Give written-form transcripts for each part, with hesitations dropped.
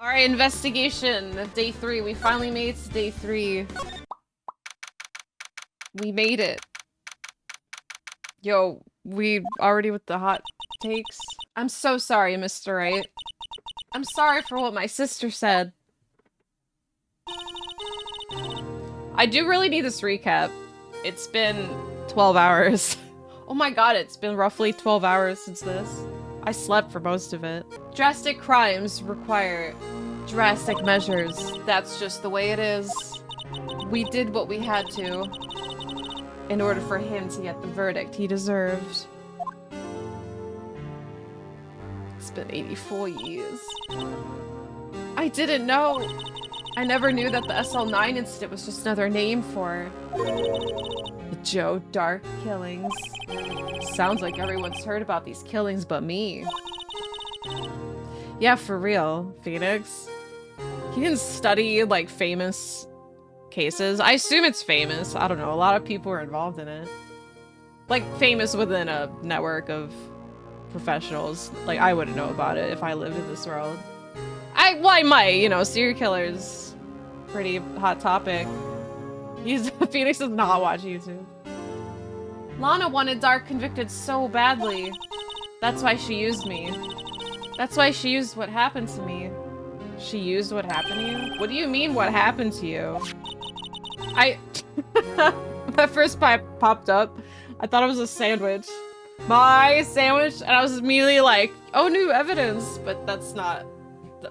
Alright, investigation of day 3. We finally made it to day 3. We made it. Yo, we already with the hot takes? I'm so sorry, Mr. Wright. I'm sorry for what my sister said. I do really need this recap. It's been 12 hours. Oh my god, it's been roughly 12 hours since this. I slept for most of it. Drastic crimes require drastic measures. That's just the way it is. We did what we had to in order for him to get the verdict he deserved. It's been 84 years. I didn't know. I never knew that the SL9 incident was just another name for the Joe Dark killings. Sounds like everyone's heard about these killings but me. Yeah, for real, Phoenix. He didn't study, like, famous cases. I assume it's famous. I don't know. A lot of people are involved in it. Like, famous within a network of professionals. Like, I wouldn't know about it if I lived in this world. Well, I might, you know, serial killers. Pretty hot topic. Phoenix does not watch YouTube. Lana wanted Dark convicted so badly. That's why she used me. That's why she used what happened to me. She used what happened to you? What do you mean, what happened to you? That first pipe popped up. I thought it was a sandwich. My sandwich? And I was immediately like, oh, new evidence. But that's not...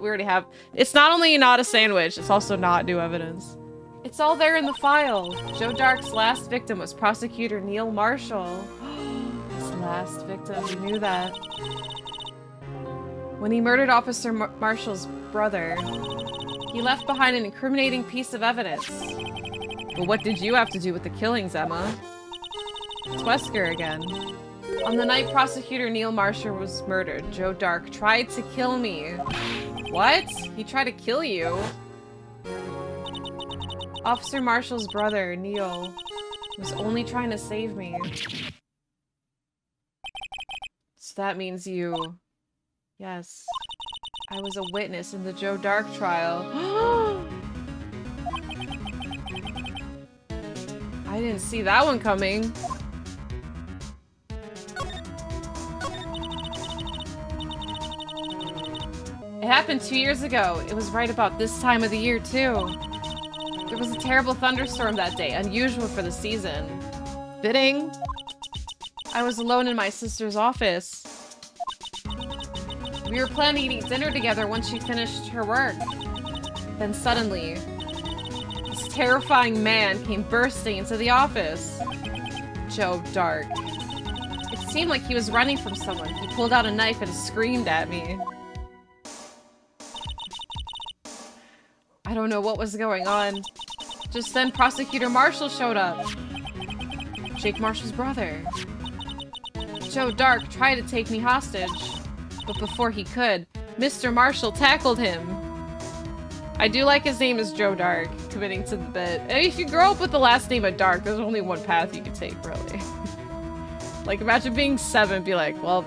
We already have... It's not only not a sandwich, it's also not new evidence. It's all there in the file. Joe Dark's last victim was prosecutor Neil Marshall. His last victim, we knew that. When he murdered Officer Marshall's brother, he left behind an incriminating piece of evidence. But what did you have to do with the killings, Emma? It's Wesker again. On the night prosecutor Neil Marshall was murdered, Joe Dark tried to kill me. What? He tried to kill you? Officer Marshall's brother, Neil, was only trying to save me. So that means you... Yes. I was a witness in the Joe Dark trial. I didn't see that one coming. It happened 2 years ago. It was right about this time of the year, too. There was a terrible thunderstorm that day, unusual for the season. Fitting. I was alone in my sister's office. We were planning to eat dinner together once she finished her work. Then suddenly, this terrifying man came bursting into the office. Joe Dark. It seemed like he was running from someone. He pulled out a knife and screamed at me. I don't know what was going on. Just then, Prosecutor Marshall showed up. Jake Marshall's brother. Joe Dark tried to take me hostage. But before he could, Mr. Marshall tackled him. I do like his name is Joe Dark, committing to the bit. And if you grow up with the last name of Dark, there's only one path you can take, really. Like, imagine being 7 and be like, well,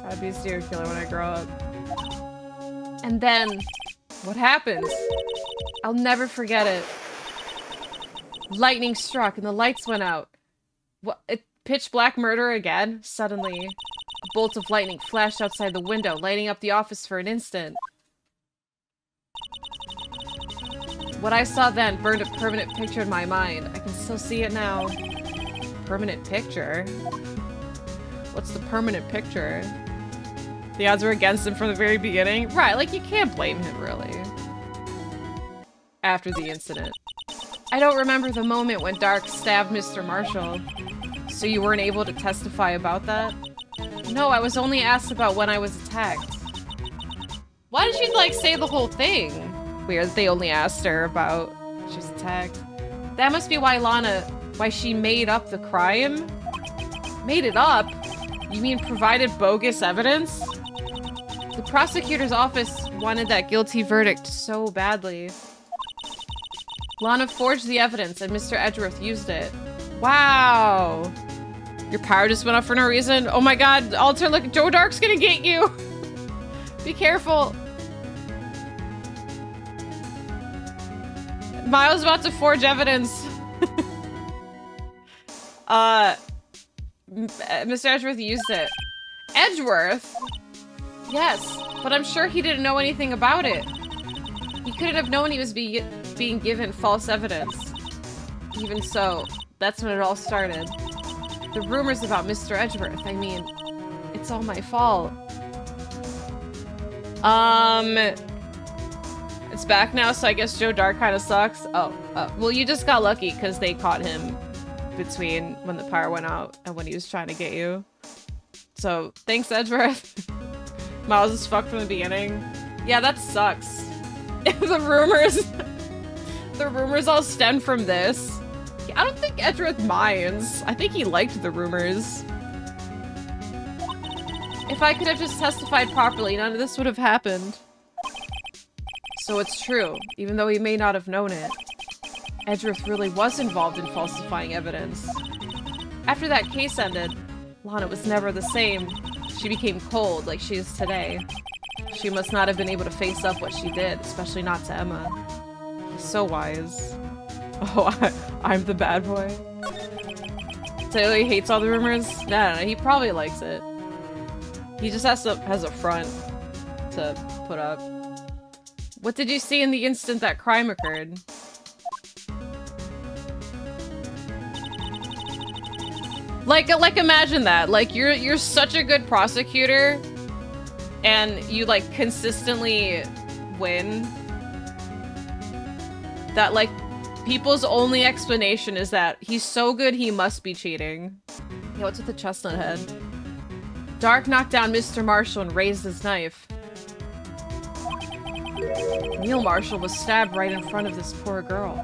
I'd be a serial killer when I grow up. And then, what happens? I'll never forget it. Lightning struck and the lights went out. What? Pitch black murder again? Suddenly, a bolt of lightning flashed outside the window, lighting up the office for an instant. What I saw then burned a permanent picture in my mind. I can still see it now. Permanent picture? What's the permanent picture? The odds were against him from the very beginning? Right, like, you can't blame him, really. After the incident. I don't remember the moment when Dark stabbed Mr. Marshall. So you weren't able to testify about that? No, I was only asked about when I was attacked. Why did she, like, say the whole thing? Weird, they only asked her about she was attacked. That must be why she made up the crime? Made it up? You mean provided bogus evidence? The prosecutor's office wanted that guilty verdict so badly. Lana forged the evidence and Mr. Edgeworth used it. Wow. Your power just went up for no reason? Oh my god, Alter, look, Joe Dark's gonna get you! Be careful! Miles about to forge evidence. Mr. Edgeworth used it. Edgeworth? Yes, but I'm sure he didn't know anything about it. He couldn't have known he was being given false evidence. Even so, that's when it all started. The rumors about Mr. Edgeworth, I mean, it's all my fault. It's back now, so I guess Joe Dark kind of sucks. Oh, well, you just got lucky because they caught him between when the power went out and when he was trying to get you. So, thanks, Edgeworth. Miles is fucked from the beginning. Yeah, that sucks. The rumors all stem from this. I don't think Edgeworth minds. I think he liked the rumors. If I could have just testified properly, none of this would have happened. So it's true, even though he may not have known it. Edgeworth really was involved in falsifying evidence. After that case ended, Lana was never the same. She became cold, like she is today. She must not have been able to face up what she did, especially not to Emma. He's so wise. Oh, I'm the bad boy. So he hates all the rumors? No, he probably likes it. He just has a front to put up. What did you see in the instant that crime occurred? Like imagine that. Like you're such a good prosecutor and you like consistently win that like people's only explanation is that he's so good he must be cheating. Yeah, what's with the chestnut head? Dark knocked down Mr. Marshall and raised his knife. Neil Marshall was stabbed right in front of this poor girl.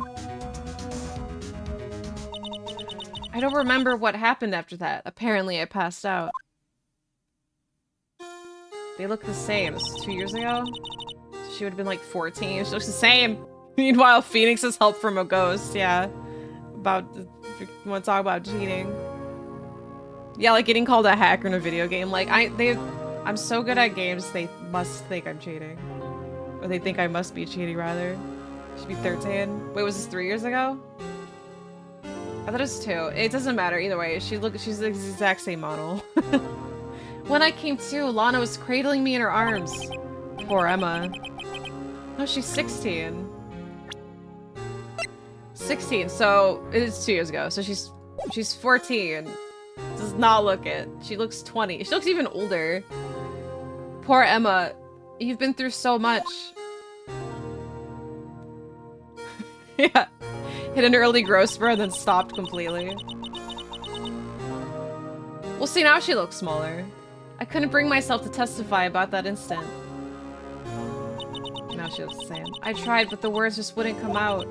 I don't remember what happened after that. Apparently I passed out. They look the same. This was 2 years ago? She would have been like 14. She looks the same. Meanwhile, Phoenix has help from a ghost. Yeah. You want to talk about cheating? Yeah, like getting called a hacker in a video game. Like, I'm so good at games, they must think I'm cheating. Or they think I must be cheating, rather. Should be 13. Wait, was this 3 years ago? I thought it was 2. It doesn't matter either way. She's the exact same model. When I came to, Lana was cradling me in her arms. Poor Emma. No, she's 16. 16, so it is 2 years ago. So she's 14. Does not look it. She looks 20. She looks even older. Poor Emma. You've been through so much. Yeah. Hit an early growth spur and then stopped completely. Well, see, now she looks smaller. I couldn't bring myself to testify about that instant. Now she looks the same. I tried, but the words just wouldn't come out.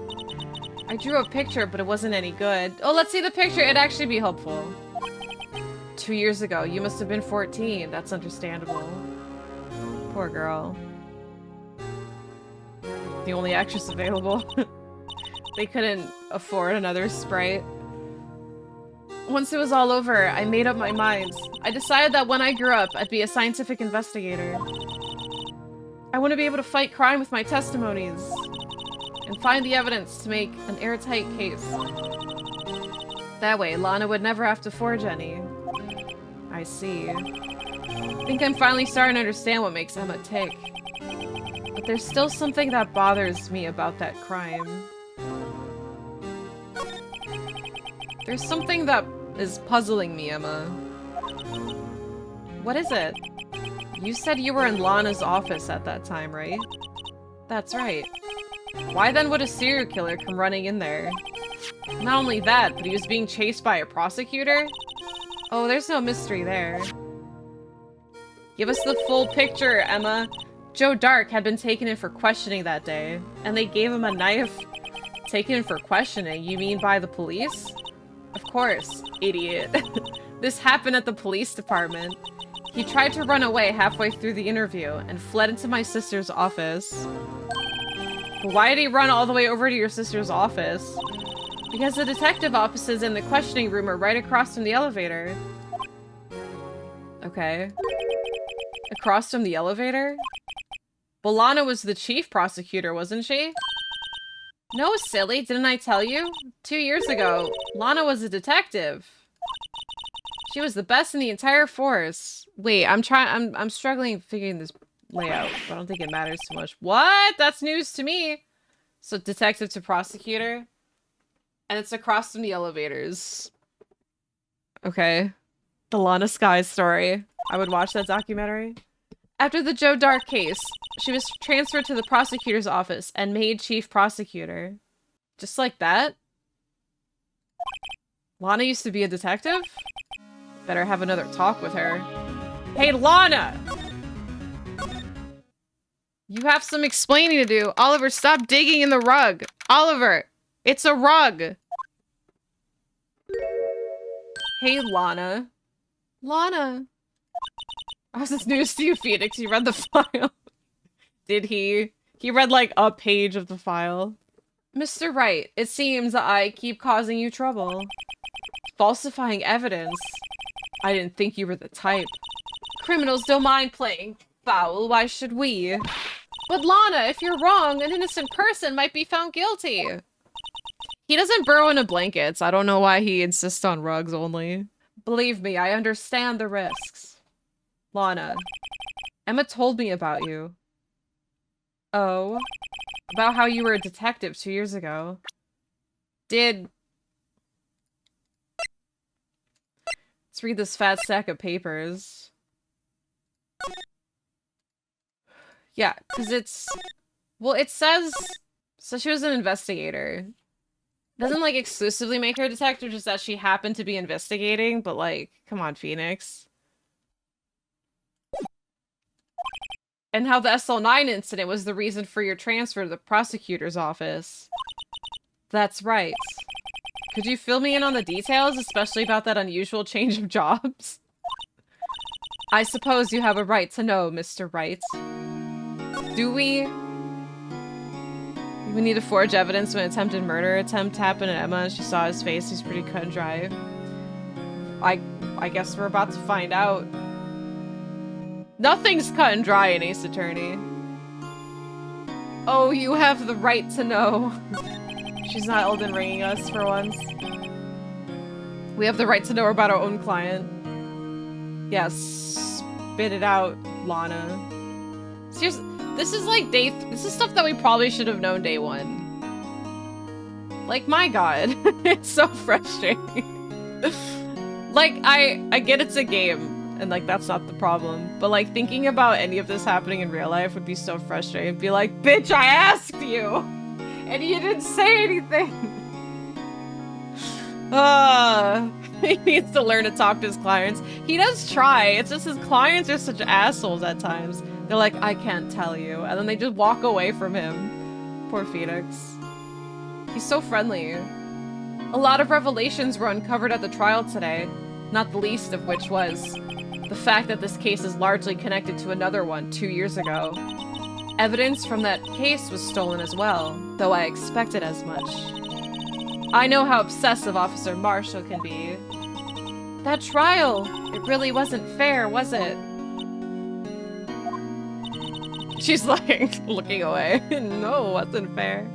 I drew a picture, but it wasn't any good. Oh, let's see the picture. It'd actually be helpful. 2 years ago, you must have been 14. That's understandable. Poor girl. The only actress available. They couldn't afford another sprite. Once it was all over, I made up my mind. I decided that when I grew up, I'd be a scientific investigator. I want to be able to fight crime with my testimonies and find the evidence to make an airtight case. That way, Lana would never have to forge any. I see. I think I'm finally starting to understand what makes Emma tick. But there's still something that bothers me about that crime. There's something that is puzzling me, Emma. What is it? You said you were in Lana's office at that time, right? That's right. Why then would a serial killer come running in there? Not only that, but he was being chased by a prosecutor? Oh, there's no mystery there. Give us the full picture, Emma. Joe Dark had been taken in for questioning that day, and they gave him a knife. Taken in for questioning? You mean by the police? Of course, idiot. This happened at the police department. He tried to run away halfway through the interview and fled into my sister's office. But why did he run all the way over to your sister's office? Because the detective offices in the questioning room are right across from the elevator. Okay. Across from the elevator? Bolana was the chief prosecutor, wasn't she? No, silly, didn't I tell you? 2 years ago, Lana was a detective. She was the best in the entire force. Wait, I'm struggling figuring this layout. I don't think it matters too much. What? That's news to me. So detective to prosecutor. And it's across from the elevators. Okay. The Lana Sky story. I would watch that documentary. After the Joe Dark case, she was transferred to the prosecutor's office and made chief prosecutor. Just like that? Lana used to be a detective? Better have another talk with her. Hey, Lana! You have some explaining to do. Oliver, stop digging in the rug. Oliver, it's a rug. Hey, Lana. Lana. How's this news to you, Phoenix? You read the file? Did he? He read like a page of the file. Mr. Wright, it seems I keep causing you trouble. Falsifying evidence. I didn't think you were the type. Criminals don't mind playing foul, why should we? But Lana, if you're wrong, an innocent person might be found guilty. He doesn't burrow into blankets. I don't know why he insists on rugs only. Believe me, I understand the risks. Lana, Emma told me about you. Oh? About how you were a detective 2 years ago. Let's read this fat stack of papers. Yeah, because it's... Well, it says... So she was an investigator. Doesn't, like, exclusively make her a detective, just that she happened to be investigating, but, like, come on, Phoenix. And how the SL9 incident was the reason for your transfer to the prosecutor's office. That's right. Could you fill me in on the details, especially about that unusual change of jobs? I suppose you have a right to know, Mr. Wright. Do we? We need to forge evidence when an attempted murder attempt happened at Emma and she saw his face. He's pretty cut and dry. I guess we're about to find out. Nothing's cut and dry in Ace Attorney. Oh, you have the right to know. She's not Elden Ringing us for once. We have the right to know about our own client. Yes, spit it out, Lana. Seriously, this is like this is stuff that we probably should have known day one. Like, my god, it's so frustrating. Like, I get it's a game. And, like, that's not the problem. But, like, thinking about any of this happening in real life would be so frustrating. Be like, bitch, I asked you! And you didn't say anything! He needs to learn to talk to his clients. He does try. It's just his clients are such assholes at times. They're like, I can't tell you. And then they just walk away from him. Poor Phoenix. He's so friendly. A lot of revelations were uncovered at the trial today. Not the least of which was the fact that this case is largely connected to another one 2 years ago. Evidence from that case was stolen as well, though I expected as much. I know how obsessive Officer Marshall can be. That trial, it really wasn't fair, was it? She's like, looking away. No, it wasn't fair.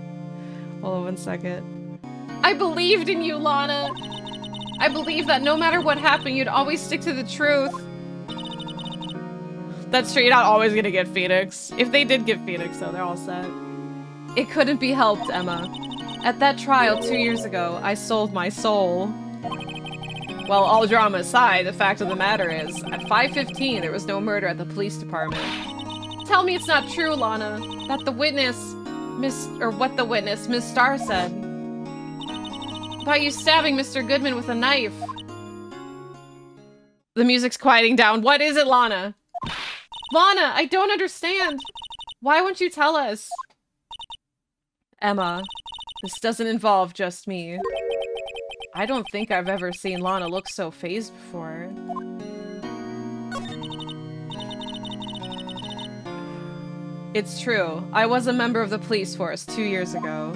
Hold on 1 second. I believed in you, Lana! I believe that no matter what happened, you'd always stick to the truth. That's true, you're not always gonna get Phoenix. If they did get Phoenix, though, they're all set. It couldn't be helped, Emma. At that trial 2 years ago, I sold my soul. Well, all drama aside, the fact of the matter is, at 5:15, there was no murder at the police department. Tell me it's not true, Lana, that the witness, what the witness, Miss Starr said. About you stabbing Mr. Goodman with a knife. The music's quieting down. What is it, Lana? Lana, I don't understand. Why won't you tell us? Emma, this doesn't involve just me. I don't think I've ever seen Lana look so fazed before. It's true. I was a member of the police force 2 years ago.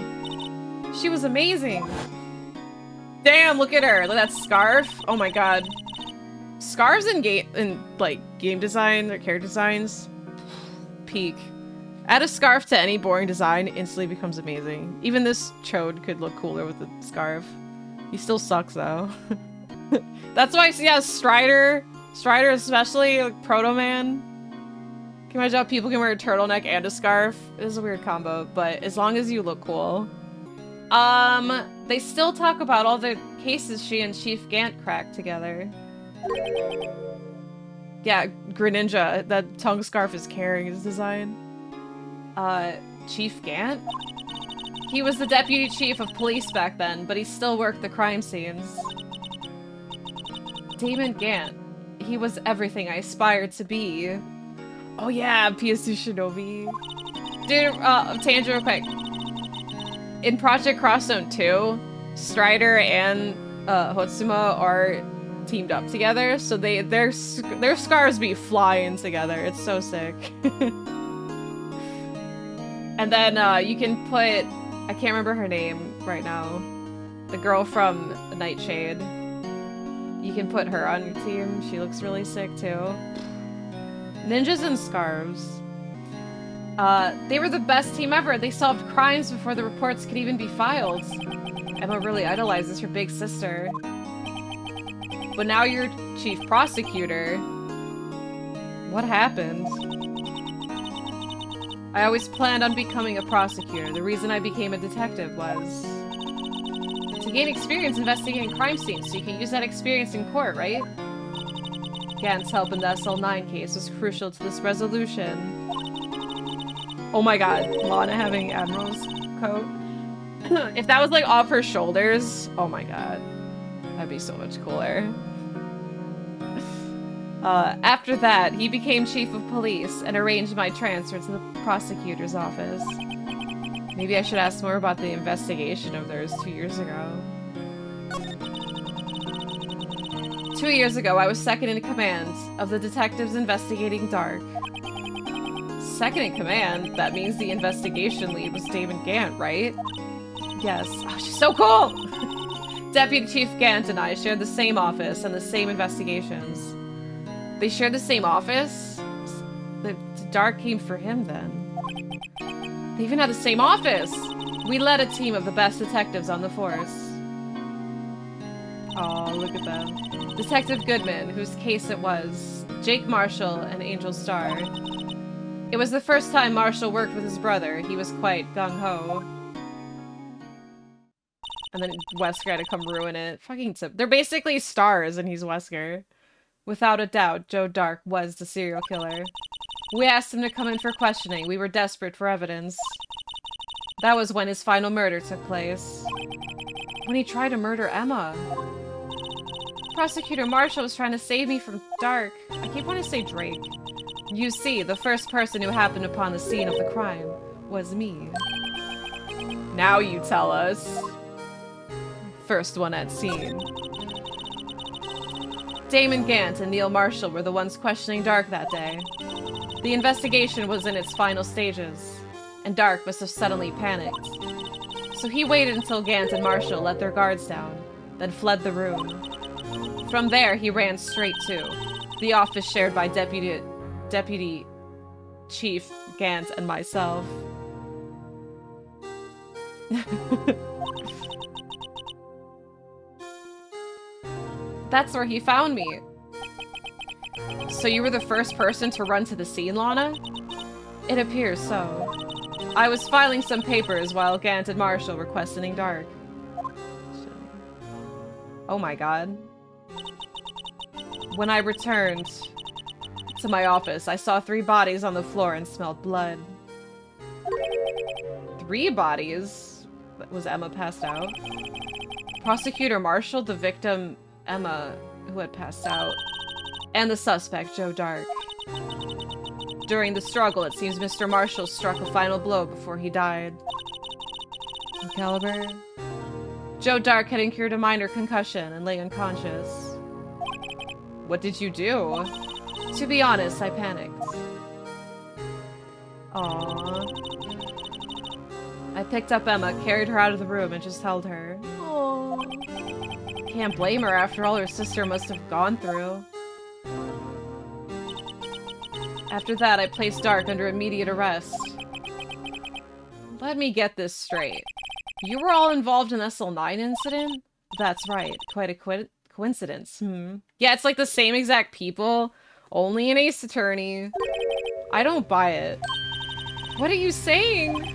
She was amazing. Damn, look at her. Look at that scarf. Oh my god. Scarves in game design or character designs, peak. Add a scarf to any boring design, instantly becomes amazing. Even this chode could look cooler with the scarf. He still sucks though. That's why, yeah, Strider especially, like Proto Man. Can you imagine how people can wear a turtleneck and a scarf? It is a weird combo, but as long as you look cool. They still talk about all the cases she and Chief Gant cracked together. Yeah, Greninja, that tongue scarf is carrying his design. Chief Gant? He was the deputy chief of police back then, but he still worked the crime scenes. Damon Gant. He was everything I aspired to be. Oh yeah, PS2 Shinobi. Dude, tangent real quick. In Project Cross Zone 2, Strider and Hotsuma are teamed up together, so their scars be flying together. It's so sick. And then you can put, I can't remember her name right now, the girl from Nightshade. You can put her on your team. She looks really sick too. Ninjas and scarves. They were the best team ever. They solved crimes before the reports could even be filed. Emma really idolizes her big sister. But now you're chief prosecutor. What happened? I always planned on becoming a prosecutor. The reason I became a detective was to gain experience investigating crime scenes, so you can use that experience in court, right? Gant's help in the SL9 case was crucial to this resolution. Oh my god, Lana having Admiral's coat. If that was like off her shoulders, oh my god. That'd be so much cooler. After that, he became chief of police and arranged my transfer to the prosecutor's office. Maybe I should ask more about the investigation of theirs 2 years ago. 2 years ago, I was second in command of the detectives investigating Dark. Second in command? That means the investigation lead was Damon Gant, right? Yes. Oh, she's so cool! Deputy Chief Gant and I shared the same office and the same investigations. They shared the same office? The Dark came for him then. They even had the same office! We led a team of the best detectives on the force. Oh, look at them. Detective Goodman, whose case it was. Jake Marshall and Angel Starr. It was the first time Marshall worked with his brother. He was quite gung-ho. And then Wesker had to come ruin it. Fucking tip. They're basically stars and he's Wesker. Without a doubt, Joe Dark was the serial killer. We asked him to come in for questioning. We were desperate for evidence. That was when his final murder took place. When he tried to murder Emma. Prosecutor Marshall was trying to save me from Dark. I keep wanting to say Drake. You see, the first person who happened upon the scene of the crime was me. Now you tell us. First one at scene. Damon Gant and Neil Marshall were the ones questioning Dark that day. The investigation was in its final stages, and Dark must have suddenly panicked. So he waited until Gant and Marshall let their guards down, then fled the room. From there, he ran straight to the office shared by Deputy Chief Gant and myself. That's where he found me. So you were the first person to run to the scene, Lana? It appears so. I was filing some papers while Gant and Marshall were questioning Dark. Oh my god. When I returned to my office, I saw 3 bodies on the floor and smelled blood. 3 bodies? Was Emma passed out? Prosecutor Marshall, the victim Emma, who had passed out, and the suspect, Joe Dark. During the struggle, it seems Mr. Marshall struck a final blow before he died. Caliber? Joe Dark had incurred a minor concussion and lay unconscious. What did you do? To be honest, I panicked. Aww. I picked up Emma, carried her out of the room, and just held her. Aww. Can't blame her after all her sister must have gone through. After that, I placed Dark under immediate arrest. Let me get this straight. You were all involved in the SL9 incident? That's right. Quite a coincidence. Yeah, it's like the same exact people, only an Ace Attorney. I don't buy it. What are you saying?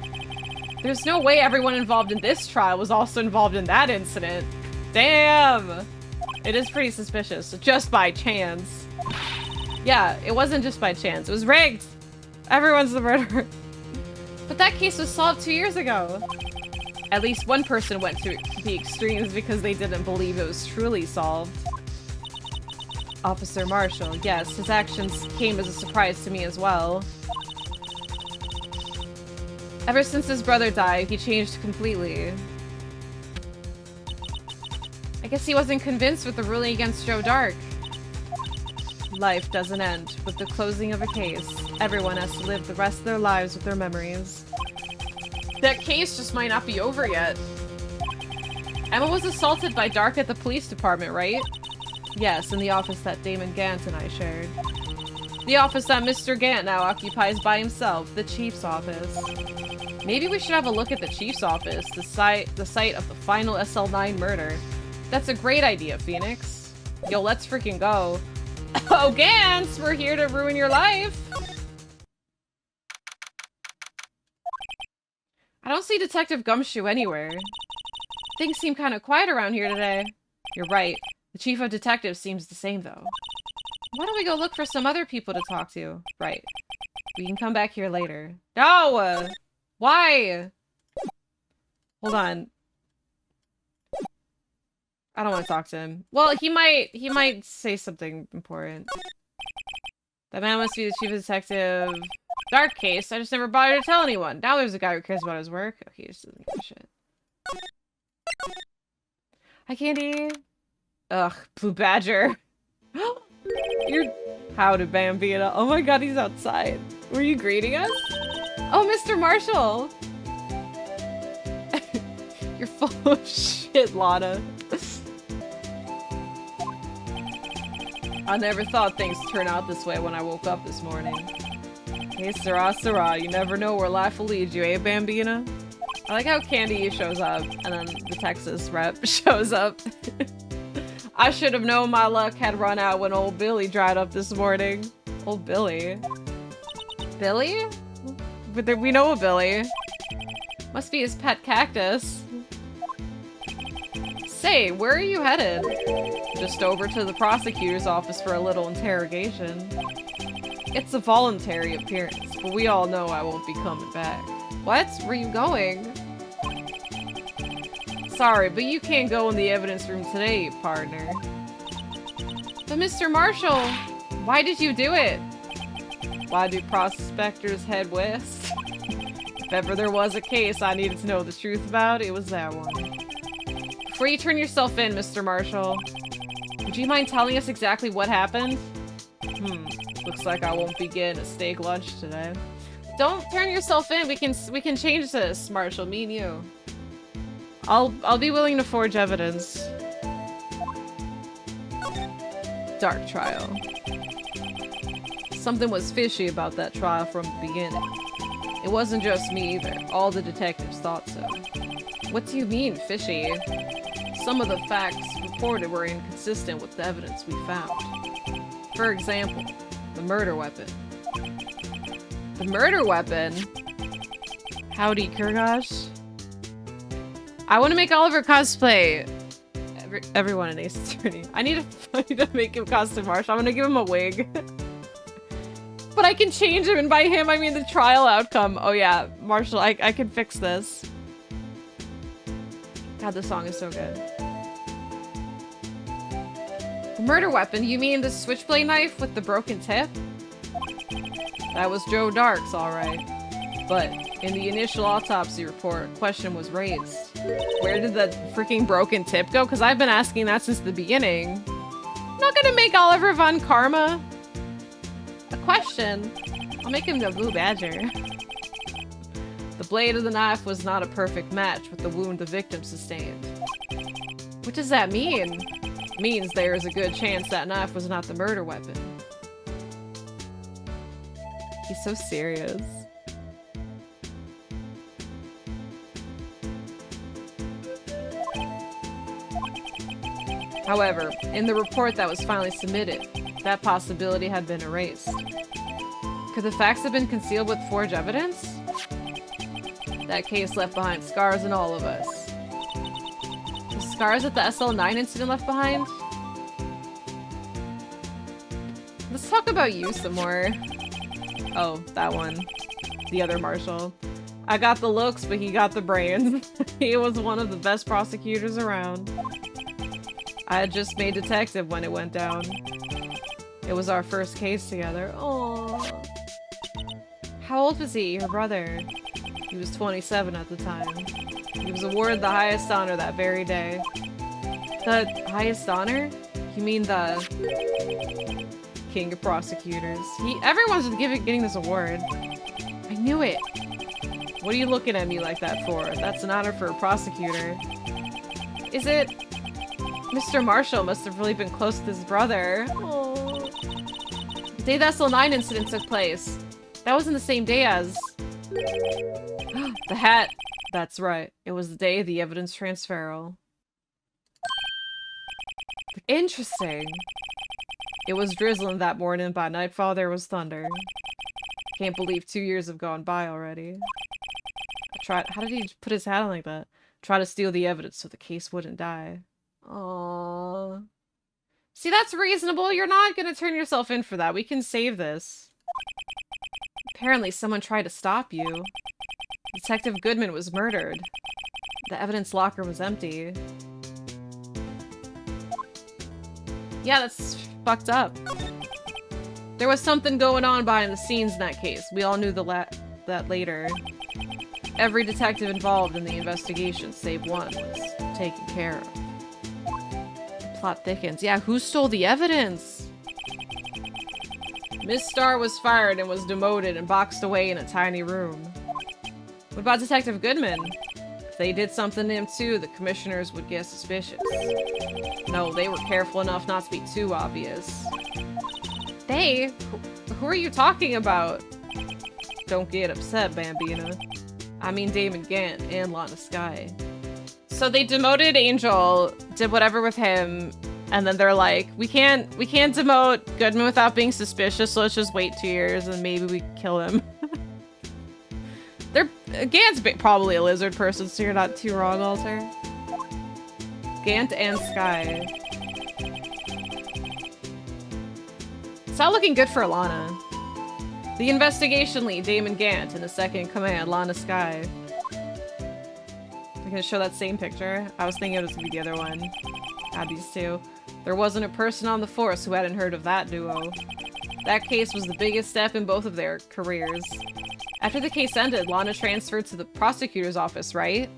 There's no way everyone involved in this trial was also involved in that incident. Damn! It is pretty suspicious. Just by chance. Yeah, it wasn't just by chance. It was rigged! Everyone's the murderer. But that case was solved 2 years ago. At least one person went to the extremes because they didn't believe it was truly solved. Officer Marshall, yes, his actions came as a surprise to me as well. Ever since his brother died, he changed completely. I guess he wasn't convinced with the ruling against Joe Dark. Life doesn't end with the closing of a case. Everyone has to live the rest of their lives with their memories. That case just might not be over yet. Emma was assaulted by Dark at the police department, right? Yes, in the office that Damon Gant and I shared. The office that Mr. Gant now occupies by himself, the Chief's office. Maybe we should have a look at the Chief's office, the site of the final SL9 murder. That's a great idea, Phoenix. Yo, let's freaking go. Oh, Gantz, we're here to ruin your life. I don't see Detective Gumshoe anywhere. Things seem kind of quiet around here today. You're right. The chief of detectives seems the same, though. Why don't we go look for some other people to talk to? Right. We can come back here later. No! Why? Hold on. I don't want to talk to him. Well, he might say something important. That man must be the chief of detective. Dark case. I just never bothered to tell anyone. Now there's a guy who cares about his work. Okay, he just doesn't give a shit. Hi, Candy. Ugh, Blue Badger. You're... Howdy, Bambina. Oh my god, he's outside. Were you greeting us? Oh, Mr. Marshall. You're full of shit, Lana. I never thought things would turn out this way when I woke up this morning. Hey, Sarah, you never know where life will lead you, eh, Bambina? I like how Candy shows up, and then the Texas rep shows up. I should have known my luck had run out when old Billy dried up this morning. Old Billy? Billy? But we know a Billy. Must be his pet cactus. Say, where are you headed? Just over to the prosecutor's office for a little interrogation. It's a voluntary appearance, but we all know I won't be coming back. What? Where are you going? Sorry, but you can't go in the evidence room today, partner. But Mr. Marshall, why did you do it? Why do prospectors head west? If ever there was a case I needed to know the truth about, it was that one. Before you turn yourself in, Mr. Marshall, would you mind telling us exactly what happened? Looks like I won't be getting a steak lunch today. Don't turn yourself in. We can change this, Marshall. Me and you. I'll be willing to forge evidence. Dark trial. Something was fishy about that trial from the beginning. It wasn't just me either. All the detectives thought so. What do you mean, fishy? Some of the facts reported were inconsistent with the evidence we found. For example, the murder weapon. The murder weapon? Howdy, Kurgosh. I want to make Oliver cosplay. Everyone in Ace Attorney. I need to make him costume Marshall. I'm gonna give him a wig. But I can change him, and by him I mean the trial outcome. Oh yeah, Marshall, I can fix this. God, this song is so good. The murder weapon? You mean the switchblade knife with the broken tip? That was Joe Dark's, alright. But in the initial autopsy report, a question was raised. Where did the freaking broken tip go? Because I've been asking that since the beginning. I'm not gonna make Oliver Von Karma a question. I'll make him the Blue Badger. The blade of the knife was not a perfect match with the wound the victim sustained. What does that mean? It means there is a good chance that knife was not the murder weapon. He's so serious. However, in the report that was finally submitted, that possibility had been erased. Could the facts have been concealed with forged evidence? That case left behind scars in all of us. The scars that the SL9 incident left behind? Let's talk about you some more. Oh, that one. The other Marshall. I got the looks, but he got the brains. He was one of the best prosecutors around. I had just made detective when it went down. It was our first case together. Aww. How old was he, your brother? He was 27 at the time. He was awarded the highest honor that very day. The highest honor? You mean the king of prosecutors? Everyone's getting this award. I knew it. What are you looking at me like that for? That's an honor for a prosecutor. Is it? Mr. Marshall must have really been close with his brother. Aww. The day the SL9 incident took place. That wasn't the same day as... The hat! That's right. It was the day of the evidence transferal. Interesting. It was drizzling that morning. By nightfall there was thunder. Can't believe 2 years have gone by already. How did he put his hat on like that? Try to steal the evidence so the case wouldn't die. Aww. See, that's reasonable. You're not gonna turn yourself in for that. We can save this. Apparently someone tried to stop you. Detective Goodman was murdered. The evidence locker was empty. Yeah, that's fucked up. There was something going on behind the scenes in that case. We all knew that later. Every detective involved in the investigation, save one, was taken care of. The plot thickens. Yeah, who stole the evidence? Miss Starr was fired and was demoted and boxed away in a tiny room. What about Detective Goodman? If they did something to him too, the commissioners would get suspicious. No, they were careful enough not to be too obvious. They? Who are you talking about? Don't get upset, Bambina. I mean Damon Gant and Lana Skye. So they demoted Angel, did whatever with him, and then they're like, we can't demote Goodman without being suspicious, so let's just wait 2 years and maybe we kill him. Gant's probably a lizard person, so you're not too wrong, Alter. Gant and Skye. It's not looking good for Alana. The investigation lead, Damon Gant, and the second in command, Lana Skye. I'm gonna show that same picture. I was thinking it was gonna be the other one. Add these two. There wasn't a person on the force who hadn't heard of that duo. That case was the biggest step in both of their careers. After the case ended, Lana transferred to the prosecutor's office, right?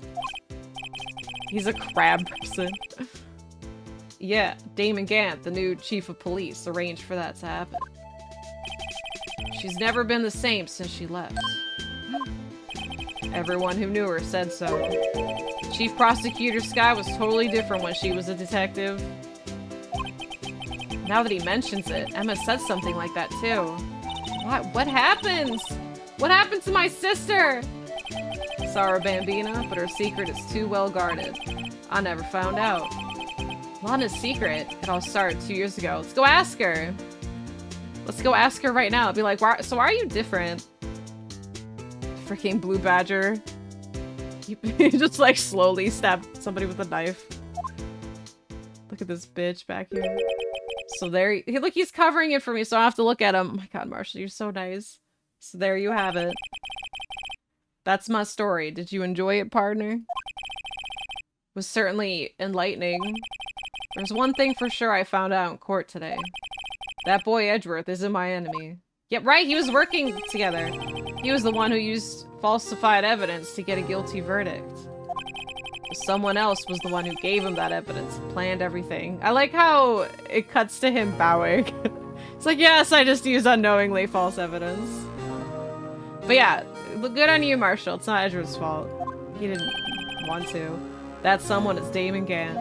He's a crab person. Yeah, Damon Gant, the new chief of police, arranged for that to happen. She's never been the same since she left. Everyone who knew her said so. Chief Prosecutor Skye was totally different when she was a detective. Now that he mentions it, Emma said something like that too. What happened? What happened to my sister? Sorry, Bambina, but her secret is too well guarded. I never found out. Lana's secret? It all started 2 years ago. Let's go ask her. Let's go ask her right now. Be like, why are you different? Freaking blue badger. He just like slowly stabbed somebody with a knife. Look at this bitch back here. So there, look, he's covering it for me, so I have to look at him. Oh my god, Marshall, you're so nice. So there you have it. That's my story. Did you enjoy it, partner? It was certainly enlightening. There's one thing for sure I found out in court today. That boy Edgeworth isn't my enemy. Yep, right, he was working together. He was the one who used falsified evidence to get a guilty verdict. Someone else was the one who gave him that evidence, planned everything. I like how it cuts to him bowing. It's like, yes, I just used unknowingly false evidence. But yeah, good on you, Marshall. It's not Edgeworth's fault. He didn't want to. That someone is Damon Gant.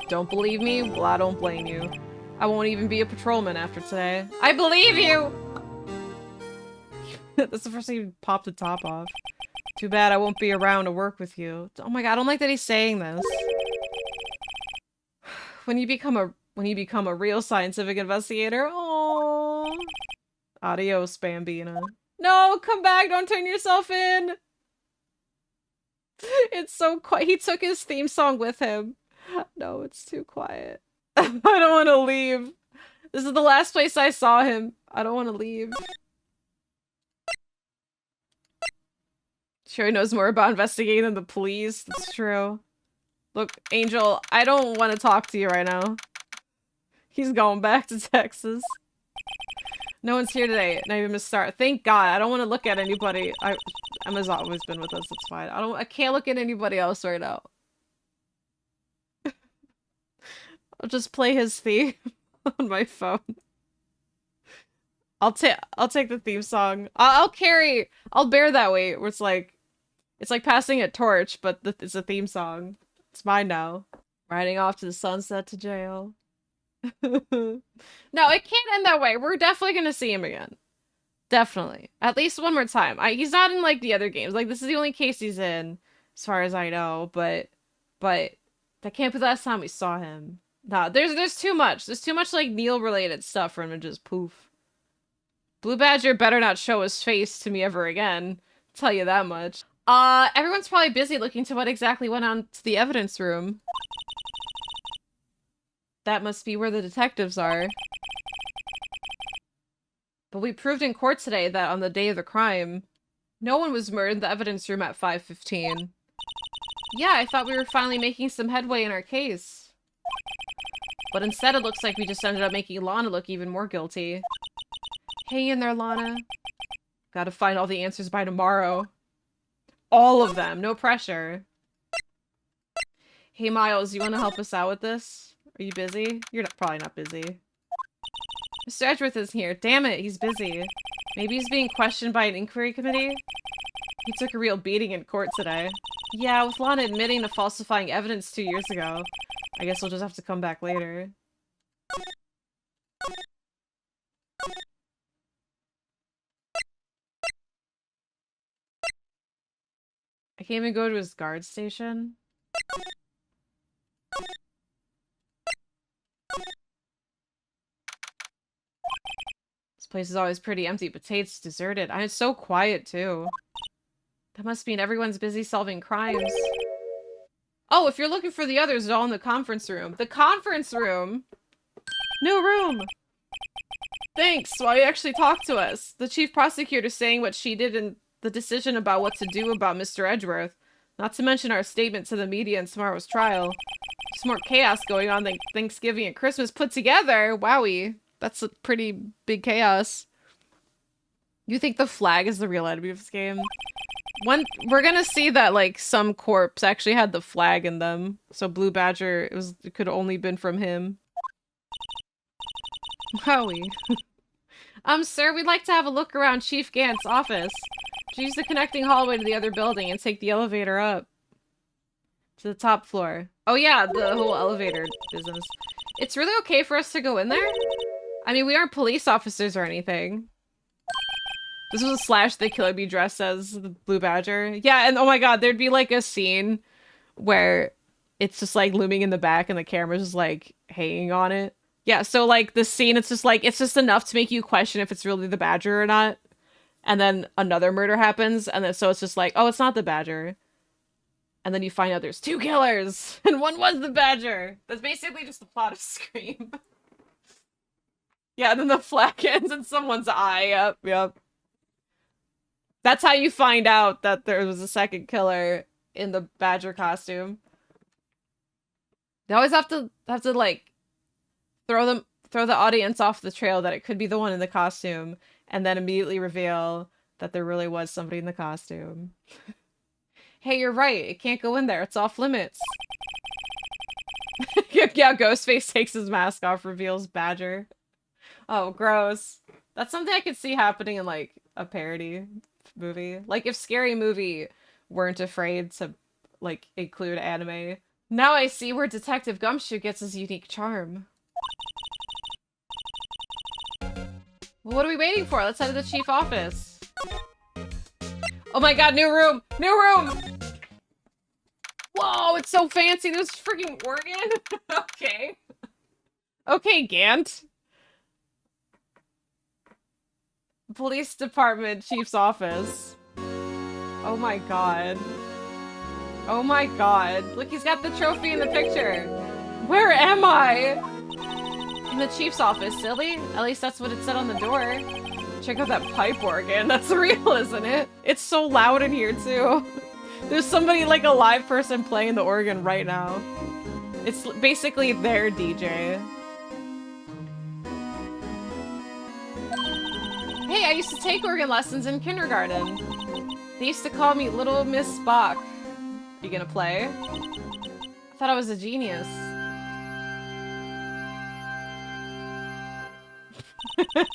Don't believe me? Well, I don't blame you. I won't even be a patrolman after today. I believe you! That's the first time he popped the top off. Too bad I won't be around to work with you. Oh my god, I don't like that he's saying this. When you become a real scientific investigator. Oh. Adios, Bambina. No, come back, don't turn yourself in. It's so quiet. He took his theme song with him. No, it's too quiet. I don't want to leave. This is the last place I saw him. I don't want to leave. Sure, he knows more about investigating than the police. That's true. Look, Angel, I don't want to talk to you right now. He's going back to Texas. No one's here today. Not even Miss Star. Thank God. I don't want to look at anybody. Emma's always been with us. It's fine. I can't look at anybody else right now. I'll just play his theme on my phone. I'll take the theme song. I'll bear that weight. Where it's like passing a torch, but it's a theme song. It's mine now. Riding off to the sunset to jail. No, it can't end that way. We're definitely gonna see him again. Definitely. At least one more time. He's not in, like, the other games. Like, this is the only case he's in, as far as I know, but that can't be the last time we saw him. Nah, there's too much. There's too much, like, Neil-related stuff for him to just poof. Blue Badger better not show his face to me ever again. I'll tell you that much. Everyone's probably busy looking to what exactly went on to the evidence room. That must be where the detectives are. But we proved in court today that on the day of the crime, no one was murdered in the evidence room at 5:15. Yeah, I thought we were finally making some headway in our case. But instead it looks like we just ended up making Lana look even more guilty. Hang in there, Lana. Gotta find all the answers by tomorrow. All of them, no pressure. Hey Miles, you wanna help us out with this? Are you busy? You're probably not busy. Mr. Edgeworth is here. Damn it, he's busy. Maybe he's being questioned by an inquiry committee? He took a real beating in court today. Yeah, with Lana admitting to falsifying evidence 2 years ago. I guess we'll just have to come back later. I can't even go to his guard station. This place is always pretty empty, but Tate's deserted. And it's so quiet, too. That must mean everyone's busy solving crimes. Oh, if you're looking for the others, they're all in the conference room. The conference room! New room! Thanks, while you actually talk to us. The chief prosecutor saying what she did and the decision about what to do about Mr. Edgeworth. Not to mention our statement to the media in tomorrow's trial. There's more chaos going on than Thanksgiving and Christmas put together. Wowie. That's a pretty big chaos. You think the flag is the real enemy of this game? We're gonna see that, like, some corpse actually had the flag in them. So Blue Badger, it could have only been from him. Wowie. Sir, we'd like to have a look around Chief Gant's office. Use the connecting hallway to the other building and take the elevator up to the top floor. Oh yeah, the whole elevator business. It's really okay for us to go in there? I mean, we aren't police officers or anything. This was a slash the killer be dressed as the Blue Badger. Yeah, and oh my god, there'd be like a scene where it's just like looming in the back and the camera's just like hanging on it. Yeah, so like the scene, it's just enough to make you question if it's really the Badger or not. And then another murder happens, and then so it's just like, oh, it's not the Badger. And then you find out there's 2 killers, and one was the Badger. That's basically just the plot of Scream. Yeah, and then the flag ends in someone's eye. Yep. That's how you find out that there was a second killer in the Badger costume. They always have to like throw the audience off the trail that it could be the one in the costume, and then immediately reveal that there really was somebody in the costume. Hey, you're right. It can't go in there. It's off limits. Yeah, Ghostface takes his mask off, reveals Badger. Oh, gross. That's something I could see happening in, like, a parody movie. Like, if Scary Movie weren't afraid to, like, include anime. Now I see where Detective Gumshoe gets his unique charm. Well, what are we waiting for? Let's head to the chief office. Oh my god, new room! New room! Whoa, it's so fancy. There's freaking organ. Okay. Okay, Gant. Police Department Chief's Office. Oh my god. Oh my god. Look, he's got the trophy in the picture. Where am I? In the chief's office, silly. At least that's what it said on the door. Check out that pipe organ. That's real, isn't it? It's so loud in here, too. There's somebody, like a live person playing the organ right now. It's basically their DJ. Hey, I used to take organ lessons in kindergarten. They used to call me Little Miss Spock. You gonna play? I thought I was a genius.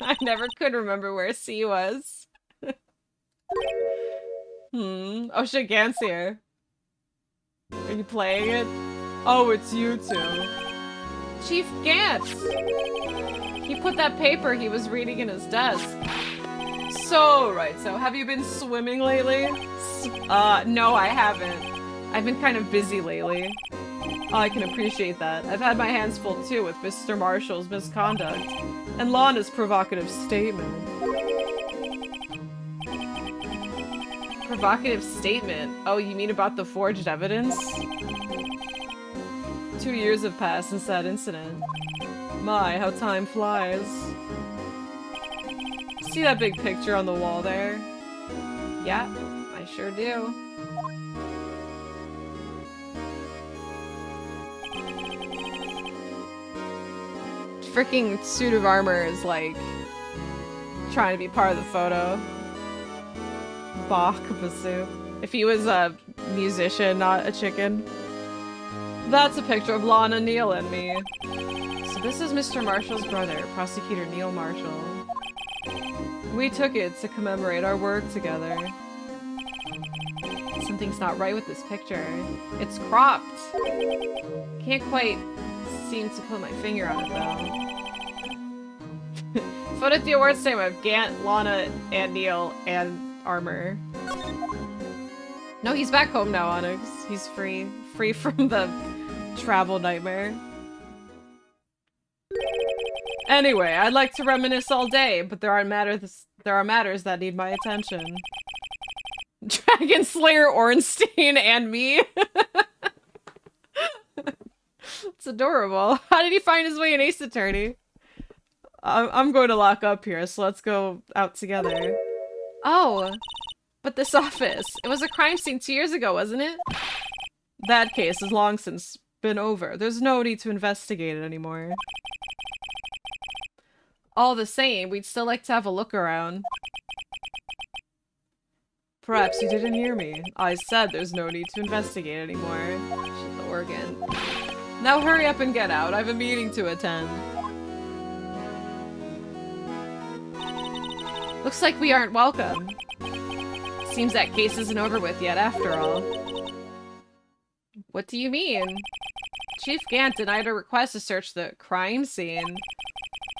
I never could remember where C was. Oh shit, Gant's here. Are you playing it? Oh, it's you two. Chief Gant! He put that paper he was reading in his desk. So, right, so have you been swimming lately? No, I haven't. I've been kind of busy lately. Oh, I can appreciate that. I've had my hands full too with Mr. Marshall's misconduct and Lana's provocative statement. Provocative statement? Oh, you mean about the forged evidence? 2 years have passed since that incident. My, how time flies. See that big picture on the wall there? Yeah, I sure do. Freaking suit of armor is like trying to be part of the photo. Bach Basu. If he was a musician, not a chicken. That's a picture of Lana, Neil, and me. So this is Mr. Marshall's brother, Prosecutor Neil Marshall. We took it to commemorate our work together. Something's not right with this picture. It's cropped. Can't quite seem to put my finger on it though. Photo at the awards table of Gant, Lana, and Neil, and Armor. No, he's back home now, Onyx. He's free. Free from the travel nightmare. Anyway, I'd like to reminisce all day, but there are matters that need my attention. Dragon Slayer Ornstein and me. It's adorable. How did he find his way in Ace Attorney? I'm going to lock up here, so let's go out together. Oh, but this office. It was a crime scene 2 years ago, wasn't it? That case has long since been over. There's no need to investigate it anymore. All the same, we'd still like to have a look around. Perhaps you didn't hear me. I said there's no need to investigate anymore. Shit, the organ. Now hurry up and get out. I have a meeting to attend. Looks like we aren't welcome. Seems that case isn't over with yet after all. What do you mean? Chief Gant denied a request to search the crime scene.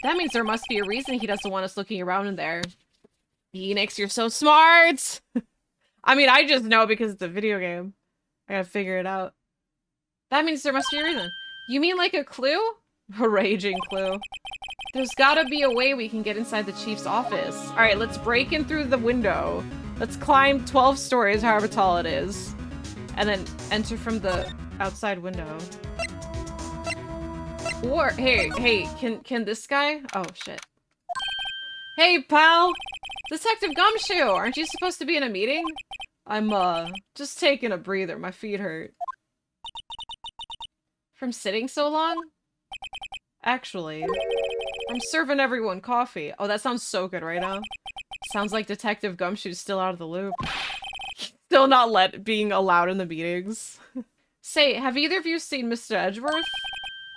That means there must be a reason he doesn't want us looking around in there. Phoenix, you're so smart! I mean, I just know because it's a video game. I gotta figure it out. That means there must be a reason. You mean like a clue? A raging clue. There's gotta be a way we can get inside the chief's office. Alright, let's break in through the window. Let's climb 12 stories, however tall it is. And then enter from the outside window. Or, hey, can this guy? Oh, shit. Hey, pal! Detective Gumshoe! Aren't you supposed to be in a meeting? I'm, just taking a breather. My feet hurt. From sitting so long? Actually, I'm serving everyone coffee. Oh, that sounds so good right now. Sounds like Detective Gumshoe's still out of the loop. Still not being allowed in the meetings. Say, have either of you seen Mr. Edgeworth?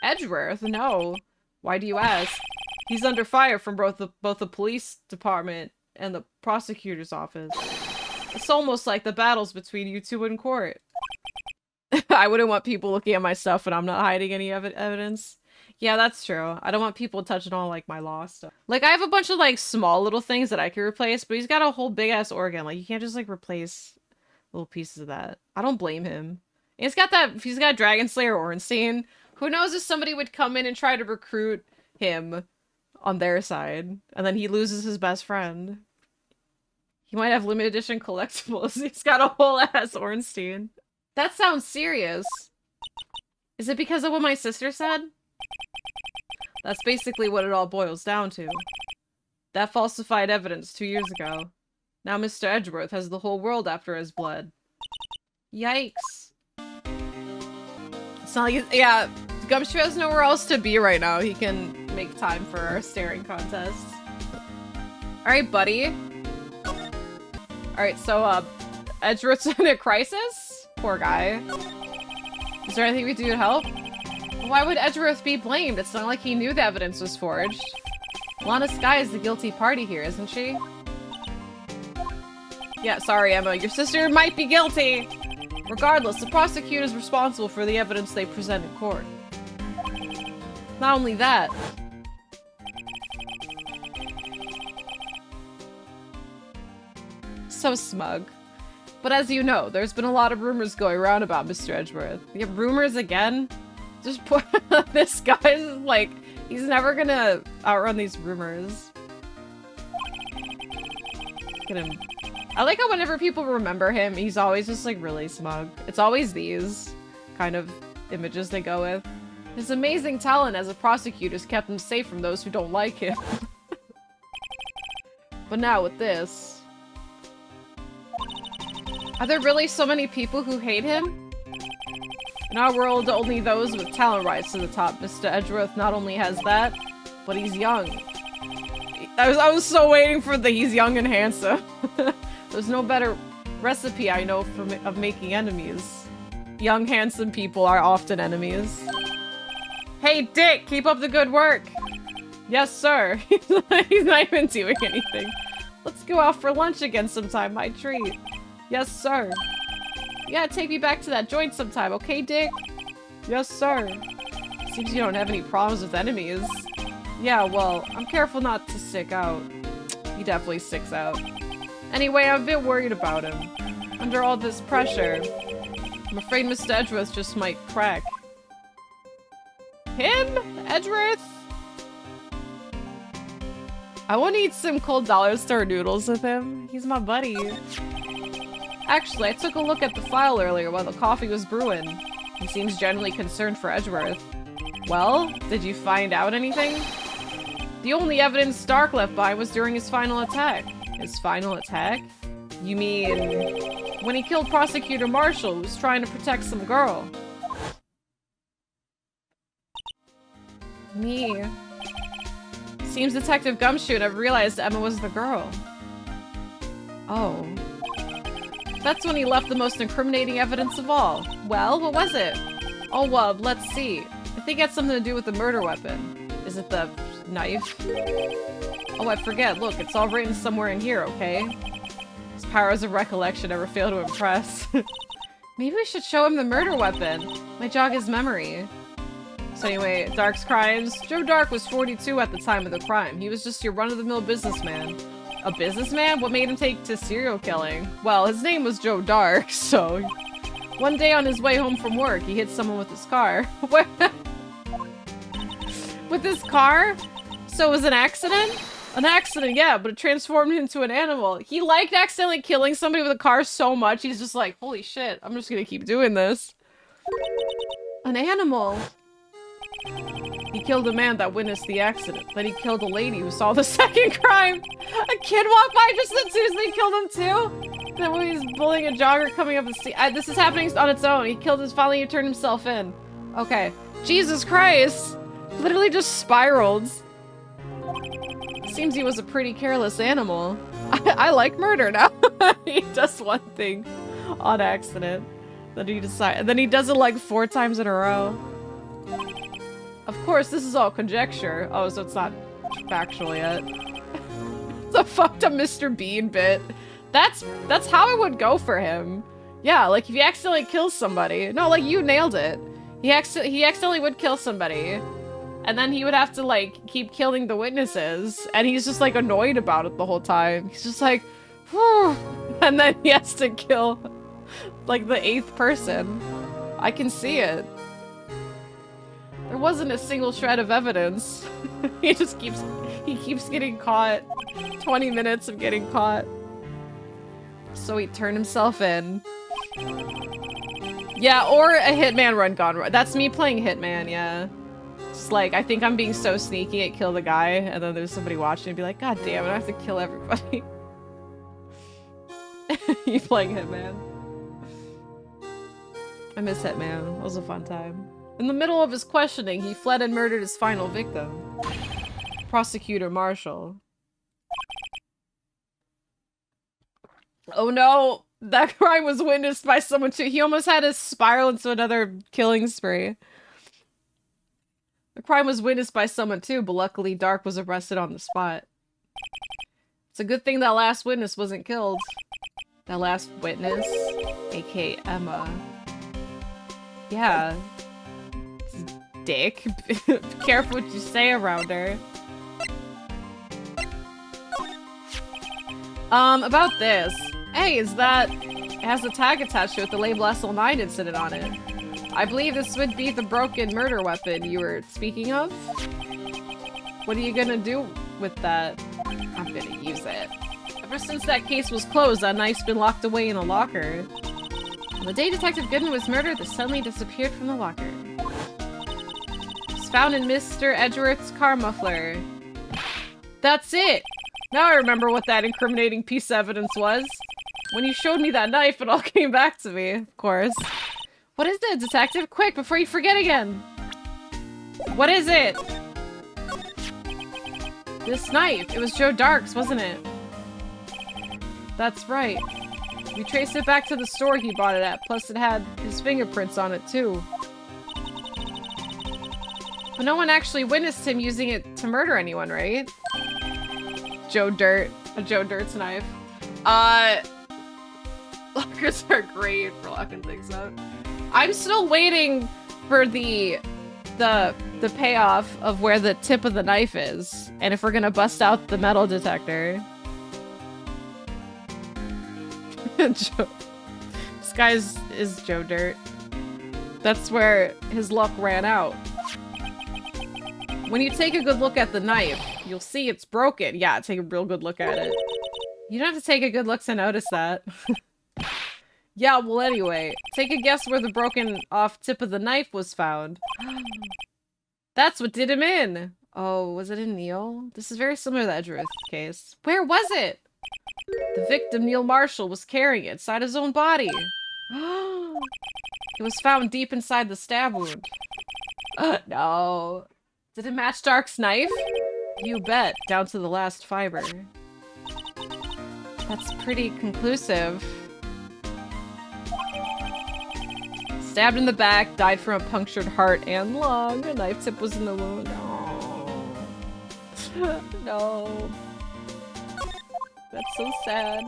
Edgeworth? No. Why do you ask? He's under fire from both the police department and the prosecutor's office. It's almost like the battles between you two in court. I wouldn't want people looking at my stuff when I'm not hiding any evidence. Yeah, that's true. I don't want people touching on, like, my law stuff. Like, I have a bunch of, like, small little things that I could replace, but he's got a whole big-ass organ. Like, you can't just, like, replace little pieces of that. I don't blame him. He's got Dragon Slayer Ornstein. Who knows if somebody would come in and try to recruit him on their side, and then he loses his best friend. He might have limited edition collectibles. He's got a whole ass Ornstein. That sounds serious. Is it because of what my sister said? That's basically what it all boils down to. That falsified evidence 2 years ago. Now Mr. Edgeworth has the whole world after his blood. Yikes. It's not like, yeah, Gumshoe has nowhere else to be right now. He can make time for our staring contest. Alright, buddy. Alright, so, Edgeworth's in a crisis? Poor guy. Is there anything we can do to help? Why would Edgeworth be blamed? It's not like he knew the evidence was forged. Lana Skye is the guilty party here, isn't she? Yeah, sorry, Emma. Your sister might be guilty! Regardless, the prosecutor is responsible for the evidence they present in court. Not only that... So smug. But as you know, there's been a lot of rumors going around about Mr. Edgeworth. Yeah, rumors again? Just put this guy's like, he's never gonna outrun these rumors. Look at him. I like how whenever people remember him, he's always just like really smug. It's always these kind of images they go with. His amazing talent as a prosecutor has kept him safe from those who don't like him. But now with this... Are there really so many people who hate him? In our world, only those with talent rise to the top. Mr. Edgeworth not only has that, but he's young. I was so waiting for the he's young and handsome. There's no better recipe I know of making enemies. Young, handsome people are often enemies. Hey, Dick, keep up the good work. Yes, sir. He's not even doing anything. Let's go out for lunch again sometime, my treat. Yes, sir. Yeah, take me back to that joint sometime, okay, Dick? Yes, sir. Seems you don't have any problems with enemies. Yeah, well, I'm careful not to stick out. He definitely sticks out. Anyway, I'm a bit worried about him. Under all this pressure, I'm afraid Mr. Edgeworth just might crack. Him? Edgeworth? I want to eat some cold dollar store noodles with him. He's my buddy. Actually, I took a look at the file earlier while the coffee was brewing. He seems genuinely concerned for Edgeworth. Well, did you find out anything? The only evidence Stark left by was during his final attack. His final attack? You mean... when he killed Prosecutor Marshall, who was trying to protect some girl? Me. Seems Detective Gumshoe never realized Emma was the girl. Oh. That's when he left the most incriminating evidence of all. Well, what was it? Oh, well, let's see. I think it had something to do with the murder weapon. Is it the knife? Oh, I forget. Look, it's all written somewhere in here, okay? His powers of recollection never fail to impress. Maybe we should show him the murder weapon. Might jog his memory. So anyway, Dark's crimes. Joe Dark was 42 at the time of the crime. He was just your run-of-the-mill businessman. A businessman? What made him take to serial killing? Well, his name was Joe Dark, so... One day on his way home from work, he hit someone with his car. With his car? So it was an accident? An accident, yeah, but it transformed him into an animal. He liked accidentally killing somebody with a car so much, he's just like, holy shit, I'm just gonna keep doing this. An animal. He killed a man that witnessed the accident. Then he killed a lady who saw the second crime. A kid walked by just as soon as they killed him too. Then when he's bullying a jogger coming up the street. This is happening on its own. He killed his finally he turned himself in. Okay. Jesus Christ. Literally just spiraled. Seems he was a pretty careless animal. I like murder now. He does one thing on accident. Then he does it like 4 times in a row. Of course, this is all conjecture. Oh, so it's not factual yet. It's a fucked up Mr. Bean bit. That's how it would go for him. Yeah, like if he accidentally kills somebody. No, like you nailed it. He accidentally would kill somebody. And then he would have to like keep killing the witnesses. And he's just like annoyed about it the whole time. He's just like, whew. And then he has to kill like the 8th person. I can see it. There wasn't a single shred of evidence. He keeps getting caught. 20 minutes of getting caught. So he turned himself in. Yeah, or a Hitman run gone wrong. That's me playing Hitman, yeah. It's like, I think I'm being so sneaky at kill the guy, and then there's somebody watching and be like, God damn it, I have to kill everybody. You playing Hitman. I miss Hitman. It was a fun time. In the middle of his questioning, he fled and murdered his final victim. Prosecutor Marshall. Oh no! That crime was witnessed by someone too. He almost had to spiral into another killing spree. The crime was witnessed by someone too, but luckily Dark was arrested on the spot. It's a good thing that last witness wasn't killed. That last witness, aka Emma. Yeah. Dick. Be careful what you say around her. About this. Hey, it has a tag attached to it, the label SL9 incident on it. I believe this would be the broken murder weapon you were speaking of. What are you gonna do with that? I'm gonna use it. Ever since that case was closed, that knife's been locked away in a locker. On the day Detective Goodman was murdered, it suddenly disappeared from the locker. It's found in Mr. Edgeworth's car muffler. That's it! Now I remember what that incriminating piece of evidence was. When you showed me that knife, it all came back to me, of course. What is it, Detective? Quick, before you forget again! What is it? This knife. It was Joe Dark's, wasn't it? That's right. We traced it back to the store he bought it at, plus it had his fingerprints on it, too. But no one actually witnessed him using it to murder anyone, right? Joe Dirt. A Joe Dirt's knife. Lockers are great for locking things up. I'm still waiting for the payoff of where the tip of the knife is, and if we're gonna bust out the metal detector. Joe. This guy is Joe Dirt. That's where his luck ran out. When you take a good look at the knife, you'll see it's broken. Yeah, take a real good look at it. You don't have to take a good look to notice that. Yeah, well anyway, take a guess where the broken off tip of the knife was found. That's what did him in! Oh, was it in Neil? This is very similar to the Edgeworth case. Where was it? The victim, Neil Marshall, was carrying it inside his own body. It was found deep inside the stab wound. No. Did it match Dark's knife? You bet, down to the last fiber. That's pretty conclusive. Stabbed in the back, died from a punctured heart and lung. A knife tip was in the wound. Oh. No. That's so sad.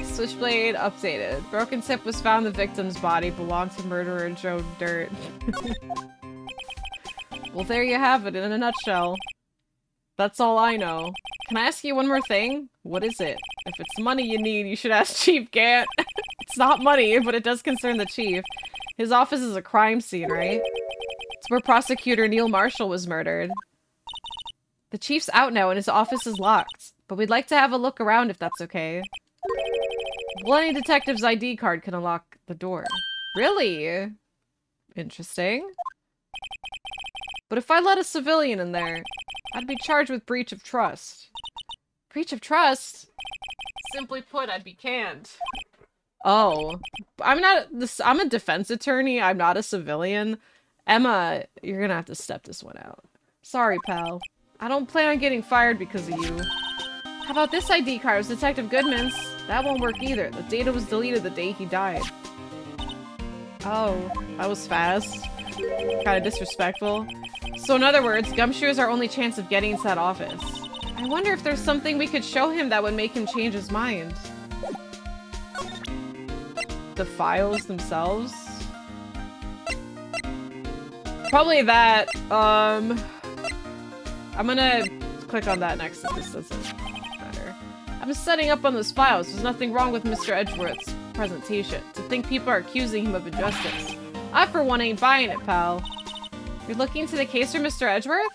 Switchblade updated. Broken tip was found in the victim's body. Belonged to murderer Joe Dirt. Well, there you have it in a nutshell. That's all I know. Can I ask you one more thing? What is it? If it's money you need, you should ask Chief Gant. It's not money, but it does concern the Chief. His office is a crime scene, right? It's where Prosecutor Neil Marshall was murdered. The Chief's out now and his office is locked. But we'd like to have a look around if that's okay. Well, any detective's ID card can unlock the door. Really? Interesting. But if I let a civilian in there, I'd be charged with breach of trust. Breach of trust? Simply put, I'd be canned. Oh. I'm a defense attorney. I'm not a civilian. Emma, you're gonna have to step this one out. Sorry, pal. I don't plan on getting fired because of you. How about this ID card? It was Detective Goodman's. That won't work either. The data was deleted the day he died. Oh, that was fast. Kinda disrespectful. So in other words, Gumshoe is our only chance of getting into that office. I wonder if there's something we could show him that would make him change his mind. The files themselves? Probably that. I'm gonna click on that next if this doesn't matter. I'm setting up on those files. There's nothing wrong with Mr. Edgeworth's presentation. To think people are accusing him of injustice. I, for one, ain't buying it, pal. You're looking into the case for Mr. Edgeworth?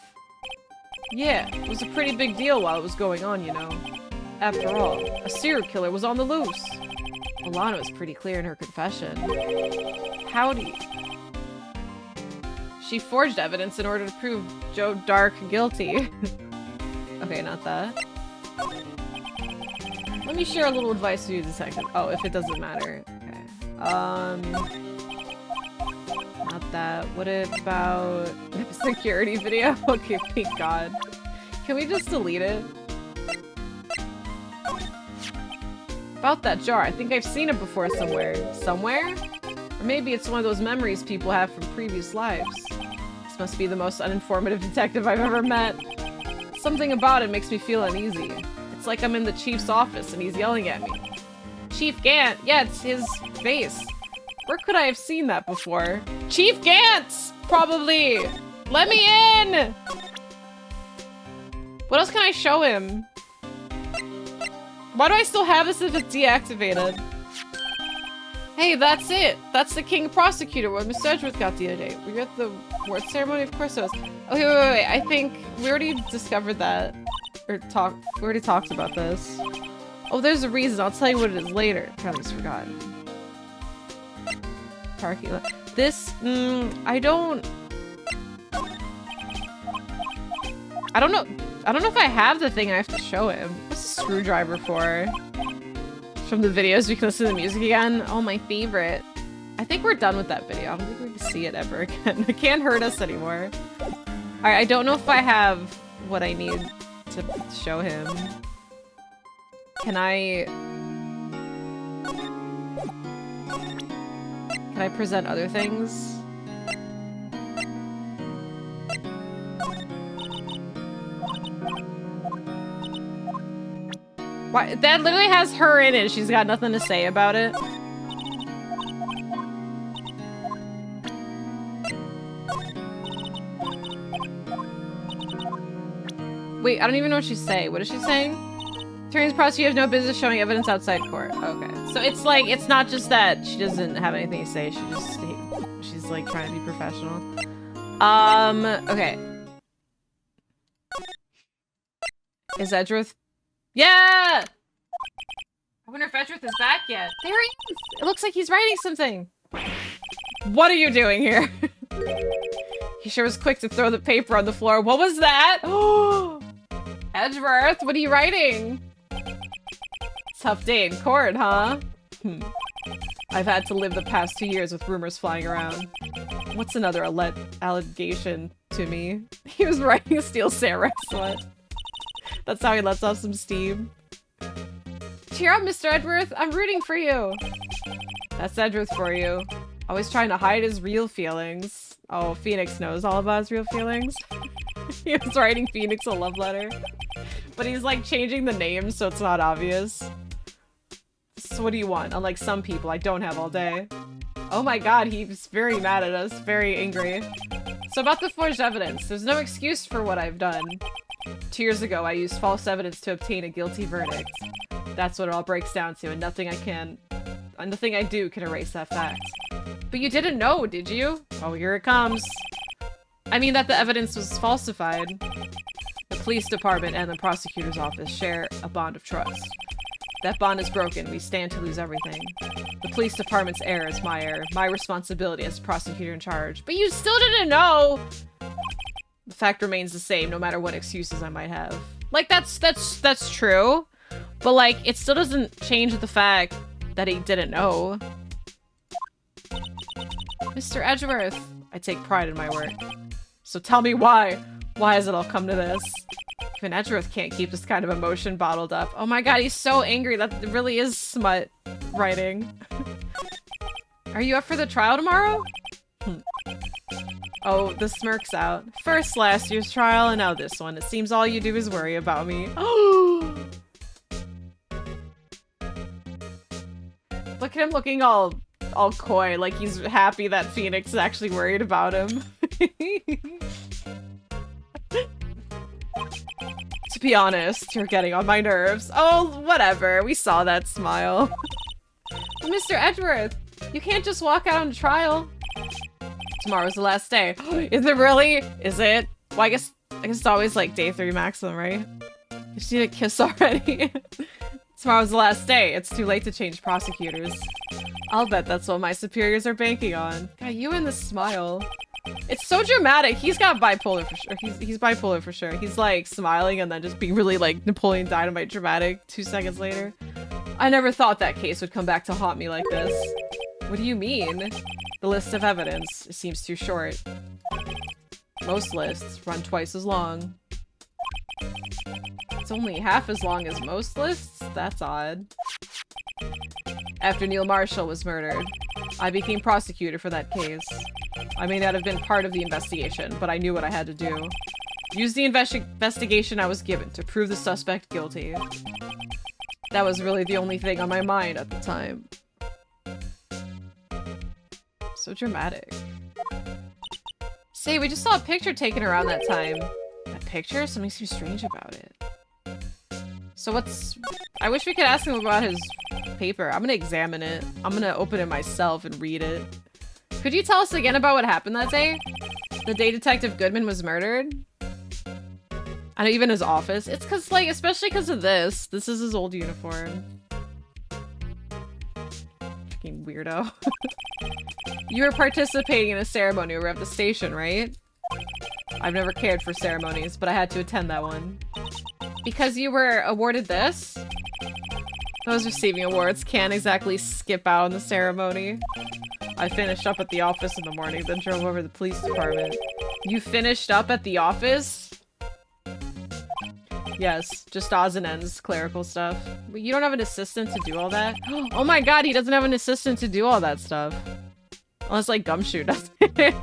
Yeah, it was a pretty big deal while it was going on, you know. After all, a serial killer was on the loose. Alana was pretty clear in her confession. Howdy. She forged evidence in order to prove Joe Dark guilty. Okay, not that. Let me share a little advice with you, detective. Oh, if it doesn't matter. Okay. Not that. What about a security video? Okay, thank God. Can we just delete it? About that jar. I think I've seen it before somewhere. Somewhere? Or maybe it's one of those memories people have from previous lives. This must be the most uninformative detective I've ever met. Something about it makes me feel uneasy. It's like I'm in the chief's office and he's yelling at me. Chief Gant! Yeah, it's his face. Where could I have seen that before? Chief Gantz! Probably! Let me in! What else can I show him? Why do I still have this if it's deactivated? Hey, that's it! That's the king prosecutor, what Mr. Edgeworth got the other day. Were you at the award ceremony? Of course it was. Okay, wait. I think we already discovered that. Or we already talked about this. Oh, there's a reason. I'll tell you what it is later. Apparently it's forgotten. Parking lot. This, I don't know. I don't know if I have the thing I have to show him. What's a screwdriver for? From the videos, we can listen to the music again. Oh, my favorite. I think we're done with that video. I don't think we're gonna see it ever again. It can't hurt us anymore. Alright, I don't know if I have what I need to show him. Can I present other things? Why? That literally has her in it. She's got nothing to say about it. Wait, I don't even know what she's saying. What is she saying? Attorney's prosecutor has no business showing evidence outside court. Okay. So it's like, it's not just that she doesn't have anything to say. She's like trying to be professional. Okay. Is Edgeworth? Yeah! I wonder if Edgeworth is back yet. There he is! It looks like he's writing something. What are you doing here? He sure was quick to throw the paper on the floor. What was that? Oh! Edgeworth, what are you writing? Tough day in court, huh? I've had to live the past 2 years with rumors flying around. What's another allegation to me? He was writing a Steel Samurai sweat. That's how he lets off some steam. Cheer up, Mr. Edgeworth. I'm rooting for you. That's Edgeworth for you. Always trying to hide his real feelings. Oh, Phoenix knows all about his real feelings. He was writing Phoenix a love letter. But he's like changing the name so it's not obvious. So what do you want? Unlike some people, I don't have all day. Oh my god, he's very mad at us. Very angry. So about the forged evidence, there's no excuse for what I've done. 2 years ago, I used false evidence to obtain a guilty verdict. That's what it all breaks down to, and nothing I do can erase that fact. But you didn't know, did you? Oh, here it comes. I mean that the evidence was falsified. The police department and the prosecutor's office share a bond of trust. That bond is broken, we stand to lose everything. The police department's error is my error, my responsibility as prosecutor in charge. But you still didn't know! The fact remains the same, no matter what excuses I might have. Like, that's true. But, like, it still doesn't change the fact that he didn't know. Mr. Edgeworth, I take pride in my work. So tell me why. Why has it all come to this? Even Edgeworth can't keep this kind of emotion bottled up. Oh my god, he's so angry. That really is smut writing. Are you up for the trial tomorrow? Oh, the smirk's out. First last year's trial, and now this one. It seems all you do is worry about me. Oh! Look at him looking all coy, like he's happy that Phoenix is actually worried about him. To be honest, you're getting on my nerves. Oh, whatever. We saw that smile. Mr. Edgeworth, you can't just walk out on trial. Tomorrow's the last day. Is it really? Is it? Well, I guess it's always like day 3 maximum, right? You just need a kiss already. Tomorrow's the last day. It's too late to change prosecutors. I'll bet that's what my superiors are banking on. God, you and the smile. It's so dramatic. He's got bipolar for sure. He's bipolar for sure. He's like smiling and then just being really like Napoleon Dynamite dramatic 2 seconds later. I never thought that case would come back to haunt me like this. What do you mean? The list of evidence seems too short. Most lists run twice as long. It's only half as long as most lists? That's odd. After Neil Marshall was murdered, I became prosecutor for that case. I may not have been part of the investigation, but I knew what I had to do. Use the investigation I was given to prove the suspect guilty. That was really the only thing on my mind at the time. So dramatic. Say, we just saw a picture taken around that time. That picture? Something seems strange about it. So what's... I wish we could ask him about his paper. I'm gonna examine it. I'm gonna open it myself and read it. Could you tell us again about what happened that day? The day Detective Goodman was murdered? And even his office. It's cause like, especially cause of this. This is his old uniform. Fucking weirdo. You were participating in a ceremony over at the station, right? I've never cared for ceremonies, but I had to attend that one. Because you were awarded this? Those receiving awards can't exactly skip out on the ceremony. I finished up at the office in the morning, then drove over to the police department. You finished up at the office? Yes, just odds and ends, clerical stuff. But you don't have an assistant to do all that? Oh my god, he doesn't have an assistant to do all that stuff. Unless, like, Gumshoe does it.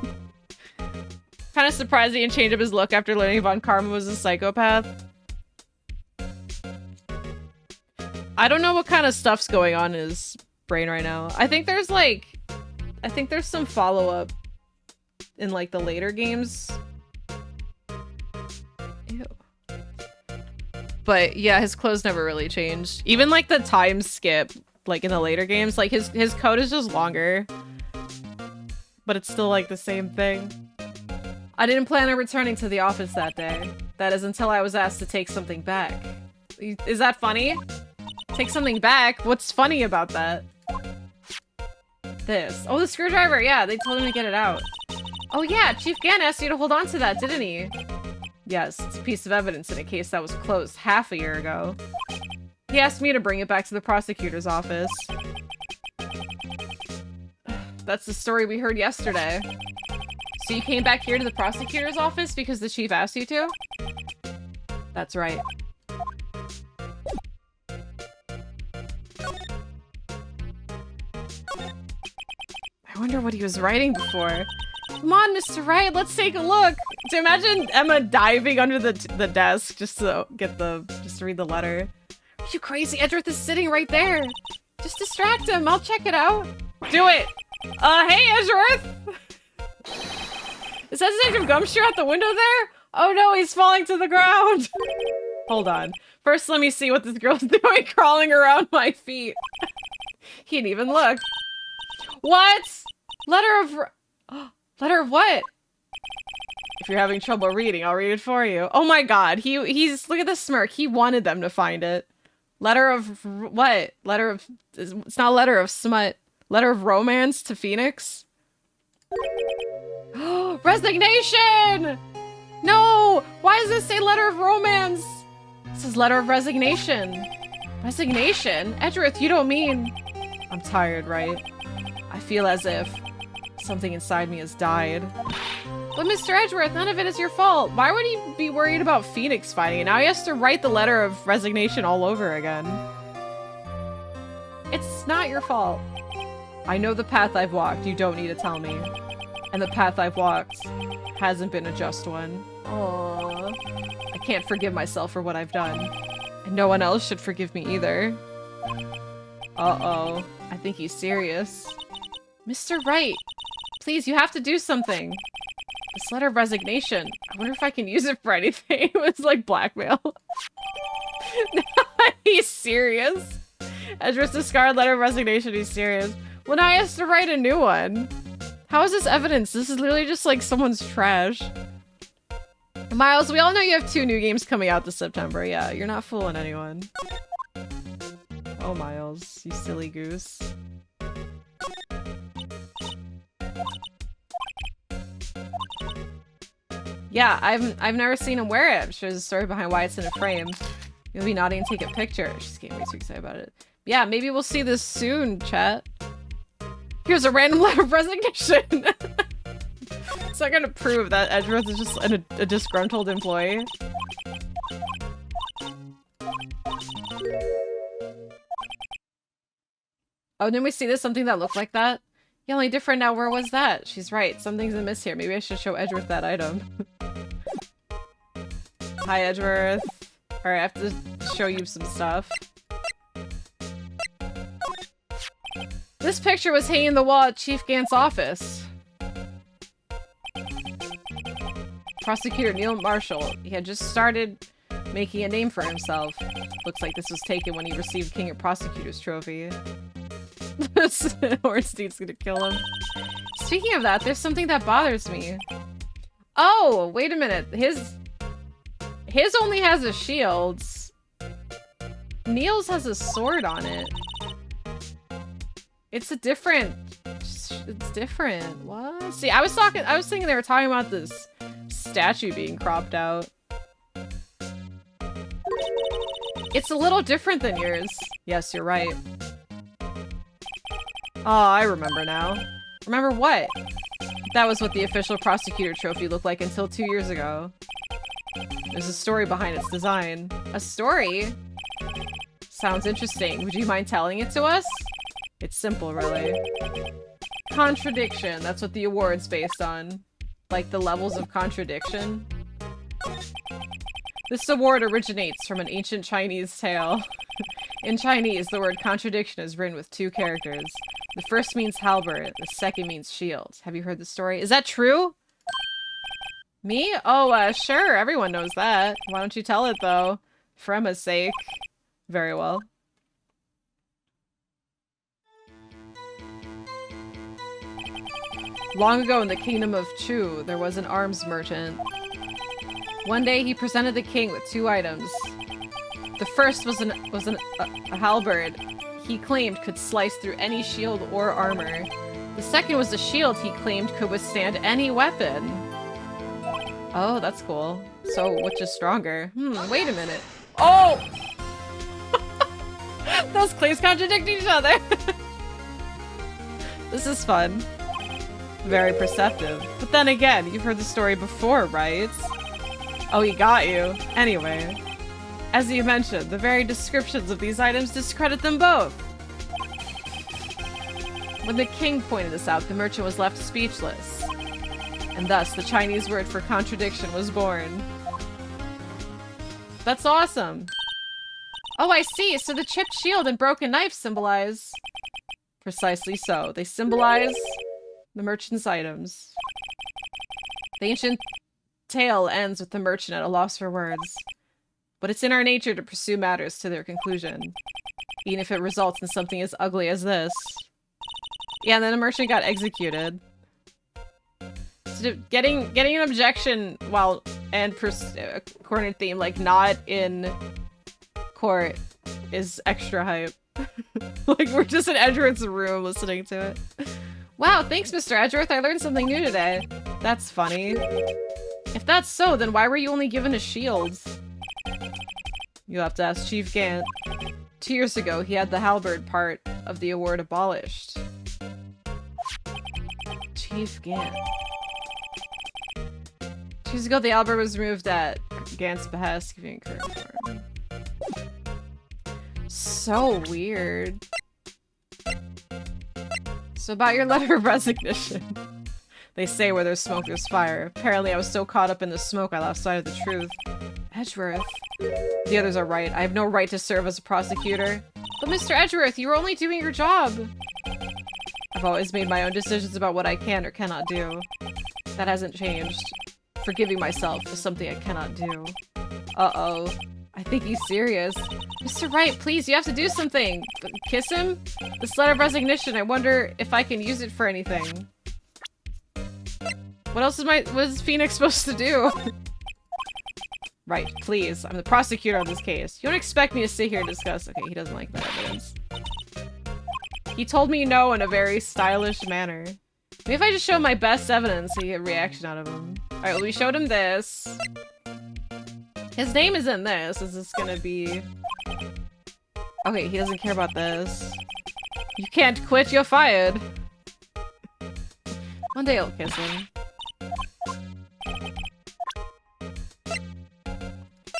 Kind of surprised he didn't change up his look after learning Von Karma was a psychopath. I don't know what kind of stuff's going on in his brain right now. I think there's some follow-up in like the later games. Ew. But yeah, his clothes never really changed. Even like the time skip, like in the later games, like his coat is just longer. But it's still like the same thing. I didn't plan on returning to the office that day. That is until I was asked to take something back. Is that funny? Take something back? What's funny about that? This. Oh, the screwdriver! Yeah, they told him to get it out. Oh yeah, Chief Gann asked you to hold on to that, didn't he? Yes, it's a piece of evidence in a case that was closed half a year ago. He asked me to bring it back to the prosecutor's office. That's the story we heard yesterday. So you came back here to the prosecutor's office because the chief asked you to? That's right. I wonder what he was writing before. Come on, Mr. Wright, let's take a look. So imagine Emma diving under the desk just to read the letter. Are you crazy? Edgeworth is sitting right there. Just distract him. I'll check it out. Do it. Hey, Edgeworth. Is that Detective Gumshoe out the window there? Oh no, he's falling to the ground. Hold on. First, let me see what this girl's doing crawling around my feet. He didn't even look. What? Letter of what? If you're having trouble reading, I'll read it for you. Oh my god, he's look at the smirk. He wanted them to find it. Letter of what? It's not letter of smut. Letter of romance to Phoenix? Resignation! No! Why does this say letter of romance? It says letter of resignation. Resignation? Edgeworth, you don't mean... I'm tired, right? I feel as if something inside me has died. But Mr. Edgeworth, none of it is your fault. Why would he be worried about Phoenix finding it? Now he has to write the letter of resignation all over again. It's not your fault. I know the path I've walked. You don't need to tell me. And the path I've walked hasn't been a just one. Aww. I can't forgive myself for what I've done. And no one else should forgive me either. Uh-oh. I think he's serious. Mr. Wright, please, you have to do something. This letter of resignation. I wonder if I can use it for anything. It was like blackmail. He's serious. Edgeworth's discarded letter of resignation. He's serious. Well, now he has to write a new one. How is this evidence? This is literally just like someone's trash. Miles, we all know you have 2 new games coming out this September. Yeah, you're not fooling anyone. Oh, Miles, you silly goose. Yeah, I've never seen him wear it. I'm sure there's a story behind why it's in a frame. You'll be naughty and take a picture. She's getting way too excited about it. Yeah, maybe we'll see this soon, chat. Here's a random letter of resignation. It's not gonna prove that Edgeworth is just a disgruntled employee. Oh, didn't we see this? Something that looked like that? Yeah, only different now. Where was that? She's right. Something's amiss here. Maybe I should show Edgeworth that item. Hi, Edgeworth. Alright, I have to show you some stuff. This picture was hanging on the wall at Chief Gant's office. Prosecutor Neil Marshall. He had just started making a name for himself. Looks like this was taken when he received King of Prosecutors trophy. Ornstein's gonna kill him. Speaking of that, there's something that bothers me. Oh, wait a minute. His only has a shield. Neil's has a sword on it. It's different. What? See, I was thinking they were talking about this statue being cropped out. It's a little different than yours. Yes, you're right. Oh, I remember now. Remember what? That was what the official prosecutor trophy looked like until 2 years ago. There's a story behind its design. A story? Sounds interesting. Would you mind telling it to us? It's simple, really. Contradiction. That's what the award's based on. Like the levels of contradiction. This award originates from an ancient Chinese tale. In Chinese, the word contradiction is written with 2 characters. The first means halberd, the second means shield. Have you heard the story? Is that true? Me? Oh, sure. Everyone knows that. Why don't you tell it, though? For Emma's sake. Very well. Long ago in the kingdom of Chu, there was an arms merchant. One day, he presented the king with 2 items. The first was a halberd he claimed could slice through any shield or armor. The second was a shield he claimed could withstand any weapon. Oh, that's cool. So, which is stronger? Wait a minute. Oh! Those claims contradict each other. This is fun. Very perceptive. But then again, you've heard the story before, right? Oh, he got you. Anyway. As you mentioned, the very descriptions of these items discredit them both. When the king pointed this out, the merchant was left speechless. And thus, the Chinese word for contradiction was born. That's awesome. Oh, I see. So the chipped shield and broken knife symbolize... Precisely so. They symbolize the merchant's items. The ancient tale ends with the merchant at a loss for words. But it's in our nature to pursue matters to their conclusion, even if it results in something as ugly as this. Yeah, and then the merchant got executed. So getting an objection while according to theme, like not in court, is extra hype. Like we're just in Edgeworth's room listening to it. Wow, thanks, Mr. Edgeworth. I learned something new today. That's funny. If that's so, then why were you only given a shield? You'll have to ask Chief Gant. 2 years ago, he had the halberd part of the award abolished. Chief Gant. 2 years ago, the halberd was removed at Gant's behest, giving current form. So weird. So about your letter of resignation. They say where there's smoke, there's fire. Apparently, I was so caught up in the smoke, I lost sight of the truth. Edgeworth. The others are right. I have no right to serve as a prosecutor. But Mr. Edgeworth, you were only doing your job. I've always made my own decisions about what I can or cannot do. That hasn't changed. Forgiving myself is something I cannot do. Uh-oh. I think he's serious. Mr. Wright, please, you have to do something. Kiss him? This letter of resignation, I wonder if I can use it for anything. What else is Phoenix supposed to do? Right, please. I'm the prosecutor on this case. You don't expect me to sit here and discuss. Okay, he doesn't like that evidence. He told me no in a very stylish manner. Maybe if I just show my best evidence, so you get a reaction out of him. Alright, well, we showed him this. His name is in this. Is this gonna be... Okay, he doesn't care about this. You can't quit, you're fired. One day I'll kiss him.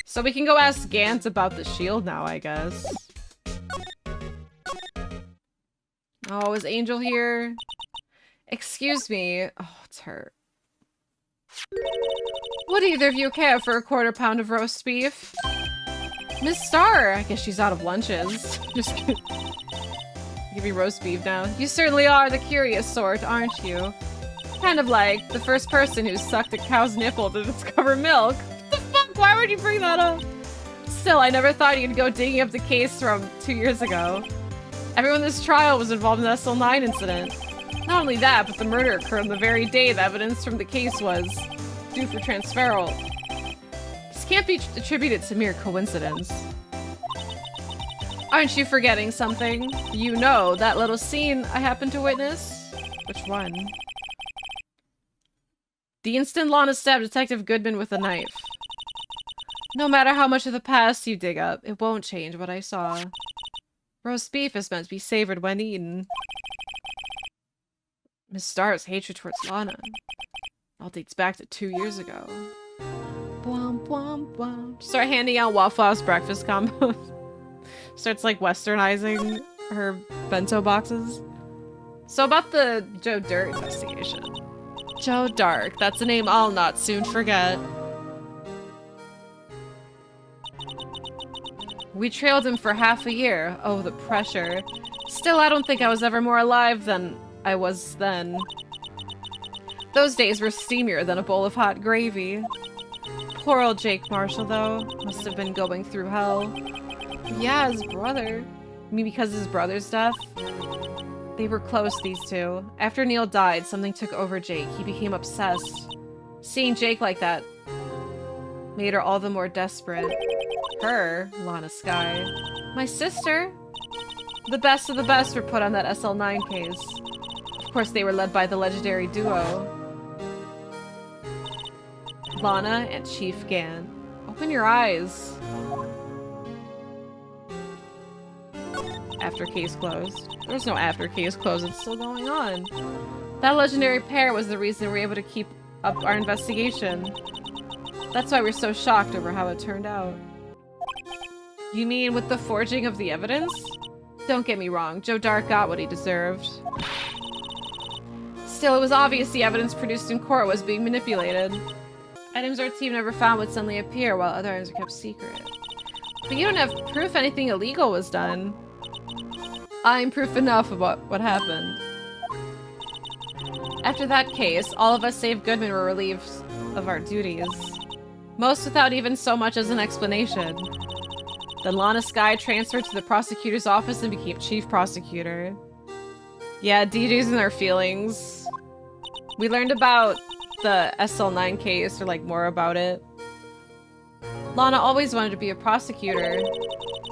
So we can go ask Gant about the shield now, I guess. Oh, is Angel here? Excuse me. Oh, it's her. Would either of you care for a quarter pound of roast beef? Miss Star! I guess she's out of lunches. Just kidding. Give me roast beef now. You certainly are the curious sort, aren't you? Kind of like the first person who sucked a cow's nipple to discover milk. What the fuck? Why would you bring that up? Still, I never thought you'd go digging up the case from 2 years ago. Everyone in this trial was involved in the SL9 incident. Not only that, but the murder occurred on the very day the evidence from the case was due for transferal. This can't be attributed to mere coincidence. Aren't you forgetting something? You know, that little scene I happened to witness? Which one? The instant Lana stabbed Detective Goodman with a knife. No matter how much of the past you dig up, it won't change what I saw. Roast beef is meant to be savored when eaten. Miss Star's hatred towards Lana all dates back to 2 years ago. Bwom, bwom, bwom. Start handing out Waffle House breakfast combos. Starts like westernizing her bento boxes. So about the Joe Dirt investigation. Joe Dark, that's a name I'll not soon forget. We trailed him for half a year. Oh, the pressure. Still, I don't think I was ever more alive than I was then. Those days were steamier than a bowl of hot gravy. Poor old Jake Marshall, though. Must have been going through hell. Yeah, his brother. I mean, because of his brother's death? They were close, these two. After Neil died, something took over Jake. He became obsessed. Seeing Jake like that made her all the more desperate. Her, Lana Skye. My sister? The best of the best were put on that SL9 case. Of course, they were led by the legendary duo. Lana and Chief Gant. Open your eyes. After case closed. There's no after case closed, it's still going on. That legendary pair was the reason we were able to keep up our investigation. That's why we're so shocked over how it turned out. You mean with the forging of the evidence? Don't get me wrong, Joe Dark got what he deserved. Still, it was obvious the evidence produced in court was being manipulated. Items our team never found would suddenly appear while other items are kept secret. But you don't have proof anything illegal was done. I'm proof enough of what happened. After that case, all of us save Goodman were relieved of our duties. Most without even so much as an explanation. Then Lana Skye transferred to the prosecutor's office and became chief prosecutor. Yeah, DJ's in their feelings. We learned about the SL9 case, or like more about it. Lana always wanted to be a prosecutor.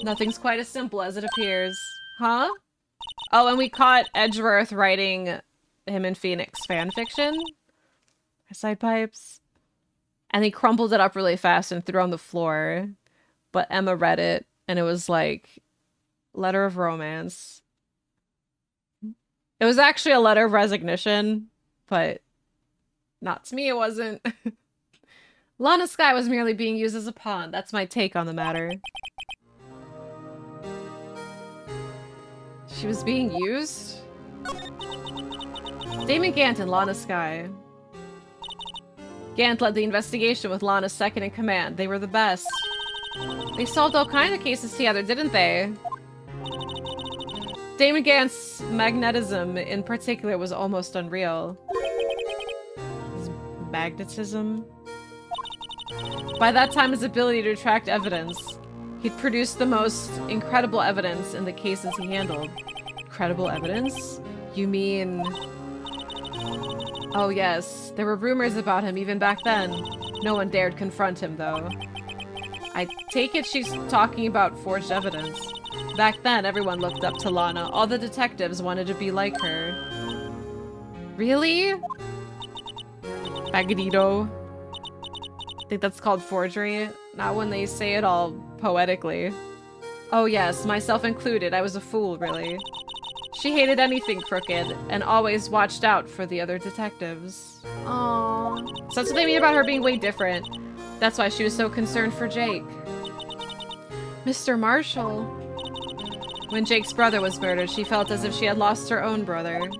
Nothing's quite as simple as it appears. Huh? Oh, and we caught Edgeworth writing him and Phoenix fanfiction? Side pipes? And he crumpled it up really fast and threw it on the floor. But Emma read it, and it was like, letter of romance. It was actually a letter of resignation, but not to me, it wasn't. Lana Skye was merely being used as a pawn. That's my take on the matter. She was being used? Damon Gant and Lana Skye. Gant led the investigation with Lana second in command. They were the best. They solved all kinds of cases together, didn't they? Damon Gant's magnetism, in particular, was almost unreal. His magnetism? By that time, his ability to attract evidence. He'd produced the most incredible evidence in the cases he handled. Incredible evidence? You mean... Oh yes, there were rumors about him even back then. No one dared confront him, though. I take it she's talking about forged evidence. Back then, everyone looked up to Lana. All the detectives wanted to be like her. Really? Bagadito. I think that's called forgery. Not when they say it all poetically. Oh yes, myself included. I was a fool, really. She hated anything crooked, and always watched out for the other detectives. Aww. So that's what they mean about her being way different. That's why she was so concerned for Jake. Mr. Marshall. When Jake's brother was murdered, she felt as if she had lost her own brother.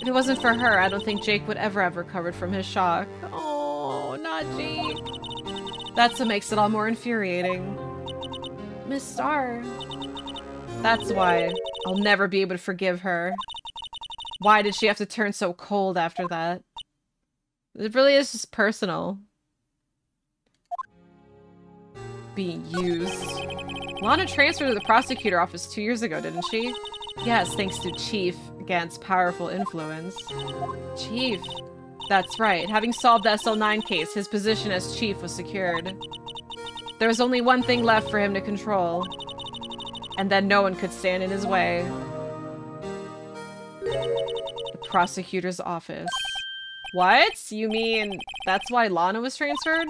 If it wasn't for her, I don't think Jake would ever have recovered from his shock. Oh, not Jake. That's what makes it all more infuriating. Miss Star. That's why I'll never be able to forgive her. Why did she have to turn so cold after that? It really is just personal. Being used. Lana transferred to the prosecutor office 2 years ago, didn't she? Yes, thanks to Chief Gant's powerful influence. Chief. That's right. Having solved the SL9 case, his position as chief was secured. There was only one thing left for him to control. And then no one could stand in his way. The prosecutor's office. What? You mean that's why Lana was transferred?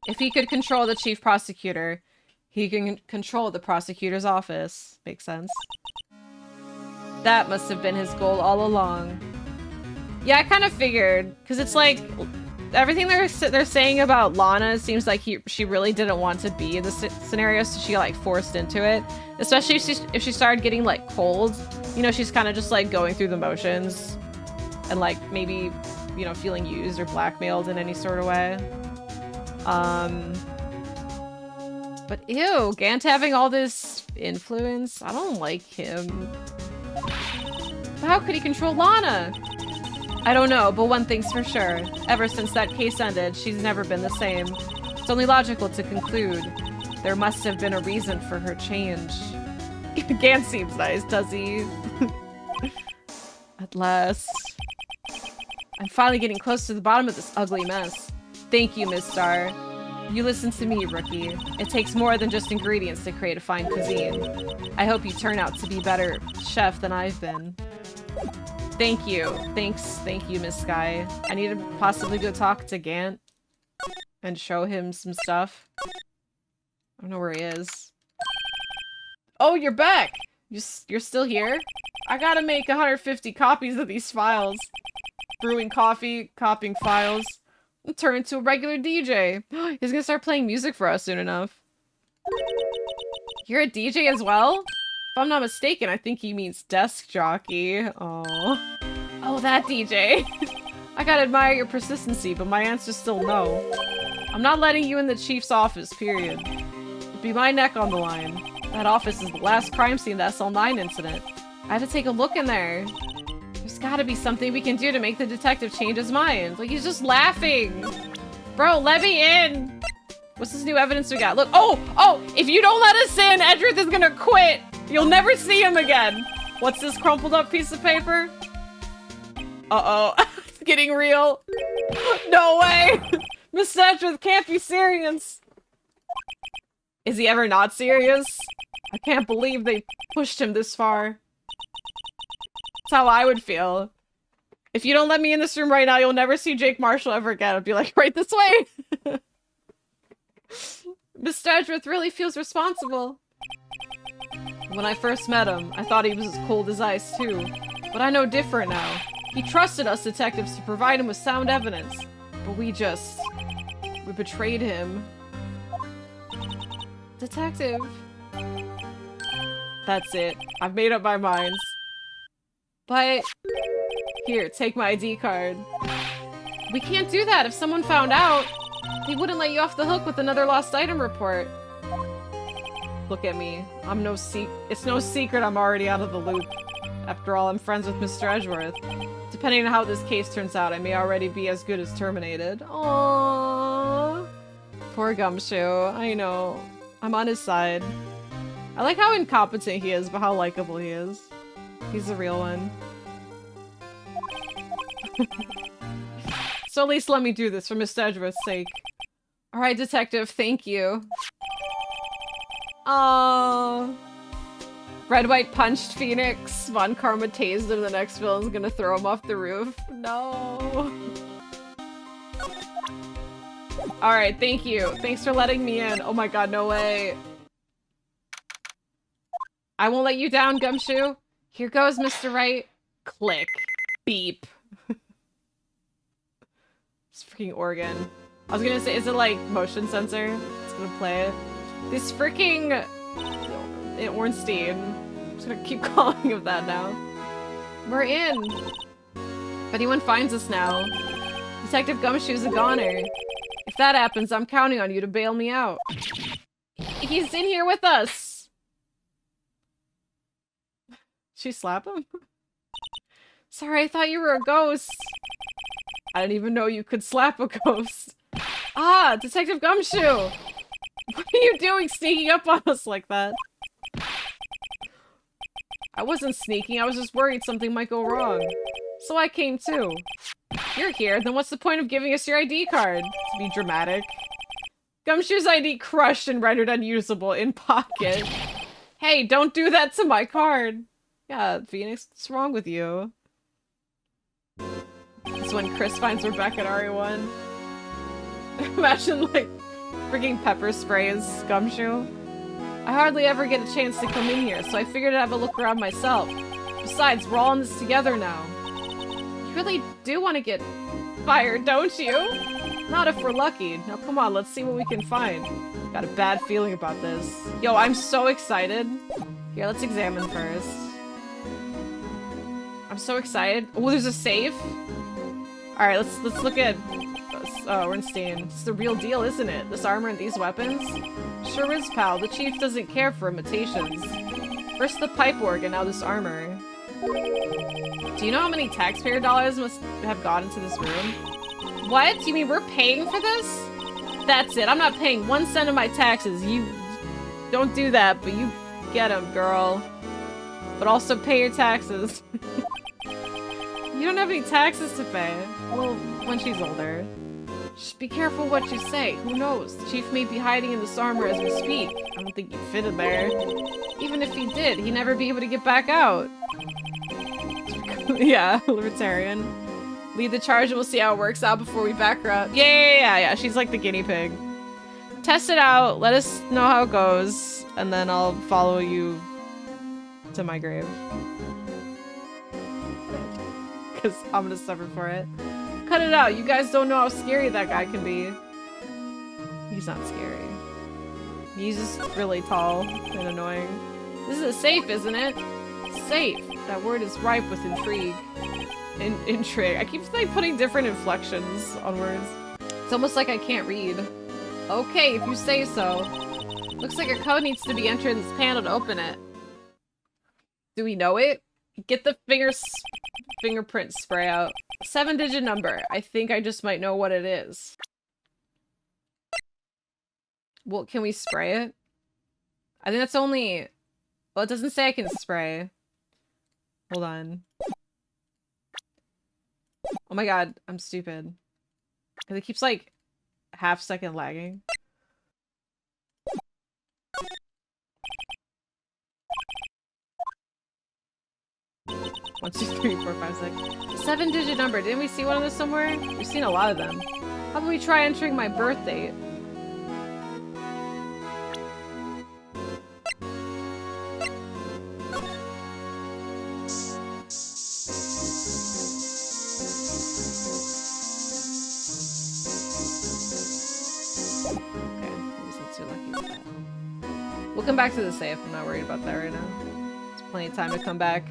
If he could control the chief prosecutor, he can control the prosecutor's office. Makes sense. That must have been his goal all along. Yeah, I kind of figured, because it's like everything they're saying about Lana seems like she really didn't want to be in this scenario, so she got like forced into it. Especially if she started getting like cold, you know, she's kind of just like going through the motions and like maybe, you know, feeling used or blackmailed in any sort of way. But ew, Gant having all this influence, I don't like him. How could he control Lana? I don't know, but one thing's for sure. Ever since that case ended, she's never been the same. It's only logical to conclude there must have been a reason for her change. Gant seems nice, does he? At last. I'm finally getting close to the bottom of this ugly mess. Thank you, Miss Star. You listen to me, rookie. It takes more than just ingredients to create a fine cuisine. I hope you turn out to be better chef than I've been. Thank you. Thank you, Miss Sky. I need to possibly go talk to Gant and show him some stuff. I don't know where he is. Oh, you're back! You're still here? I gotta make 150 copies of these files. Brewing coffee, copying files. I'll turn into a regular DJ. He's gonna start playing music for us soon enough. You're a DJ as well? If I'm not mistaken, I think he means desk jockey. Oh, that DJ. I gotta admire your persistency, but my answer's still no. I'm not letting you in the chief's office, period. It'd be my neck on the line. That office is the last crime scene of the SL9 incident. I have to take a look in there. There's gotta be something we can do to make the detective change his mind. Like, he's just laughing. Bro, let me in. What's this new evidence we got? Look, oh, if you don't let us in, Edrith is gonna quit. You'll never see him again. What's this crumpled up piece of paper? Uh-oh, it's getting real. No way. Miss Edrith can't be serious. Is he ever not serious? I can't believe they pushed him this far. That's how I would feel. If you don't let me in this room right now, you'll never see Jake Marshall ever again. I'd be like, right this way. Mr. Edrith really feels responsible. When I first met him, I thought he was as cold as ice too. But I know different now. He trusted us detectives to provide him with sound evidence. But we betrayed him. Detective. That's it. I've made up my mind. But here, take my ID card. We can't do that. If someone found out, they wouldn't let you off the hook with another lost item report. Look at me. It's no secret I'm already out of the loop. After all, I'm friends with Mr. Edgeworth. Depending on how this case turns out, I may already be as good as terminated. Aww. Poor Gumshoe. I know. I'm on his side. I like how incompetent he is, but how likable he is. He's the real one. So at least let me do this for Miss Edgeworth's sake. Alright, detective, thank you. Oh. Red White punched Phoenix. Von Karma tased him. The next villain's gonna throw him off the roof. No. Alright, thank you. Thanks for letting me in. Oh my god, no way. I won't let you down, Gumshoe. Here goes, Mr. Wright. Click. Beep. This freaking organ. I was gonna say, is it like motion sensor? It's gonna play it. This freaking Ornstein. I'm just gonna keep calling him that now. We're in. If anyone finds us now, Detective Gumshoe's a goner. If that happens, I'm counting on you to bail me out. He's in here with us. She slap him? Sorry, I thought you were a ghost. I didn't even know you could slap a ghost. Ah, Detective Gumshoe! What are you doing sneaking up on us like that? I wasn't sneaking, I was just worried something might go wrong. So I came too. You're here, then what's the point of giving us your ID card? To be dramatic. Gumshoe's ID crushed and rendered unusable in pocket. Hey, don't do that to my card. Yeah, Phoenix, what's wrong with you? This is when Chris finds Rebecca at RE1. Imagine, like, freaking pepper sprays Gumshoe. I hardly ever get a chance to come in here, so I figured I'd have a look around myself. Besides, we're all in this together now. You really do want to get fired, don't you? Not if we're lucky. Now come on, let's see what we can find. Got a bad feeling about this. Yo, I'm so excited. Here, let's examine first. I'm so excited. Oh, there's a safe? Alright, let's look at... Oh, Ornstein. It's the real deal, isn't it? This armor and these weapons? Sure is, pal. The chief doesn't care for imitations. First the pipe organ, now this armor. Do you know how many taxpayer dollars must have gone into this room? What? You mean we're paying for this? That's it. I'm not paying 1 cent of my taxes. You don't do that, but you get them, girl. But also pay your taxes. You don't have any taxes to pay. Well, when she's older. Just be careful what you say. Who knows? The chief may be hiding in this armor as we speak. I don't think he'd fit in there. Even if he did, he'd never be able to get back out. Yeah, libertarian. Lead the charge and we'll see how it works out before we back her up. Yeah. She's like the guinea pig. Test it out. Let us know how it goes. And then I'll follow you to my grave. Because I'm gonna suffer for it. Cut it out. You guys don't know how scary that guy can be. He's not scary. He's just really tall and annoying. This is a safe, isn't it? Safe. That word is ripe with intrigue. Intrigue. I keep like putting different inflections on words. It's almost like I can't read. Okay, if you say so. Looks like a code needs to be entered in this panel to open it. Do we know it? Get the fingerprint spray out. 7-digit number. I think I just might know what it is. Well, can we spray it? I think that's only... Well, it doesn't say I can spray. Hold on. Oh my god, I'm stupid. Because it keeps, like, half-second lagging. One, two, three, four, five, six. 7-digit number. Didn't we see one of those somewhere? We've seen a lot of them. How about we try entering my birth date? We'll come back to the safe. I'm not worried about that right now. There's plenty of time to come back.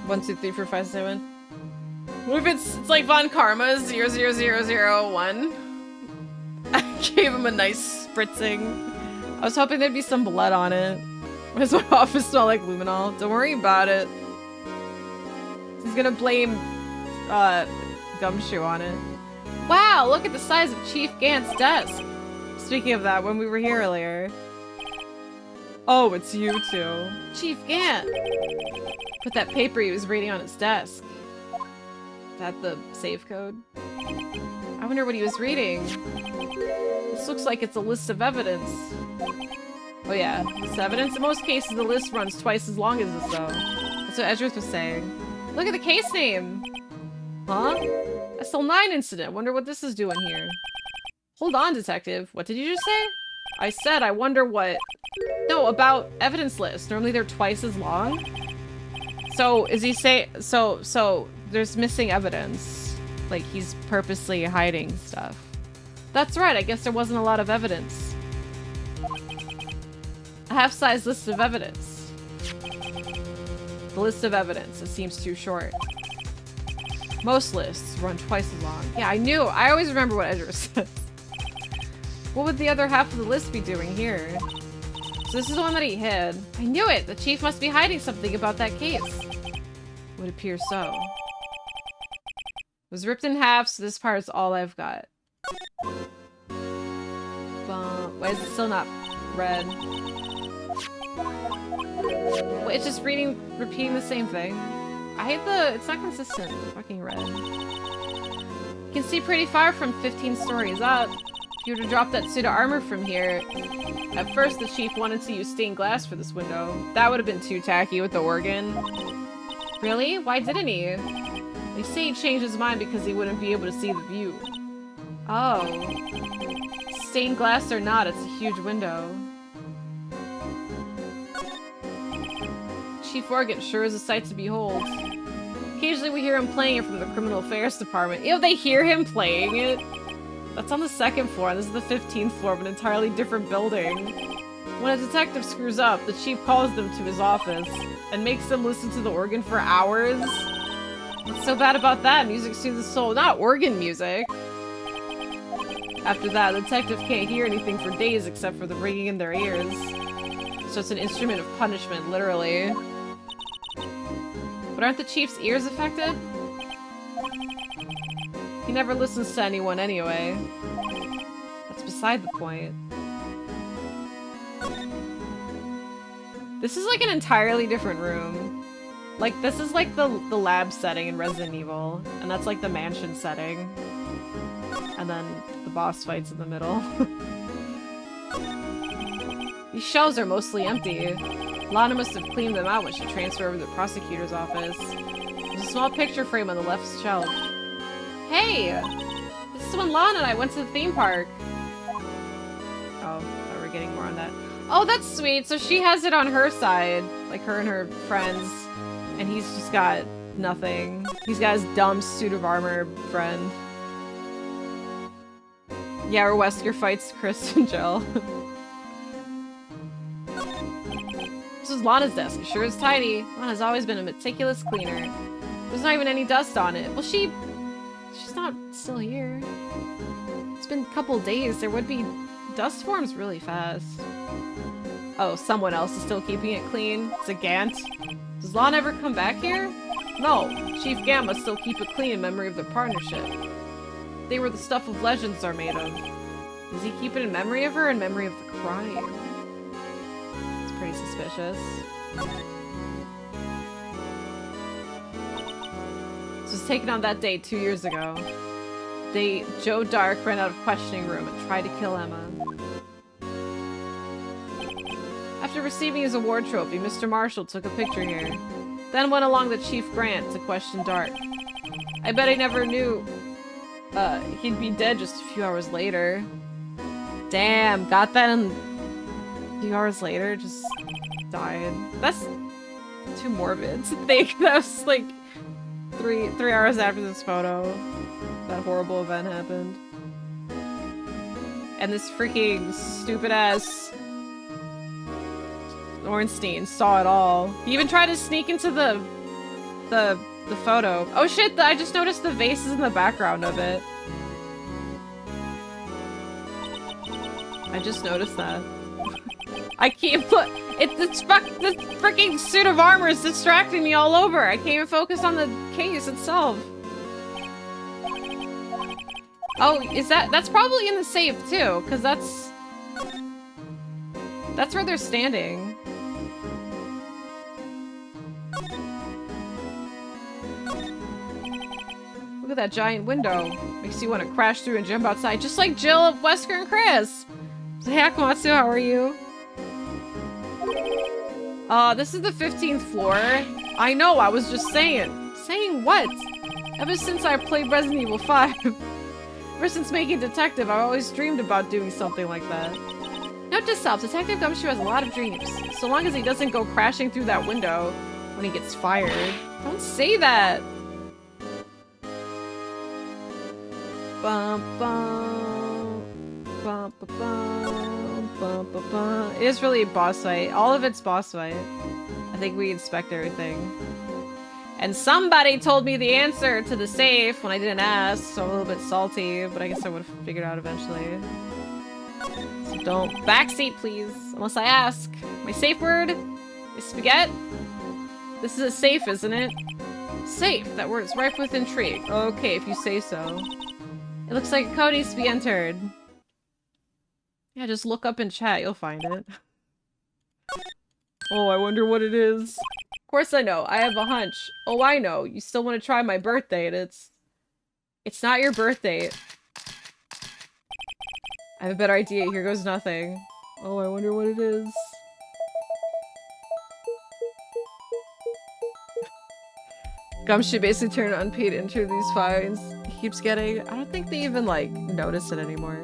1, 2, 3, 4, 5, 7. What if it's like Von Karma 00001? I gave him a nice spritzing. I was hoping there'd be some blood on it. Why does my office smell like luminol? Don't worry about it. He's gonna blame Gumshoe on it. Wow, look at the size of Chief Gant's desk. Speaking of that, when we were here earlier. Oh, it's you two. Chief Gant! Put that paper he was reading on his desk. Is that the save code? I wonder what he was reading. This looks like it's a list of evidence. Oh yeah, this evidence? In most cases, the list runs twice as long as this, though. That's what Edgeworth was saying. Look at the case name! Huh? SL9 incident. Wonder what this is doing here. Hold on, detective. What did you just say? I said I wonder what... No, about evidence lists. Normally they're twice as long. So, is he say... So, there's missing evidence. Like, he's purposely hiding stuff. That's right, I guess there wasn't a lot of evidence. A half-size list of evidence. The list of evidence. It seems too short. Most lists run twice as long. Yeah, I knew. I always remember what Edgeworth says. What would the other half of the list be doing here? So this is the one that he hid. I knew it! The chief must be hiding something about that case. Would appear so. It was ripped in half, so this part is all I've got. Why is it still not red? Wait, it's just repeating the same thing. I hate it's not consistent. Fucking red. You can see pretty far from 15 stories up. If you were to drop that suit of armor from here, at first the chief wanted to use stained glass for this window. That would have been too tacky with the organ. Really? Why didn't he? They say he changed his mind because he wouldn't be able to see the view. Oh. Stained glass or not, it's a huge window. Chief Organ sure is a sight to behold. Occasionally we hear him playing it from the criminal affairs department. Ew, they hear him playing it? That's on the 2nd floor. This is the 15th floor of an entirely different building. When a detective screws up, the chief calls them to his office and makes them listen to the organ for hours. What's so bad about that? Music soothes the soul, not organ music. After that, the detective can't hear anything for days except for the ringing in their ears. So it's an instrument of punishment, literally. But aren't the chief's ears affected? He never listens to anyone anyway. That's beside the point. This is like an entirely different room. Like, this is like the lab setting in Resident Evil. And that's like the mansion setting. And then the boss fight's in the middle. These shelves are mostly empty. Lana must have cleaned them out when she transferred over to the prosecutor's office. There's a small picture frame on the left shelf. Hey! This is when Lana and I went to the theme park. Oh, thought we were getting more on that. Oh, that's sweet. So she has it on her side. Like her and her friends. And he's just got nothing. He's got his dumb suit of armor friend. Yeah, or Wesker fights Chris and Jill. This is Lana's desk. It sure is tidy. Lana's always been a meticulous cleaner. There's not even any dust on it. Well, she's not still here. It's been a couple days. There would be... Dust forms really fast. Oh, someone else is still keeping it clean. It's a Gant. Does Lana ever come back here? No. Chief Gant must still keep it clean in memory of their partnership. They were the stuff of legends are made of. Does he keep it in memory of her or in memory of the crime? Pretty suspicious. This was taken on that day 2 years ago. Joe Dark ran out of questioning room and tried to kill Emma. After receiving his award trophy, Mr. Marshall took a picture here. Then went along with Chief Grant to question Dark. I bet he never knew he'd be dead just a few hours later. Damn, got that in a few hours later, just died. That's too morbid to think. That was like three hours after this photo. That horrible event happened. And this freaking stupid ass Ornstein saw it all. He even tried to sneak into the photo. Oh shit, I just noticed the vases in the background of it. I just noticed that. I can't put this freaking suit of armor is distracting me all over. I can't even focus on the case itself. Oh, that's probably in the safe too, because that's where they're standing. Look at that giant window. Makes you want to crash through and jump outside, just like Jill of Wesker and Chris. So, hey, Akamatsu, how are you? This is the 15th floor. I know, I was just saying. Saying what? Ever since I played Resident Evil 5. Ever since making Detective, I've always dreamed about doing something like that. Note to self, Detective Gumshoe has a lot of dreams. So long as he doesn't go crashing through that window when he gets fired. Don't say that! Bum, bum, bum, bum, bum, bum, bum, bum. It is really a boss fight. All of it's boss fight. I think we inspect everything. And somebody told me the answer to the safe when I didn't ask, so I'm a little bit salty, but I guess I would have figured out eventually. So don't backseat, please, unless I ask. My safe word is spaghetti. This is a safe, isn't it? Safe. That word is ripe with intrigue. Okay, if you say so. It looks like a code needs to be entered. Yeah, just look up in chat. You'll find it. Oh, I wonder what it is. Of course I know. I have a hunch. Oh, I know. You still want to try my birth date. It's not your birth date. I have a better idea. Here goes nothing. Oh, I wonder what it is. Gumshoe basically turned unpaid into these fines. He keeps getting... I don't think they even, like, notice it anymore.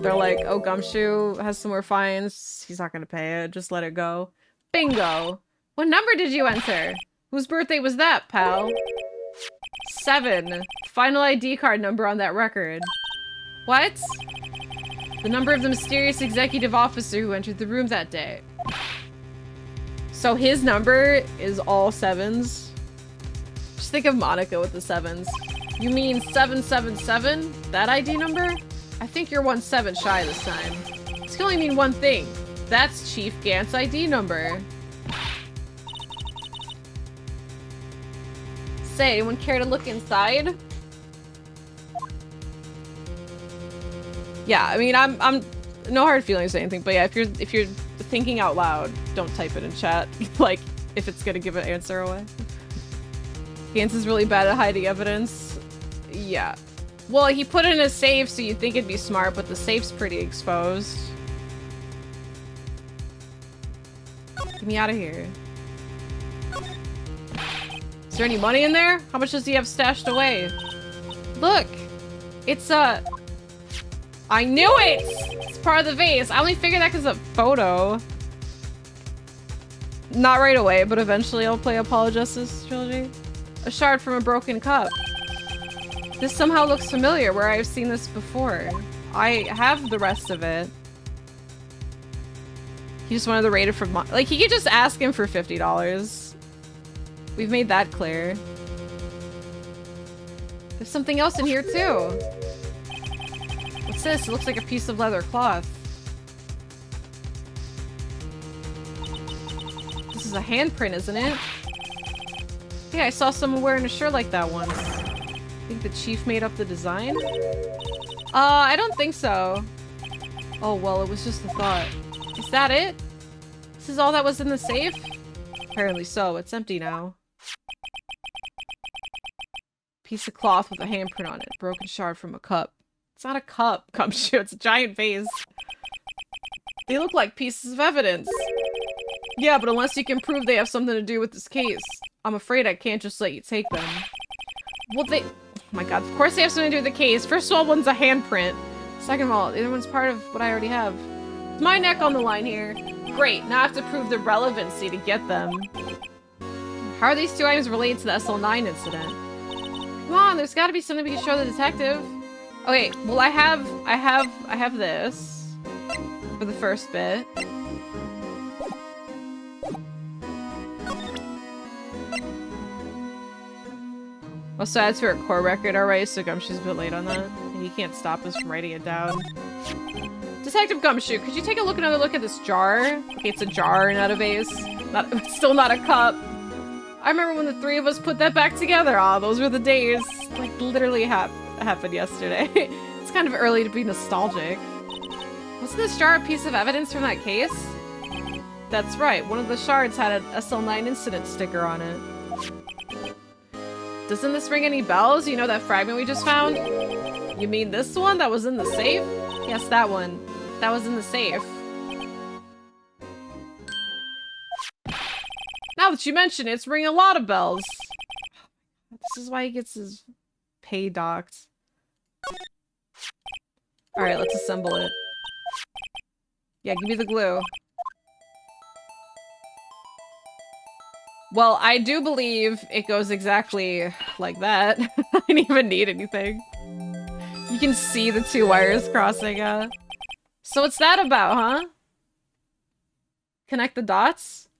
They're like, oh, Gumshoe has some more fines. He's not gonna pay it. Just let it go. Bingo! What number did you enter? Whose birthday was that, pal? 7. Final ID card number on that record. What? The number of the mysterious executive officer who entered the room that day. So his number is all 7s? Just think of Monica with the 7s. You mean 777? That ID number? I think you're 1 7 shy this time. This can only mean one thing. That's Chief Gant's ID number. Say, anyone care to look inside? Yeah, I mean, I'm no hard feelings or anything, but yeah, if you're thinking out loud, don't type it in chat. Like, if it's gonna give an answer away. Gantz is really bad at hiding evidence. Yeah. Well, he put it in a safe, so you'd think it'd be smart, but the safe's pretty exposed. Get me out of here. Is there any money in there? How much does he have stashed away? Look! It's a... I knew it! It's part of the vase. I only figured that because of photo. Not right away, but eventually I'll play Apollo Justice Trilogy. A shard from a broken cup. This somehow looks familiar, where I've seen this before. I have the rest of it. He just wanted the rated for like, he could just ask him for $50. We've made that clear. There's something else in here too. What's this? It looks like a piece of leather cloth. This is a handprint, isn't it? Yeah, I saw someone wearing a shirt like that once. I think the chief made up the design? I don't think so. Oh, well, it was just a thought. Is that it? This is all that was in the safe? Apparently so. It's empty now. Piece of cloth with a handprint on it. Broken shard from a cup. It's not a cup, Gumshoe. It's a giant vase. They look like pieces of evidence. Yeah, but unless you can prove they have something to do with this case, I'm afraid I can't just let you take them. Well, they... Oh my god, of course they have something to do with the case. First of all, one's a handprint. Second of all, the other one's part of what I already have. It's my neck on the line here. Great, now I have to prove the relevancy to get them. How are these two items related to the SL9 incident? Come on, there's gotta be something we can show the detective. Okay, well I have this for the first bit. Also adds for a core record, alright, so Gumshoe's a bit late on that. And he can't stop us from writing it down. Detective Gumshoe, could you take another look at this jar? Okay, it's a jar, not a vase. It's still not a cup. I remember when the three of us put that back together. Aw, those were the days. Like, literally happened yesterday. It's kind of early to be nostalgic. Wasn't this jar a piece of evidence from that case? That's right, one of the shards had an SL9 incident sticker on it. Doesn't this ring any bells? You know that fragment we just found? You mean this one that was in the safe? Yes, that one. That was in the safe. Now that you mention it, it's ringing a lot of bells. This is why he gets his pay docked. Alright, let's assemble it. Yeah, give me the glue. Well, I do believe it goes exactly like that. I didn't even need anything. You can see the two wires crossing, So what's that about, huh? Connect the dots?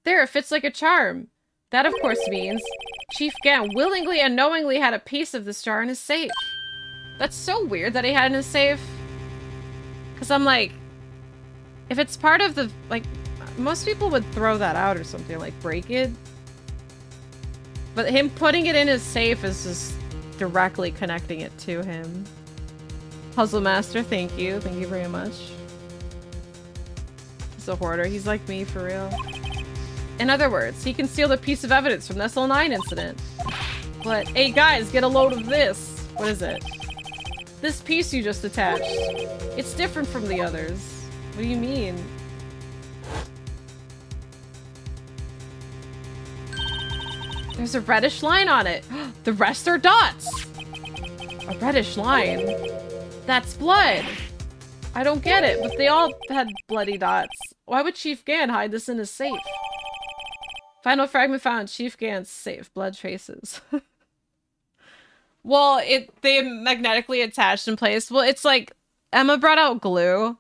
There, it fits like a charm. That, of course, means Chief Gant willingly and knowingly had a piece of this jar in his safe. That's so weird that he had it in his safe. Because I'm like, if it's part of the, like, most people would throw that out or something, like break it. But him putting it in his safe is just directly connecting it to him. Puzzle Master, thank you. Thank you very much. He's a hoarder. He's like me, for real. In other words, he concealed a piece of evidence from the SL9 incident. But, hey guys, get a load of this. What is it? This piece you just attached. It's different from the others. What do you mean? There's a reddish line on it. The rest are dots. A reddish line? That's blood. I don't get it, but they all had bloody dots. Why would Chief Gant hide this in his safe? Final fragment found. Chief Gant's safe. Blood traces. Well, they magnetically attached in place. Well, it's like Emma brought out glue,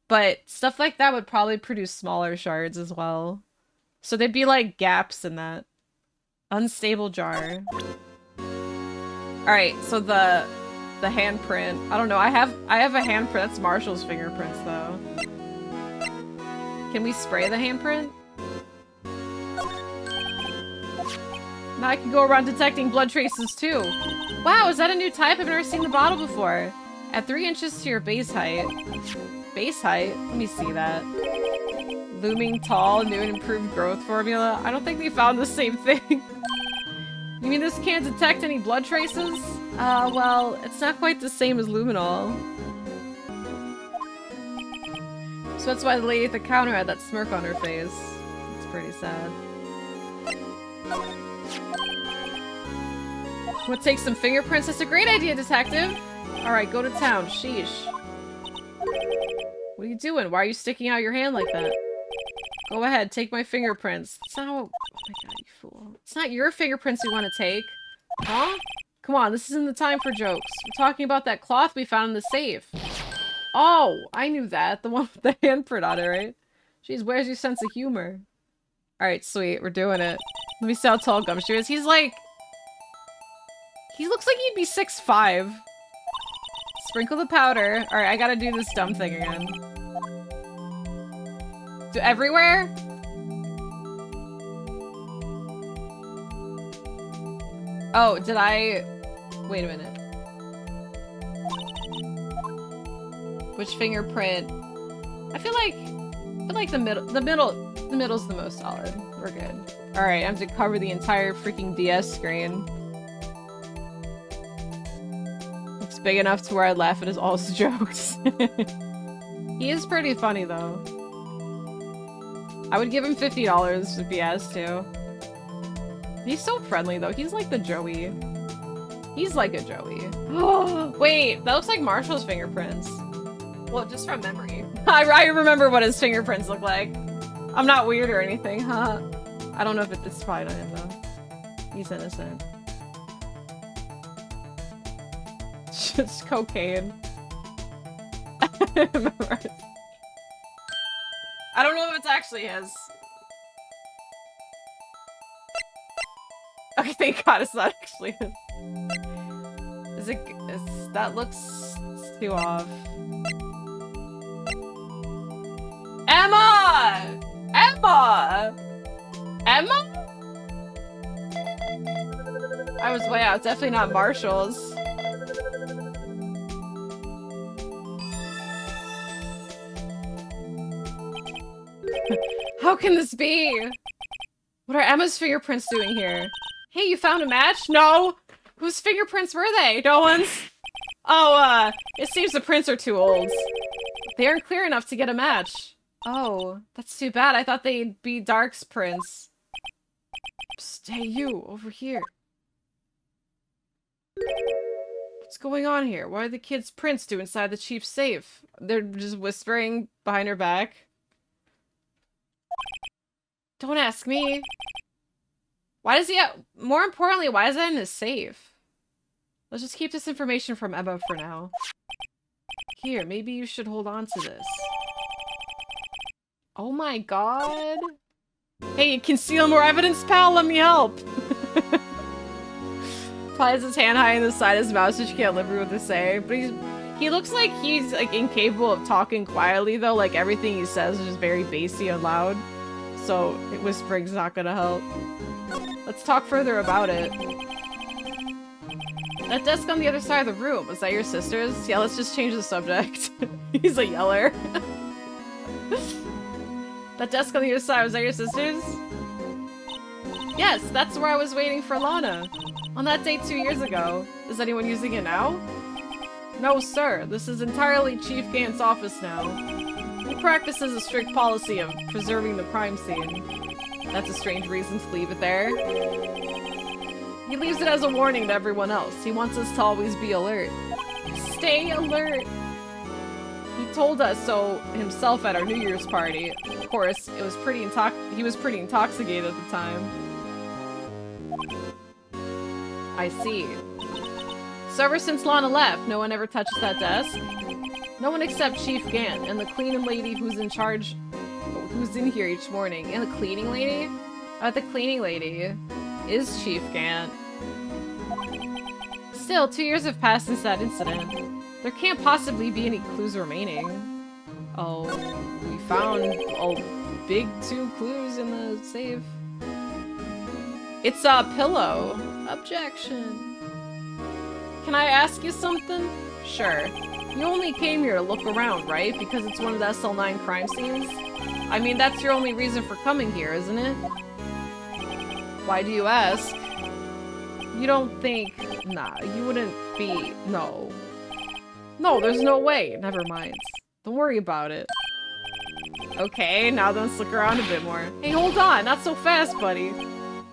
but stuff like that would probably produce smaller shards as well. So there'd be like gaps in that. Unstable jar. Alright, so the handprint. I don't know. I have a handprint. That's Marshall's fingerprints though. Can we spray the handprint? Now I can go around detecting blood traces too. Wow, is that a new type? I've never seen the bottle before. At 3 inches to your base height. Base height? Let me see that. Looming tall, new and improved growth formula. I don't think they found the same thing. You mean this can't detect any blood traces? Well, it's not quite the same as luminol. So that's why the lady at the counter had that smirk on her face. It's pretty sad. Wanna take some fingerprints? That's a great idea, detective! Alright, go to town. Sheesh. What are you doing? Why are you sticking out your hand like that? Go ahead, take my fingerprints. It's not how- oh my god, you fool. It's not your fingerprints we want to take. Huh? Come on, this isn't the time for jokes. We're talking about that cloth we found in the safe. Oh, I knew that. The one with the handprint on it, right? Jeez, where's your sense of humor? Alright, sweet. We're doing it. Let me see how tall Gumshoe is. He's like... he looks like he'd be 6'5". Sprinkle the powder. Alright, I gotta do this dumb thing again. Do everywhere? Oh, did I... wait a minute. Which fingerprint? I feel like the middle's the most solid. We're good. Alright, I have to cover the entire freaking DS screen. Looks big enough to where I laugh at his all his jokes. He is pretty funny though. I would give him $50 if he has to. He's so friendly though. He's like the Joey. He's like a Joey. Wait, that looks like Marshall's fingerprints. Well, just from memory. I remember what his fingerprints look like. I'm not weird or anything, huh? I don't know if it's probably not him though. He's innocent. Just cocaine. I don't know if it's actually his. Okay, thank God it's not actually his. That looks too off. Emma! Emma! Emma? I was way out. Definitely not Marshall's. How can this be? What are Emma's fingerprints doing here? Hey, you found a match? No! Whose fingerprints were they? No one's? Oh, it seems the prints are too old. They aren't clear enough to get a match. Oh, that's too bad. I thought they'd be Dark's prints. Psst, hey, you, over here. What's going on here? What are the kids' prints do inside the chief's safe? They're just whispering behind her back. Don't ask me. Why does he have... More importantly, why is that in his safe? Let's just keep this information from Emma for now. Here, maybe you should hold on to this. Oh my god. Hey, conceal more evidence, pal? Let me help. Probably has his hand high in the side of his mouth so she can't literally what to say. But he looks like he's like incapable of talking quietly though. Like everything he says is just very bassy and loud. So whispering's not gonna help. Let's talk further about it. That desk on the other side of the room, was that your sister's? Yeah, let's just change the subject. He's a yeller. That desk on the other side, was that your sister's? Yes, that's where I was waiting for Lana. On that date 2 years ago. Is anyone using it now? No, sir. This is entirely Chief Gant's office now. He practices a strict policy of preserving the crime scene. That's a strange reason to leave it there. He leaves it as a warning to everyone else. He wants us to always be alert. Stay alert! He told us so himself at our New Year's party. Of course, it was he was pretty intoxicated at the time. I see. So ever since Lana left, no one ever touches that desk? No one except Chief Gant and the cleaning lady who's in charge, who's in here each morning. And the cleaning lady? The cleaning lady is Chief Gant. Still, 2 years have passed since that incident. There can't possibly be any clues remaining. Oh, we found big 2 clues in the safe. It's a pillow. Objection. Can I ask you something? Sure. You only came here to look around, right? Because it's one of the SL9 crime scenes? I mean, that's your only reason for coming here, isn't it? Why do you ask? You don't think... Nah, you wouldn't be... No. No, there's no way. Never mind. Don't worry about it. Okay, now then let's look around a bit more. Hey, hold on! Not so fast, buddy!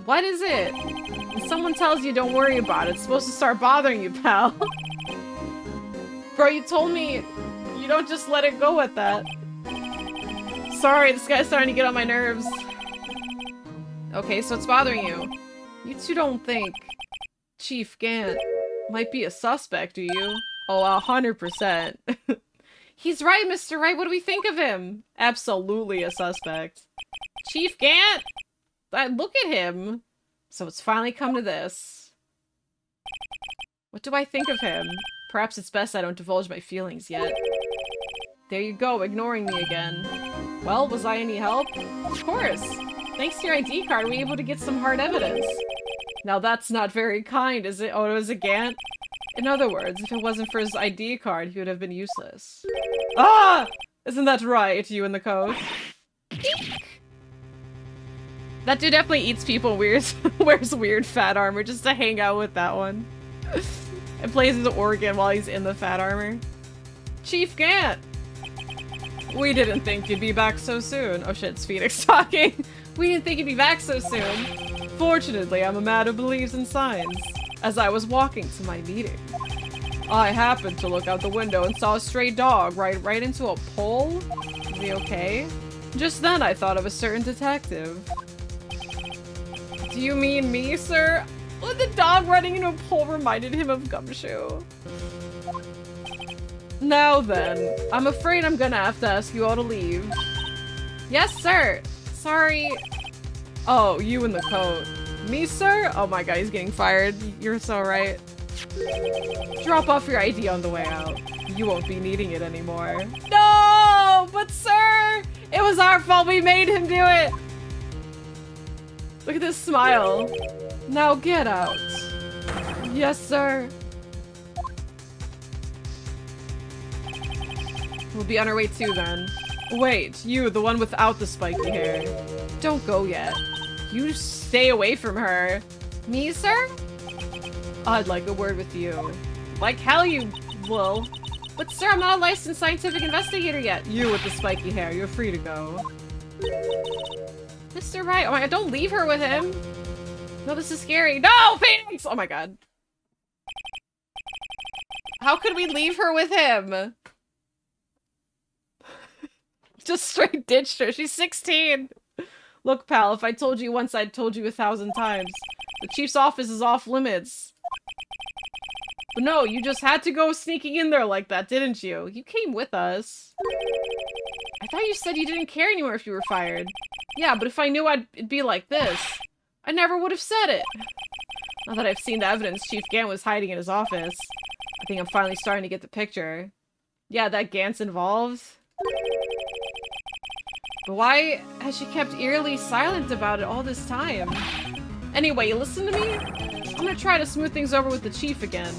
What is it? When someone tells you don't worry about it, it's supposed to start bothering you, pal. Bro, you told me you don't just let it go at that. Sorry, this guy's starting to get on my nerves. Okay, so it's bothering you. You two don't think Chief Gant might be a suspect, do you? Oh, 100%. He's right, Mr. Wright. What do we think of him? Absolutely a suspect. Chief Gant? Look at him. So it's finally come to this. What do I think of him? Perhaps it's best I don't divulge my feelings yet. There you go, ignoring me again. Well, was I any help? Of course. Thanks to your ID card, we were able to get some hard evidence. Now that's not very kind, is it? Oh, it was a Gant? In other words, if it wasn't for his ID card, he would have been useless. Ah! Isn't that right, you and the coach? That dude definitely eats people, wears weird fat armor just to hang out with that one. And plays his organ while he's in the fat armor. Chief Gant! We didn't think you'd be back so soon. Oh shit, it's Phoenix talking. We didn't think you'd be back so soon. Fortunately, I'm a man who believes in signs. As I was walking to my meeting, I happened to look out the window and saw a stray dog right into a pole. Is he okay? Just then I thought of a certain detective. Do you mean me, sir? Well, the dog running into a pole reminded him of Gumshoe. Now then, I'm afraid I'm gonna have to ask you all to leave. Yes, sir. Sorry. Oh, you in the coat. Me, sir? Oh my god, he's getting fired. You're so right. Drop off your ID on the way out. You won't be needing it anymore. No! But sir! It was our fault. We made him do it! Look at this smile. Now get out. Yes, sir. We'll be on our way too, then. Wait, you, the one without the spiky hair. Don't go yet. You stay away from her. Me, sir? I'd like a word with you. Like hell you will. But sir, I'm not a licensed scientific investigator yet. You with the spiky hair, you're free to go. Mr. Wright, oh my god, don't leave her with him. No, this is scary. No, Phoenix! Oh my god. How could we leave her with him? Just straight ditched her. She's 16. Look, pal, if I told you once, I'd told you 1,000 times. The chief's office is off limits. But no, you just had to go sneaking in there like that, didn't you? You came with us. I thought you said you didn't care anymore if you were fired. Yeah, but if I knew it'd be like this, I never would have said it. Now that I've seen the evidence Chief Gant was hiding in his office, I think I'm finally starting to get the picture. Yeah, that Gant's involved. But why has she kept eerily silent about it all this time? Anyway, you listen to me? I'm gonna try to smooth things over with the chief again.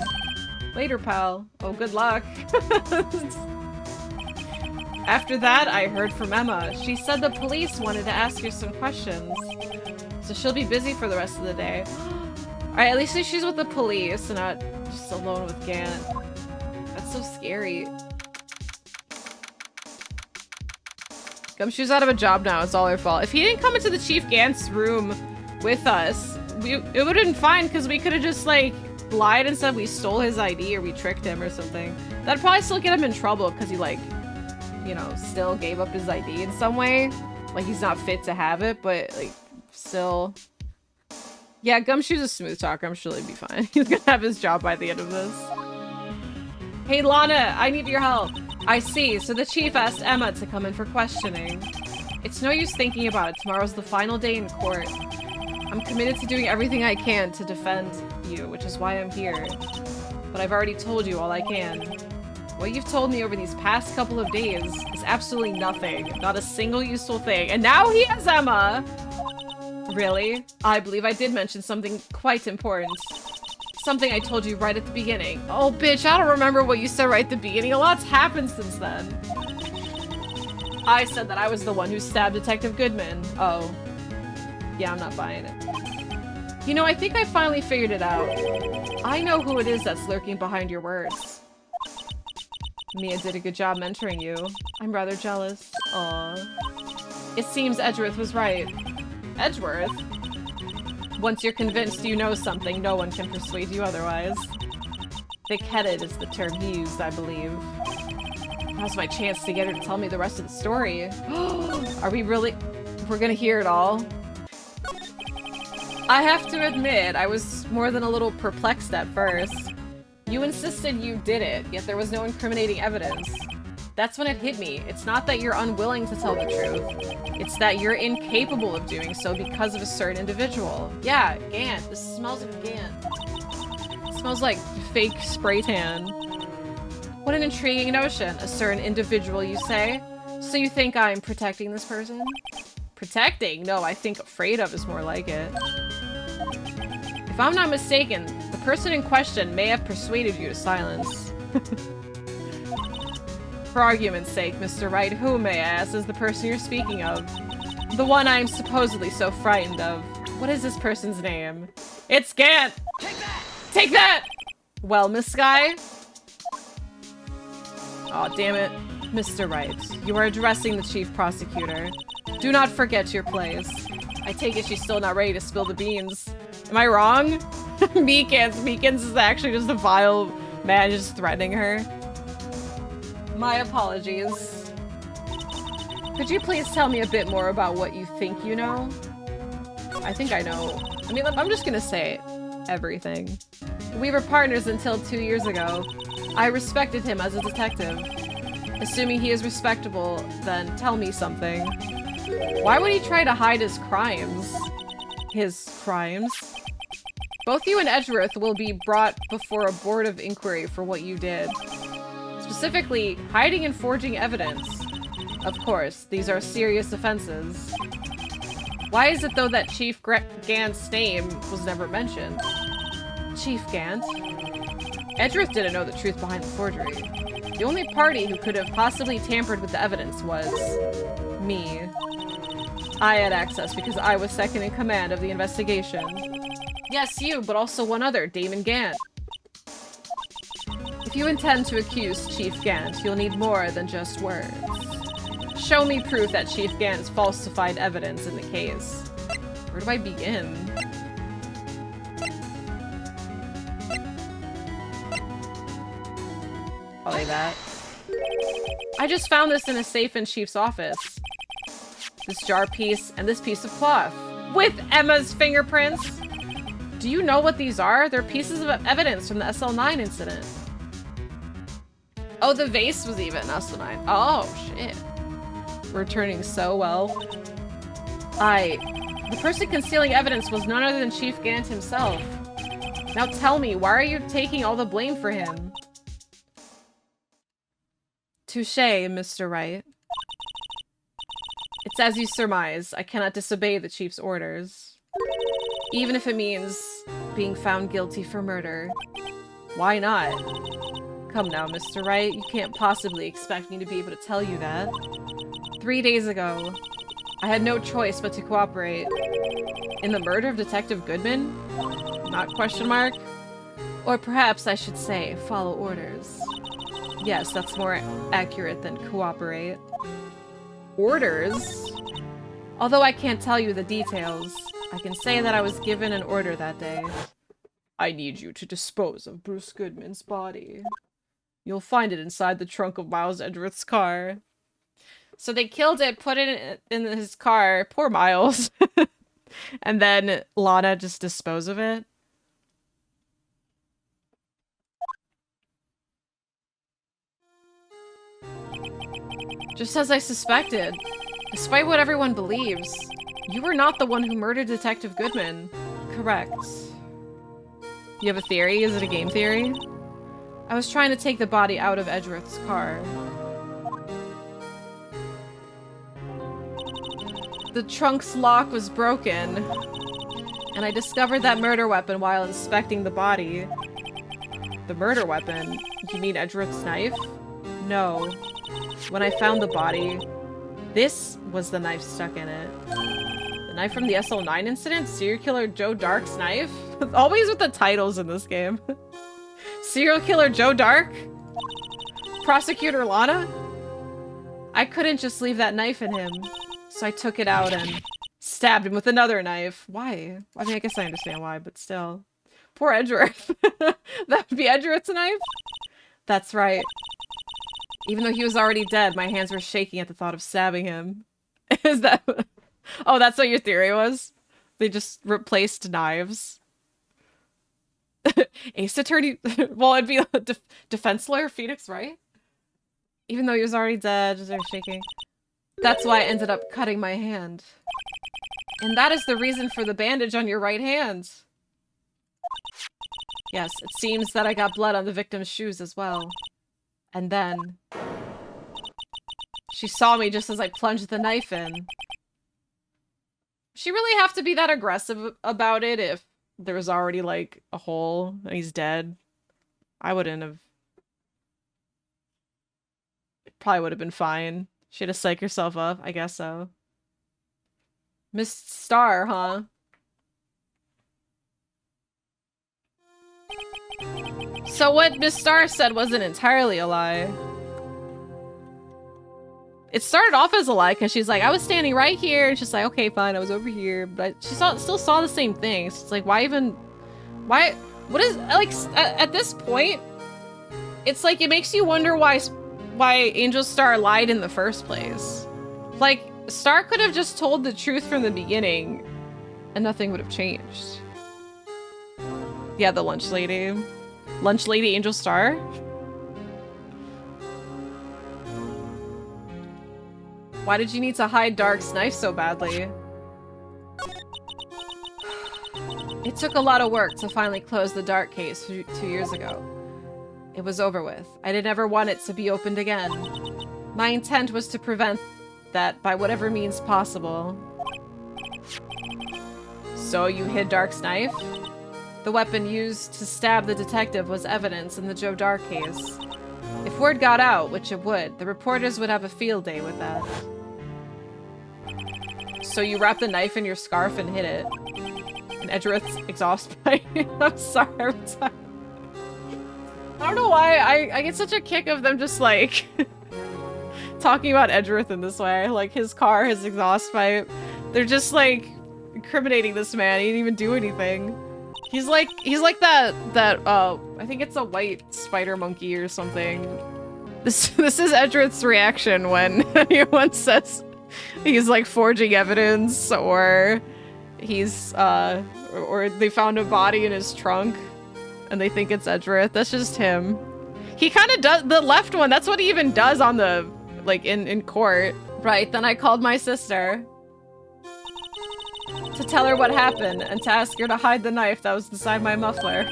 Later, pal. Oh, good luck. After that, I heard from Emma. She said the police wanted to ask her some questions. So she'll be busy for the rest of the day. Alright, at least she's with the police and not just alone with Gant. That's so scary. Gumshoe's out of a job now. It's all her fault. If he didn't come into the Chief Gant's room with us, it would have been fine because we could have just, like, lied and said we stole his ID or we tricked him or something. That'd probably still get him in trouble because he, like, you know, still gave up his ID in some way. Like, he's not fit to have it, but, like, still. Yeah, Gumshoe's a smooth talker. I'm sure he'll be fine. He's gonna have his job by the end of this. Hey, Lana, I need your help. I see. So the chief asked Emma to come in for questioning. It's no use thinking about it. Tomorrow's the final day in court. I'm committed to doing everything I can to defend you, which is why I'm here. But I've already told you all I can. What you've told me over these past couple of days is absolutely nothing. Not a single useful thing. And now he has Emma! Really? I believe I did mention something quite important. Something I told you right at the beginning. Oh, bitch, I don't remember what you said right at the beginning. A lot's happened since then. I said that I was the one who stabbed Detective Goodman. Oh. Yeah, I'm not buying it. You know, I think I finally figured it out. I know who it is that's lurking behind your words. Mia did a good job mentoring you. I'm rather jealous. Aww. It seems Edgeworth was right. Edgeworth? Once you're convinced you know something, no one can persuade you otherwise. Thick-headed is the term he used, I believe. Now's my chance to get her to tell me the rest of the story. Are we really... We're gonna hear it all? I have to admit, I was more than a little perplexed at first. You insisted you did it, yet there was no incriminating evidence. That's when it hit me. It's not that you're unwilling to tell the truth. It's that you're incapable of doing so because of a certain individual. Yeah, Gant. This smells like Gant. It smells like fake spray tan. What an intriguing notion. A certain individual, you say? So you think I'm protecting this person? Protecting? No, I think afraid of is more like it. If I'm not mistaken, the person in question may have persuaded you to silence. For argument's sake, Mr. Wright, who, may I ask, is the person you're speaking of? The one I'm supposedly so frightened of. What is this person's name? It's Gant! Take that! Take that! Well, Miss Skye? Aw, damn it. Mr. Wright, you are addressing the chief prosecutor. Do not forget your place. I take it she's still not ready to spill the beans. Am I wrong? Meekins is actually just a vile man just threatening her. My apologies. Could you please tell me a bit more about what you think you know? I think I know. I mean, I'm just gonna say everything. We were partners until 2 years ago. I respected him as a detective. Assuming he is respectable, then tell me something. Why would he try to hide his crimes? His crimes? Both you and Edgeworth will be brought before a board of inquiry for what you did. Specifically, hiding and forging evidence. Of course, these are serious offenses. Why is it, though, that Chief Gant's name was never mentioned? Chief Gant? Edgeworth didn't know the truth behind the forgery. The only party who could have possibly tampered with the evidence was... me. I had access because I was second in command of the investigation. Yes, you, but also one other, Damon Gant. If you intend to accuse Chief Gant, you'll need more than just words. Show me proof that Chief Gant's falsified evidence in the case. Where do I begin? Probably that. I just found this in a safe in Chief's office. This jar piece and this piece of cloth. With Emma's fingerprints! Do you know what these are? They're pieces of evidence from the SL9 incident. Oh, the vase was even SL9. Oh, shit. We're turning so well. The person concealing evidence was none other than Chief Gant himself. Now tell me, why are you taking all the blame for him? Touché, Mr. Wright. It's as you surmise. I cannot disobey the Chief's orders. Even if it means being found guilty for murder. Why not? Come now, Mr. Wright. You can't possibly expect me to be able to tell you that. 3 days ago, I had no choice but to cooperate. In the murder of Detective Goodman? Not question mark? Or perhaps I should say, follow orders. Yes, that's more accurate than cooperate. Orders? Although I can't tell you the details, I can say that I was given an order that day. I need you to dispose of Bruce Goodman's body. You'll find it inside the trunk of Miles Edgeworth's car. So they killed it, put it in his car. Poor Miles. And then Lana just disposed of it. Just as I suspected. Despite what everyone believes, you were not the one who murdered Detective Goodman. Correct. You have a theory? Is it a game theory? I was trying to take the body out of Edgeworth's car. The trunk's lock was broken, and I discovered that murder weapon while inspecting the body. The murder weapon? You mean Edgeworth's knife? No. When I found the body, this was the knife stuck in it. The knife from the SL9 incident? Serial killer Joe Dark's knife? Always with the titles in this game. Serial killer Joe Dark? Prosecutor Lana? I couldn't just leave that knife in him, so I took it out and stabbed him with another knife. Why? I mean, I guess I understand why, but still. Poor Edgeworth. That would be Edgeworth's knife? That's right. Even though he was already dead, my hands were shaking at the thought of stabbing him. Is that... Oh, that's what your theory was? They just replaced knives. Ace Attorney... Well, it'd be a defense lawyer, Phoenix, right? Even though he was already dead, they're shaking. That's why I ended up cutting my hand. And that is the reason for the bandage on your right hand. Yes, it seems that I got blood on the victim's shoes as well. And then... she saw me just as I plunged the knife in. She really have to be that aggressive about it if there was already, like, a hole and he's dead? I wouldn't have... It probably would have been fine. She had to psych herself up. I guess so. Miss Star, huh? So what Miss Star said wasn't entirely a lie. It started off as a lie because she's like, I was standing right here, and she's like, okay, fine, I was over here, but she still saw the same thing. So it's like, why even, why, what is, like, at this point, it's like, it makes you wonder why Angel Star lied in the first place. Like, Star could have just told the truth from the beginning, and nothing would have changed. Yeah, the lunch lady. Lunch lady Angel Star? Why did you need to hide Dark's knife so badly? It took a lot of work to finally close the Dark case 2 years ago. It was over with. I didn't ever want it to be opened again. My intent was to prevent that by whatever means possible. So you hid Dark's knife? The weapon used to stab the detective was evidence in the Joe Dark case. If word got out, which it would, the reporters would have a field day with that. So you wrapped the knife in your scarf and hid it. Edgereth's exhaust pipe. I'm sorry, every time. I don't know why I get such a kick of them just like talking about Edgereth in this way. Like his car, his exhaust pipe. They're just like incriminating this man. He didn't even do anything. He's like that I think it's a white spider monkey or something. This is Edgereth's reaction when anyone says he's like forging evidence or he's or they found a body in his trunk and they think it's Edgereth. That's just him. He kind of does the left one. That's what he even does on the like in court. Right, then I called my sister to tell her what happened and to ask her to hide the knife that was inside my muffler.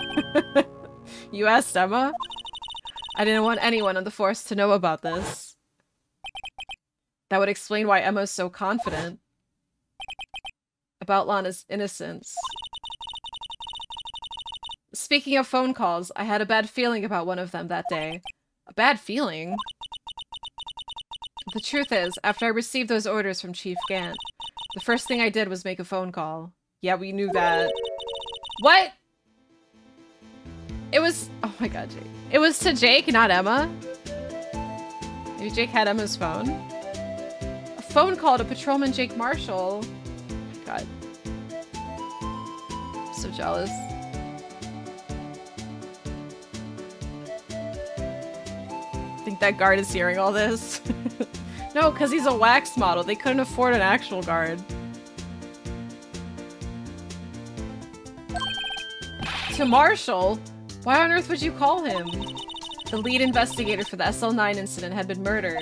You asked Emma? I didn't want anyone on the force to know about this. That would explain why Emma's so confident about Lana's innocence. Speaking of phone calls, I had a bad feeling about one of them that day. A bad feeling? The truth is, after I received those orders from Chief Gant, the first thing I did was make a phone call. Yeah, we knew that. What? It was... Oh my god, Jake. It was to Jake, not Emma? Maybe Jake had Emma's phone? A phone call to Patrolman Jake Marshall? God. I'm so jealous. I think that guard is hearing all this. No, because he's a wax model. They couldn't afford an actual guard. To Marshall? Why on earth would you call him? The lead investigator for the SL9 incident had been murdered.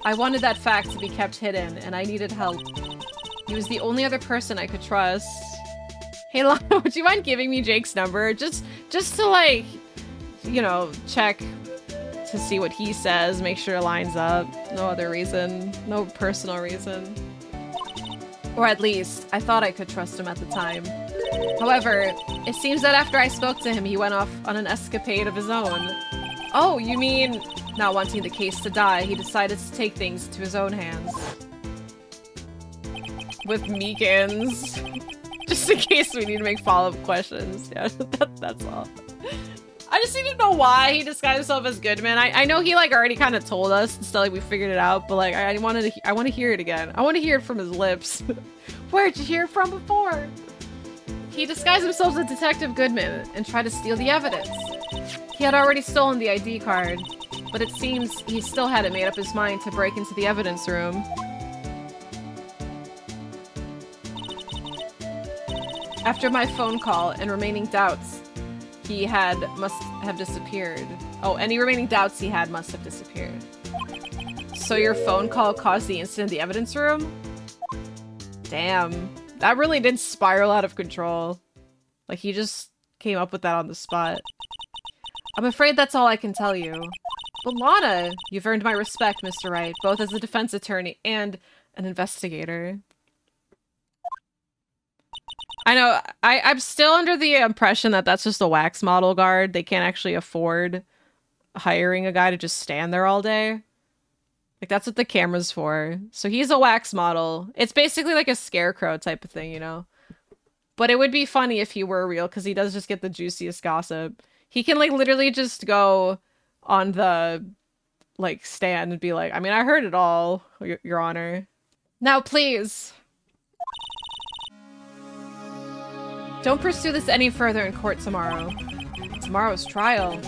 I wanted that fact to be kept hidden, and I needed help. He was the only other person I could trust. Hey, Lana, would you mind giving me Jake's number? Just to, like, you know, check to see what he says, make sure it lines up. No other reason. No personal reason. Or at least, I thought I could trust him at the time. However, it seems that after I spoke to him, he went off on an escapade of his own. Oh, you mean, not wanting the case to die, he decided to take things into his own hands. With Meekins. Just in case we need to make follow-up questions. Yeah, that's all. I just need to know why he disguised himself as Goodman. I know he like already kind of told us, still like we figured it out, but like I want to hear it again. I want to hear it from his lips. Where'd you hear it from before? He disguised himself as Detective Goodman and tried to steal the evidence. He had already stolen the ID card, but it seems he still hadn't made up his mind to break into the evidence room. After my phone call and remaining doubts, must have disappeared. Oh, any remaining doubts he had must have disappeared. So your phone call caused the incident in the evidence room? Damn. That really did spiral out of control. Like, he just came up with that on the spot. I'm afraid that's all I can tell you. But Lana, you've earned my respect, Mr. Wright, both as a defense attorney and an investigator. I know, I'm still under the impression that that's just a wax model guard. They can't actually afford hiring a guy to just stand there all day. Like, that's what the camera's for. So he's a wax model. It's basically like a scarecrow type of thing, you know? But it would be funny if he were real, because he does just get the juiciest gossip. He can, like, literally just go on the, like, stand and be like, I mean, I heard it all, Your Honor. Now, please. Don't pursue this any further in court tomorrow. Tomorrow's trial.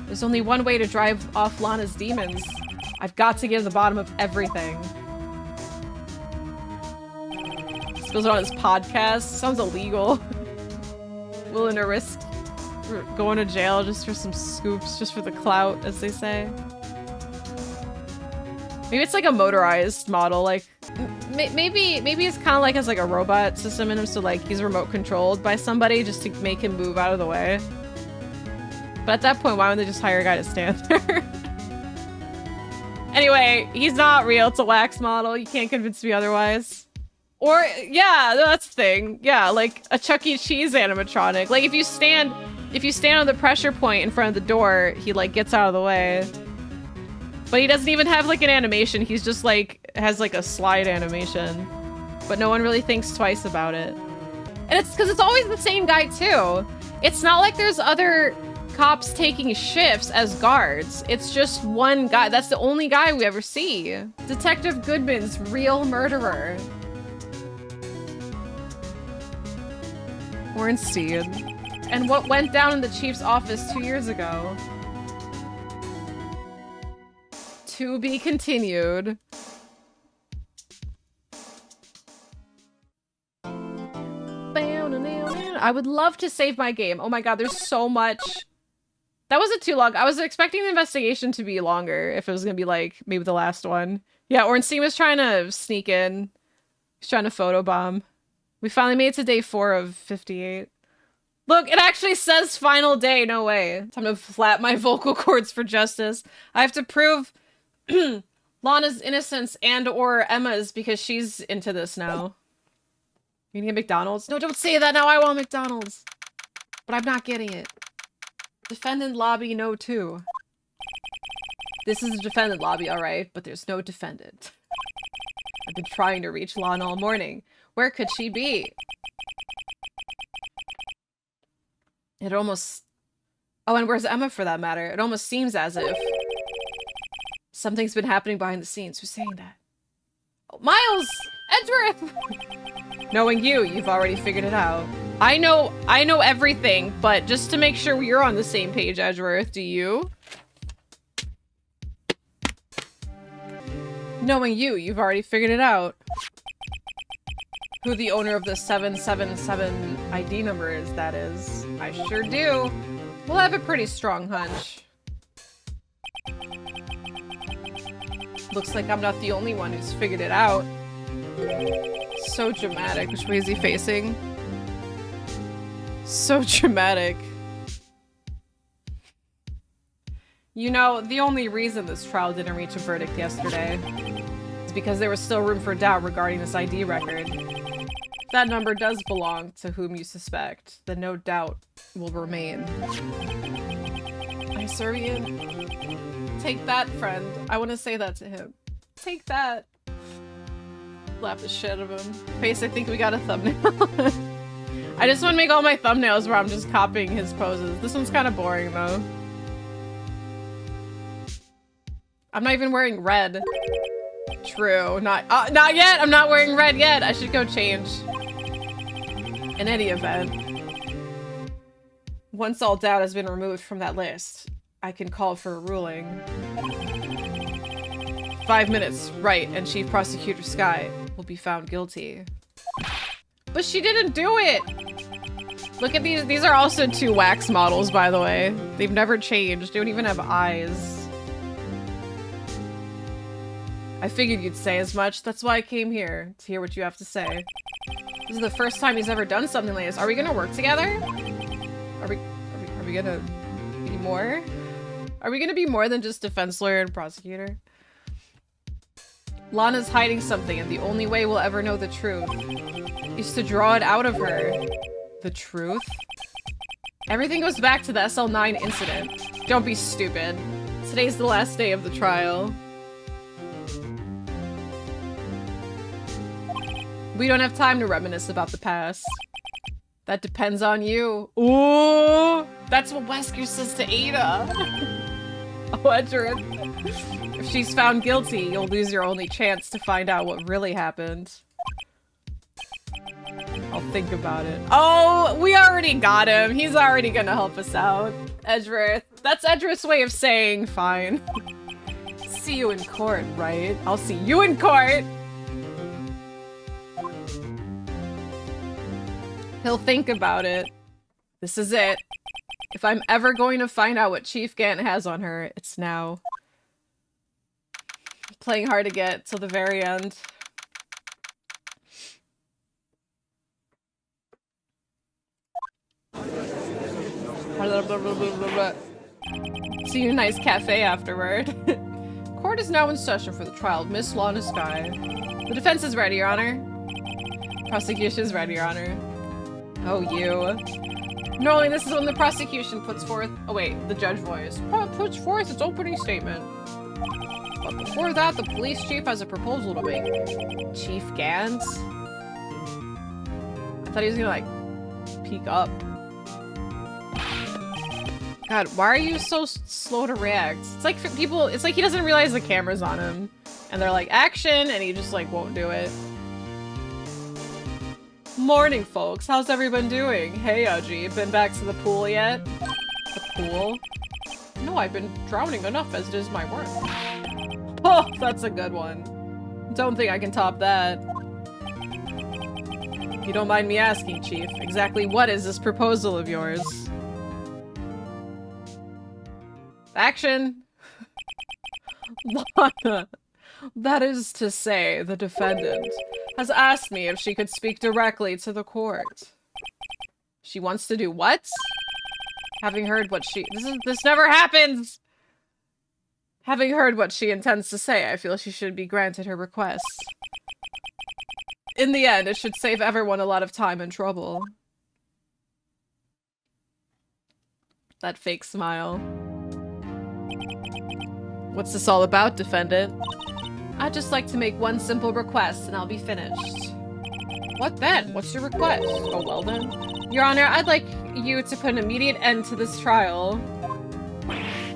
There's only one way to drive off Lana's demons. I've got to get to the bottom of everything. Spills it on his podcast. Sounds illegal. Willing to risk going to jail just for some scoops, just for the clout, as they say. Maybe it's like a motorized model, like maybe it's kind of like has like a robot system in him, so like he's remote controlled by somebody just to make him move out of the way. But at that point, why wouldn't they just hire a guy to stand there? Anyway, he's not real. It's a wax model. You can't convince me otherwise. Or yeah, that's the thing. Yeah, like a Chuck E. Cheese animatronic. Like if you stand on the pressure point in front of the door, he like gets out of the way. But he doesn't even have like an animation. He's just like has like a slide animation. But no one really thinks twice about it. And it's because it's always the same guy too. It's not like there's other cops taking shifts as guards. It's just one guy. That's the only guy we ever see. Detective Goodman's real murderer. Ornstein. And what went down in the chief's office 2 years ago. To be continued. I would love to save my game. Oh my god, there's so much. That wasn't too long. I was expecting the investigation to be longer if it was gonna be like maybe the last one. Yeah, Ornstein was trying to sneak in. He's trying to photobomb. We finally made it to day 4 of 58. Look, it actually says final day. No way. Time to flap my vocal cords for justice. I have to prove Lana's innocence and or Emma's because she's into this now. You gonna get McDonald's? No, don't say that now. I want McDonald's. But I'm not getting it. Defendant lobby, no too. This is a defendant lobby, alright, but there's no defendant. I've been trying to reach Lana all morning. Where could she be? It almost... Oh, and where's Emma for that matter? It almost seems as if something's been happening behind the scenes. Who's saying that? Oh, Miles! Edgeworth! Knowing you, you've already figured it out. I know everything, but just to make sure we're on the same page, Edgeworth, do you? Knowing you, you've already figured it out. Who the owner of the 777 ID number is, that is. I sure do. We'll have a pretty strong hunch. Looks like I'm not the only one who's figured it out. So dramatic. Which way is he facing? So dramatic. You know, the only reason this trial didn't reach a verdict yesterday is because there was still room for doubt regarding this ID record. If that number does belong to whom you suspect, then no doubt will remain. Serbian. Take that, friend. I want to say that to him. Take that. Slap the shit out of him. Face, I think we got a thumbnail. I just want to make all my thumbnails where I'm just copying his poses. This one's kind of boring, though. I'm not even wearing red. True. Not yet. I'm not wearing red yet. I should go change. In any event. Once all doubt has been removed from that list, I can call for a ruling. 5 minutes, Wright and Chief Prosecutor Sky will be found guilty. But she didn't do it! Look at these. These are also 2 wax models, by the way. They've never changed. They don't even have eyes. I figured you'd say as much. That's why I came here, to hear what you have to say. This is the first time he's ever done something like this. Are we gonna work together? Are we gonna be more? Are we gonna be more than just defense lawyer and prosecutor? Lana's hiding something, and the only way we'll ever know the truth is to draw it out of her. The truth? Everything goes back to the SL9 incident. Don't be stupid. Today's the last day of the trial. We don't have time to reminisce about the past. That depends on you. Ooh! That's what Wesker says to Ada. Oh, Edgeworth. If she's found guilty, you'll lose your only chance to find out what really happened. I'll think about it. Oh, we already got him. He's already gonna help us out. Edgeworth. That's Edgeworth's way of saying fine. See you in court, right? I'll see you in court! He'll think about it. This is it. If I'm ever going to find out what Chief Gant has on her, it's now. Playing hard to get till the very end. See you in a nice cafe afterward. Court is now in session for the trial of Miss Lana Sky. The defense is ready, Your Honor. Prosecution is ready, Your Honor. Oh, you. Normally, this is when the prosecution puts forth... Oh, wait. The judge voice. Puts forth its opening statement. But before that, the police chief has a proposal to make. Chief Gant? I thought he was gonna, like, peek up. God, why are you so slow to react? It's like for people, it's like he doesn't realize the camera's on him. And they're like, action, and he just like won't do it. Morning, folks. How's everyone doing? Hey, Uji. Been back to the pool yet? The pool? No, I've been drowning enough as it is my work. Oh, that's a good one. Don't think I can top that. If you don't mind me asking, Chief, exactly what is this proposal of yours? Action! Lana, that is to say, the defendant has asked me if she could speak directly to the court. She wants to do what? Having heard what she- This never happens! Having heard what she intends to say, I feel she should be granted her request. In the end, it should save everyone a lot of time and trouble. That fake smile. What's this all about, defendant? I'd just like to make one simple request and I'll be finished. What then? What's your request? Oh, well then. Your Honor, I'd like you to put an immediate end to this trial.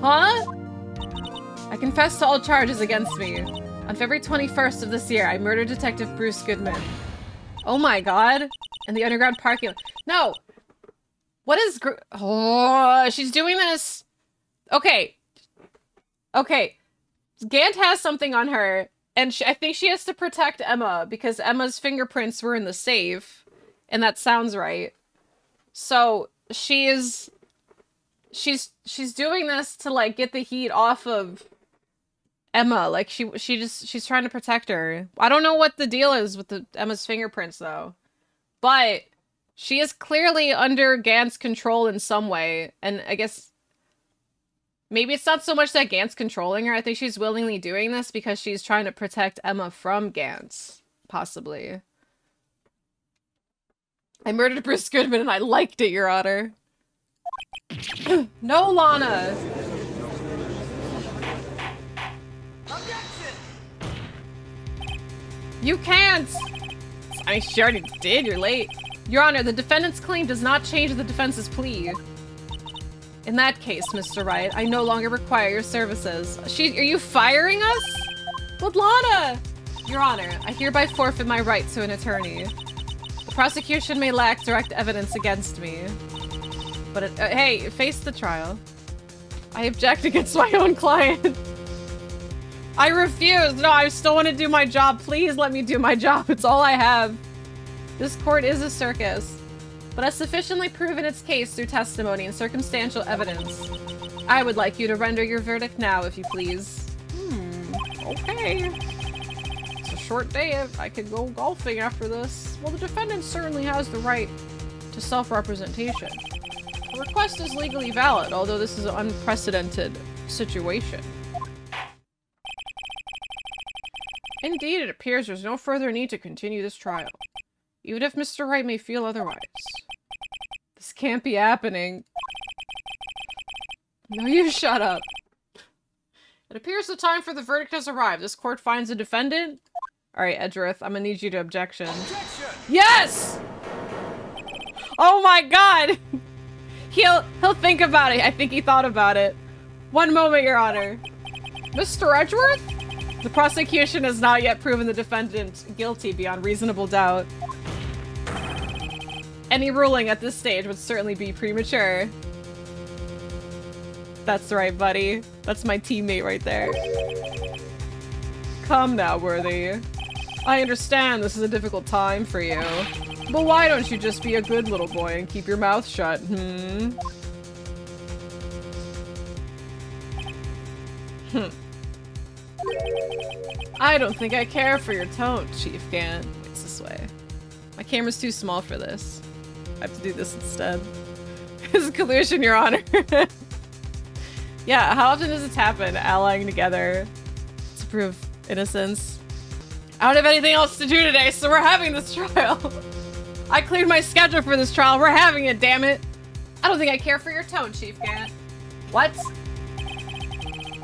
Huh? I confess to all charges against me. On February 21st of this year, I murdered Detective Bruce Goodman. Oh my god. In the underground parking lot. No! What is oh, she's doing this. Okay. Okay. Gant has something on her, and I think she has to protect Emma, because Emma's fingerprints were in the safe, and that sounds right. So, she's doing this to, like, get the heat off of Emma. Like, she's trying to protect her. I don't know what the deal is with Emma's fingerprints, though. But she is clearly under Gant's control in some way, and I guess maybe it's not so much that Gant's controlling her. I think she's willingly doing this because she's trying to protect Emma from Gant, possibly. I murdered Bruce Goodman and I liked it, Your Honor. No, Lana! You can't! I mean, she already did, you're late. Your Honor, the defendant's claim does not change the defense's plea. In that case, Mr. Wright, I no longer require your services. Are you firing us? But Lana! Your Honor, I hereby forfeit my right to an attorney. The prosecution may lack direct evidence against me. But hey, face the trial. I object against my own client. I refuse! No, I still want to do my job. Please let me do my job. It's all I have. This court is a circus, but has sufficiently proven its case through testimony and circumstantial evidence. I would like you to render your verdict now, if you please. Okay. It's a short day. I could go golfing after this. Well, the defendant certainly has the right to self-representation. The request is legally valid, although this is an unprecedented situation. Indeed, it appears there's no further need to continue this trial, even if Mr. Wright may feel otherwise. This can't be happening. No, you shut up. It appears the time for the verdict has arrived. This court finds a defendant. Alright, Edgerith, I'm gonna need you to objection. Yes! Oh my god! He'll think about it. I think he thought about it. One moment, Your Honor. Mr. Edgeworth? The prosecution has not yet proven the defendant guilty beyond reasonable doubt. Any ruling at this stage would certainly be premature. That's right, buddy. That's my teammate right there. Come now, Worthy. I understand this is a difficult time for you, but why don't you just be a good little boy and keep your mouth shut, I don't think I care for your tone, Chief Gant. It's this way. My camera's too small for this. I have to do this instead. This is collusion, Your Honor. Yeah, how often does this happen? Allying together to prove innocence. I don't have anything else to do today, so we're having this trial. I cleared my schedule for this trial. We're having it, damn it. I don't think I care for your tone, Chief Gant. What?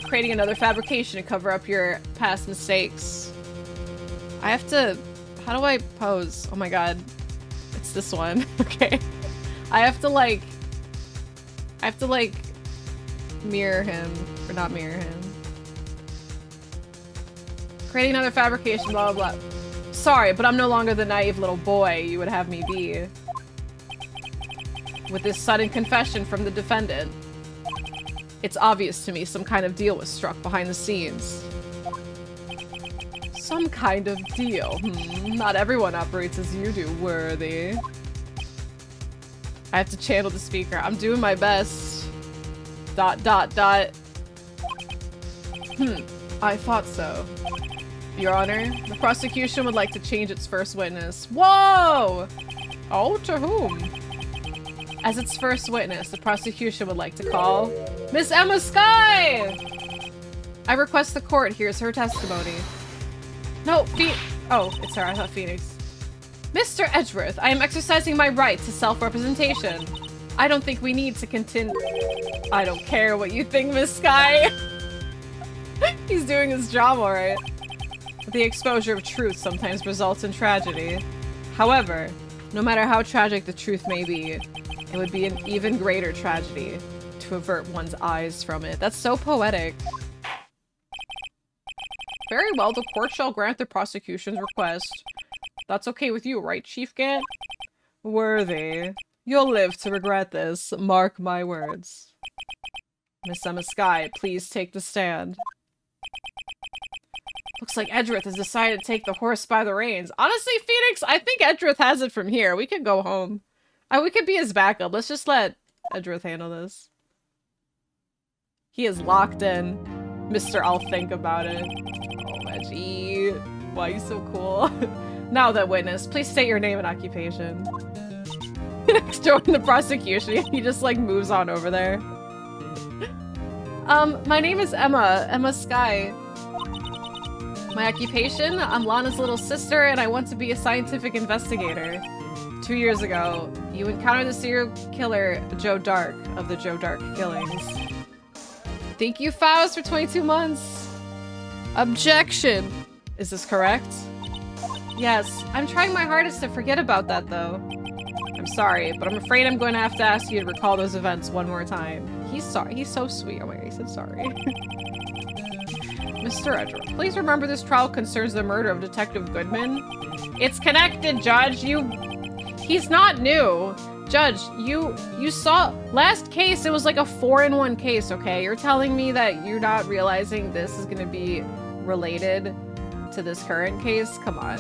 Creating another fabrication to cover up your past mistakes. I have to... How do I pose? Oh my god. It's this one. Okay. I have to like mirror him, or not mirror him. Creating another fabrication, blah, blah, blah. Sorry, but I'm no longer the naive little boy you would have me be. With this sudden confession from the defendant, it's obvious to me some kind of deal was struck behind the scenes. Some kind of deal. Not everyone operates as you do, Worthy. I have to channel the speaker. I'm doing my best. ... I thought so. Your Honor, the prosecution would like to change its first witness. Whoa! Oh, to whom? As its first witness, the prosecution would like to call Miss Emma Skye! I request the court hears her testimony. No, oh, it's her. I thought Phoenix. Mr. Edgeworth, I am exercising my right to self-representation. I don't think we need to continue. I don't care what you think, Miss Skye. He's doing his job all right. The exposure of truth sometimes results in tragedy. However, no matter how tragic the truth may be, it would be an even greater tragedy to avert one's eyes from it. That's so poetic. Very well, the court shall grant the prosecution's request. That's okay with you, right, Chief Gant? Worthy. You'll live to regret this. Mark my words. Miss Emma Skye, please take the stand. Looks like Edgeworth has decided to take the horse by the reins. Honestly, Phoenix, I think Edgeworth has it from here. We could go home. We could be his backup. Let's just let Edgeworth handle this. He is locked in. Mr. I'll think about it. Oh, Edgy. Why are you so cool? Now then, witness, please state your name and occupation. Phoenix joined the prosecution. He just, like, moves on over there. My name is Emma Skye. My occupation? I'm Lana's little sister, and I want to be a scientific investigator. 2 years ago, you encountered the serial killer, Joe Dark, of the Joe Dark killings. Thank you, Faust, for 22 months. Objection. Is this correct? Yes, I'm trying my hardest to forget about that, though. I'm sorry, but I'm afraid I'm going to have to ask you to recall those events one more time. He's sorry. He's so sweet. Oh my god, he said sorry. Mr. Edgeworth, please remember this trial concerns the murder of Detective Goodman. It's connected, Judge. He's not new. Judge, you saw last case, it was like a 4-in-1 case, okay? You're telling me that you're not realizing this is gonna be related to this current case? Come on.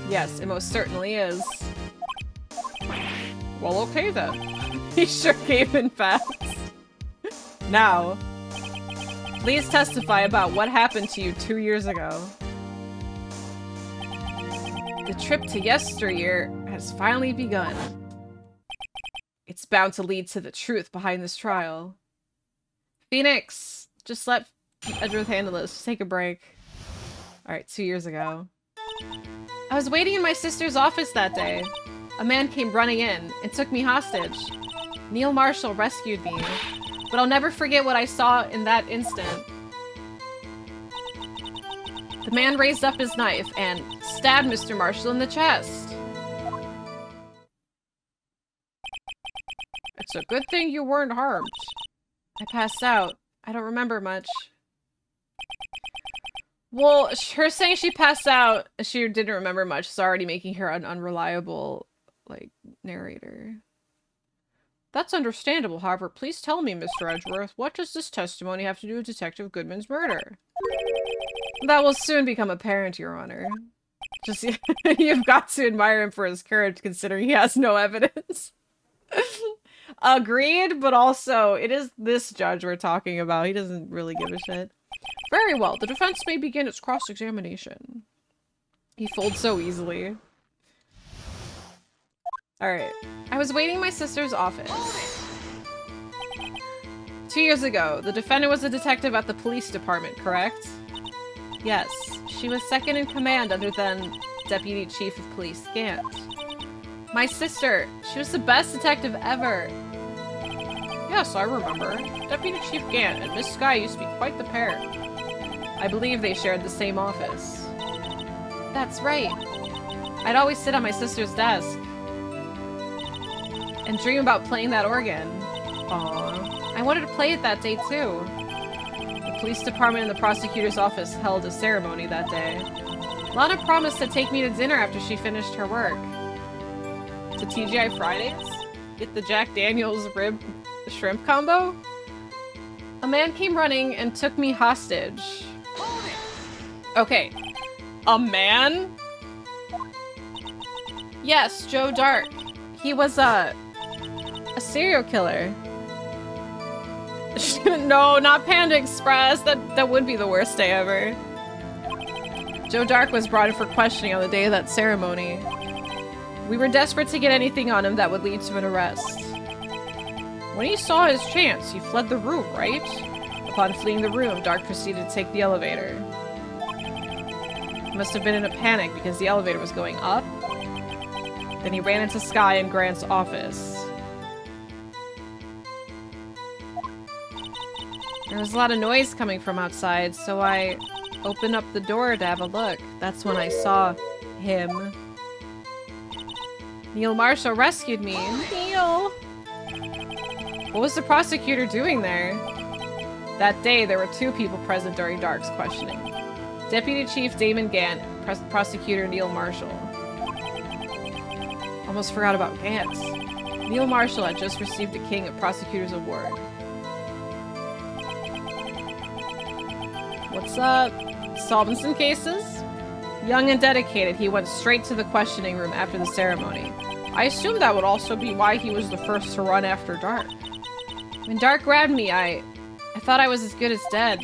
Yes, it most certainly is. Well, okay then. He sure came in fast. Now, please testify about what happened to you 2 years ago. The trip to yesteryear has finally begun. It's bound to lead to the truth behind this trial. Phoenix, just let Edgeworth handle this. Just take a break. Alright, 2 years ago. I was waiting in my sister's office that day. A man came running in and took me hostage. Neil Marshall rescued me, but I'll never forget what I saw in that instant. The man raised up his knife and stabbed Mr. Marshall in the chest. It's a good thing you weren't harmed. I passed out. I don't remember much. Well, her saying she passed out, she didn't remember much, is already making her an unreliable, like, narrator. That's understandable, however, please tell me, Mr. Edgeworth, what does this testimony have to do with Detective Goodman's murder? That will soon become apparent, Your Honor. Just, you've got to admire him for his courage, considering he has no evidence. Agreed, but also, it is this judge we're talking about. He doesn't really give a shit. Very well, the defense may begin its cross-examination. He folds so easily. Alright. I was waiting in my sister's office. 2 years ago, the defendant was a detective at the police department, correct? Yes. She was second in command under then Deputy Chief of Police Gant. My sister, she was the best detective ever. Yes, I remember. Deputy Chief Gant and Miss Skye used to be quite the pair. I believe they shared the same office. That's right. I'd always sit on my sister's desk and dream about playing that organ. Aww. I wanted to play it that day too. The police department and the prosecutor's office held a ceremony that day. Lana promised to take me to dinner after she finished her work. To TGI Fridays? Get the Jack Daniels rib shrimp combo? A man came running and took me hostage. Okay. A man? Yes, Joe Dark. He was a serial killer. No, not Panda Express. That would be the worst day ever. Joe Dark was brought in for questioning on the day of that ceremony. We were desperate to get anything on him that would lead to an arrest. When he saw his chance, he fled the room, right? Upon fleeing the room, Dark proceeded to take the elevator. He must have been in a panic because the elevator was going up. Then he ran into Sky and Grant's office. There was a lot of noise coming from outside, so I opened up the door to have a look. That's when I saw him. Neil Marshall rescued me. Neil! What was the prosecutor doing there? That day, there were 2 people present during Dark's questioning. Deputy Chief Damon Gant, Prosecutor Neil Marshall. Almost forgot about Gant. Neil Marshall had just received the King of Prosecutors Award. What's up? Solving some cases? Young and dedicated, he went straight to the questioning room after the ceremony. I assumed that would also be why he was the first to run after Dark. When Dark grabbed me, I thought I was as good as dead.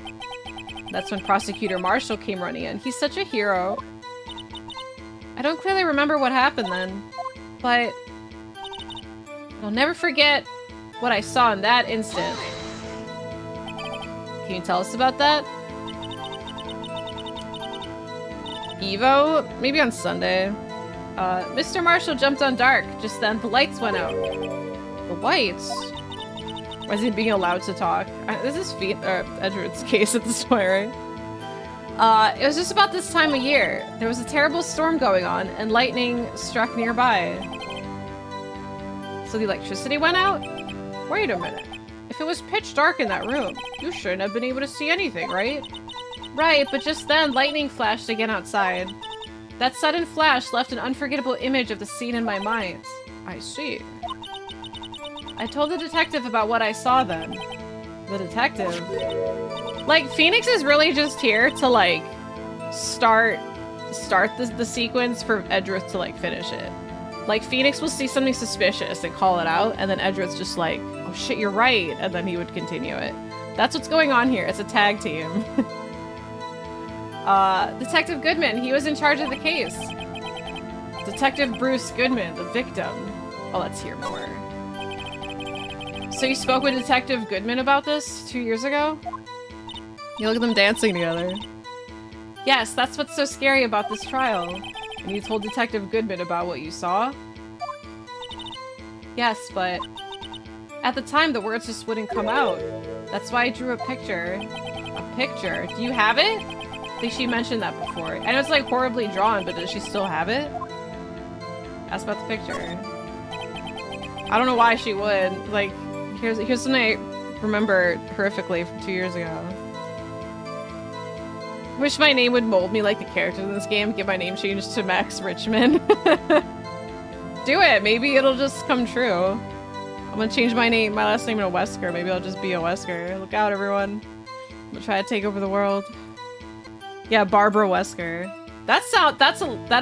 That's when Prosecutor Marshall came running in. He's such a hero. I don't clearly remember what happened then, but I'll never forget what I saw in that instant. Can you tell us about that? Evo? Maybe on Sunday. Mr. Marshall jumped on Dark. Just then, the lights went out. The lights? Was he being allowed to talk? This is Edward's case at this point, right? It was just about this time of year. There was a terrible storm going on, and lightning struck nearby. So the electricity went out? Wait a minute. If it was pitch dark in that room, you shouldn't have been able to see anything, right? Right, but just then, lightning flashed again outside. That sudden flash left an unforgettable image of the scene in my mind. I see. I told the detective about what I saw then. The detective? Like, Phoenix is really just here to, like, start the sequence for Edgeworth to, like, finish it. Like, Phoenix will see something suspicious and call it out, and then Edgeworth's just like, oh shit, you're right, and then he would continue it. That's what's going on here. It's a tag team. Detective Goodman, he was in charge of the case. Detective Bruce Goodman, the victim. Oh, let's hear more. So you spoke with Detective Goodman about this 2 years ago? You look at them dancing together. Yes, that's what's so scary about this trial. And you told Detective Goodman about what you saw? Yes, but at the time the words just wouldn't come out. That's why I drew a picture. A picture? Do you have it? I think she mentioned that before. I know it's like horribly drawn, but does she still have it? Ask about the picture. I don't know why she would. Like, here's something I remember horrifically from 2 years ago. Wish my name would mold me like the characters in this game. Get my name changed to Max Richmond. Do it. Maybe it'll just come true. I'm gonna change my last name to Wesker. Maybe I'll just be a Wesker. Look out, everyone. I'm gonna try to take over the world. Yeah, Barbara Wesker. That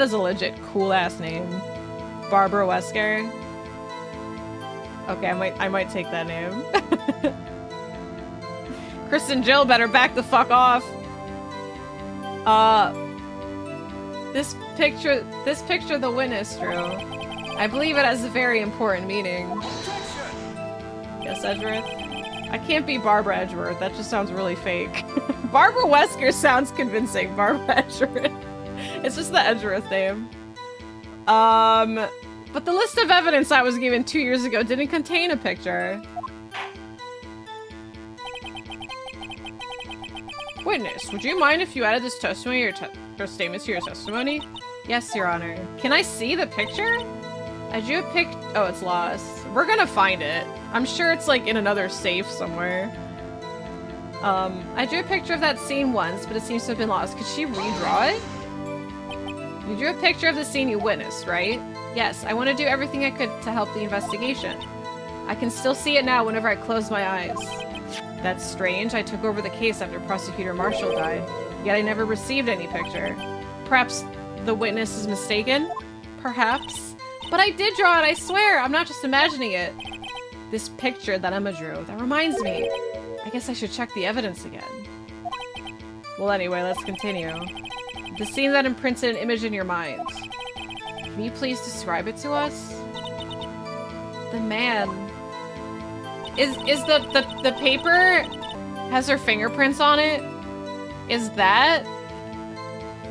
is a legit cool ass name. Barbara Wesker. Okay, I might take that name. Kristen Jill better back the fuck off. This picture the witness drew. I believe it has a very important meaning. Yes, Edgeworth? I can't be Barbara Edgeworth. That just sounds really fake. Barbara Wesker sounds convincing. Barbara Edgeworth. It's just the Edgeworth name. But the list of evidence I was given 2 years ago didn't contain a picture. Witness, would you mind if you added this testimony or statement to your testimony? Yes, Your Honor. Can I see the picture? I drew a pic- oh, it's lost. We're gonna find it. I'm sure it's like in another safe somewhere. I drew a picture of that scene once, but it seems to have been lost. Could she redraw it? You drew a picture of the scene you witnessed, right? Yes, I want to do everything I could to help the investigation. I can still see it now whenever I close my eyes. That's strange. I took over the case after Prosecutor Marshall died, yet I never received any picture. Perhaps the witness is mistaken? Perhaps. But I did draw it, I swear! I'm not just imagining it. This picture that Emma drew, that reminds me. I guess I should check the evidence again. Well, anyway, let's continue. The scene that imprinted an image in your mind. Can you please describe it to us? The man. Is the paper has her fingerprints on it? Is that?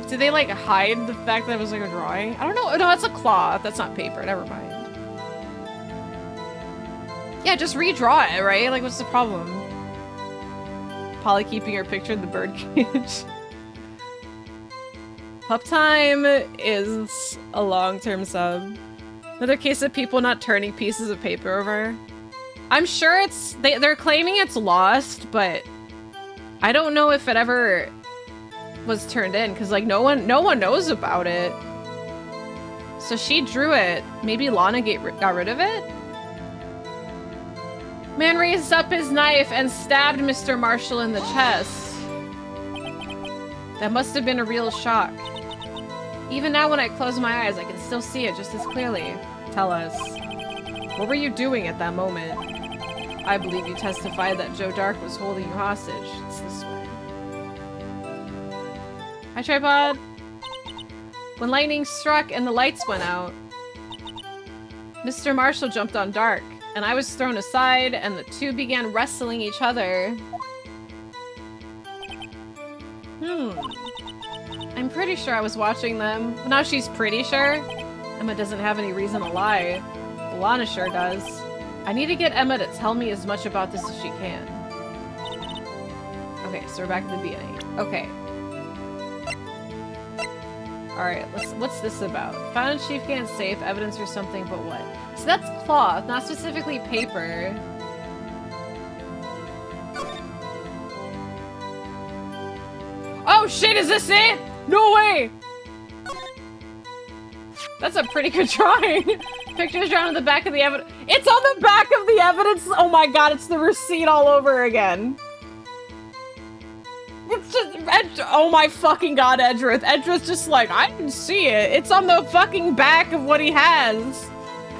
Did they like hide the fact that it was like a drawing? I don't know. No, it's a cloth. That's not paper. Never mind. Yeah, just redraw it, right? Like, what's the problem? Polly keeping her picture in the bird cage. Pup time is a long-term sub. Another case of people not turning pieces of paper over. I'm sure it's... They're claiming it's lost, but I don't know if it ever was turned in, because like no one knows about it. So she drew it. Maybe Lana got rid of it? Man raised up his knife and stabbed Mr. Marshall in the chest. That must have been a real shock. Even now when I close my eyes, I can still see it just as clearly. Tell us. What were you doing at that moment? I believe you testified that Joe Dark was holding you hostage. It's this way. Hi, Tripod. When lightning struck and the lights went out, Mr. Marshall jumped on Dark, and I was thrown aside, and the two began wrestling each other. I'm pretty sure I was watching them. Now she's pretty sure. Emma doesn't have any reason to lie. Lana sure does. I need to get Emma to tell me as much about this as she can. Okay, so we're back at the beginning. Okay. Alright, what's this about? Found in Chief Gant's safe, evidence or something, but what? So that's cloth, not specifically paper. Oh shit, is this it? No way! That's a pretty good drawing. Pictures drawn on the back of the evidence. It's on the back of the evidence! Oh my god, it's the receipt all over again. It's just, oh my fucking god, Edgeworth. Edgeworth's just like, I can see it. It's on the fucking back of what he has.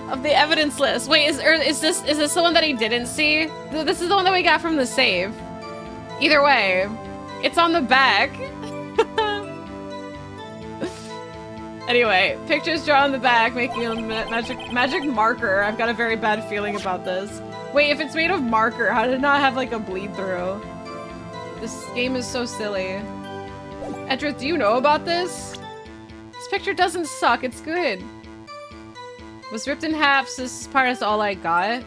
Of the evidence list. Wait, is this the one that he didn't see? This is the one that we got from the save. Either way, it's on the back. Anyway, pictures drawn on the back, making a magic marker. I've got a very bad feeling about this. Wait, if it's made of marker, how did it not have like a bleed through? This game is so silly. Edgeworth, do you know about this? This picture doesn't suck, it's good. Was ripped in half, so this part is all I got.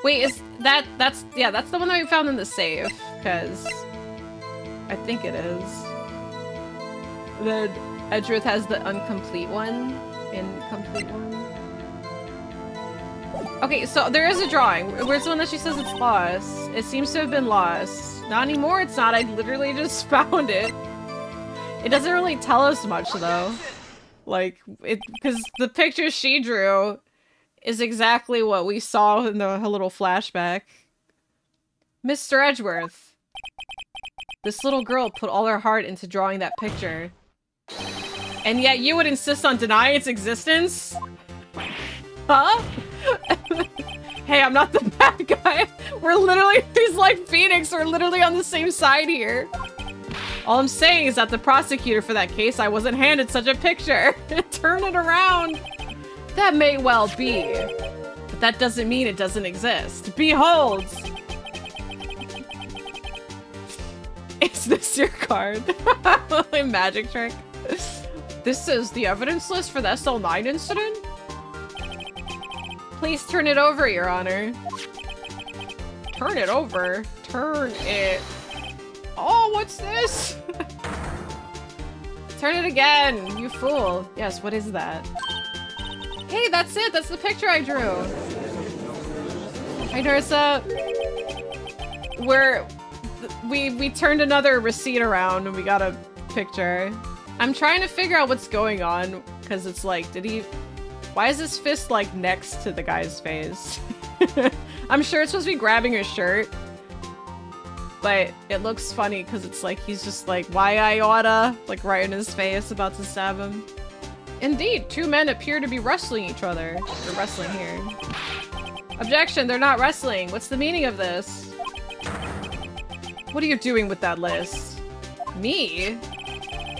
Wait, is that's the one that we found in the save, because I think it is. The Edgeworth has the incomplete one. Incomplete one. Okay, so there is a drawing. Where's the one that she says it's lost? It seems to have been lost. Not anymore, it's not. I literally just found it. It doesn't really tell us much, though. Like, because the picture she drew is exactly what we saw in her little flashback. Mr. Edgeworth. This little girl put all her heart into drawing that picture. And yet you would insist on denying its existence? Huh? Hey, I'm not the bad guy. We're literally, he's like Phoenix. We're literally on the same side here. All I'm saying is that the prosecutor for that case, I wasn't handed such a picture. Turn it around. That may well be, but that doesn't mean it doesn't exist. Behold! Is this your card? A magic trick. This is the evidence list for the SL9 incident? Please turn it over, Your Honor. Turn it over? Turn it Oh, what's this? Turn it again, you fool. Yes, what is that? Hey, that's it. That's the picture I drew. Hi, Nursa. We turned another receipt around and we got a picture. I'm trying to figure out what's going on because it's like, why is his fist like next to the guy's face? I'm sure it's supposed to be grabbing his shirt, but it looks funny because it's like he's just like, why I oughta, like right in his face, about to stab him. Indeed, two men appear to be wrestling each other. They're wrestling here. Objection, they're not wrestling. What's the meaning of this? What are you doing with that list? Me?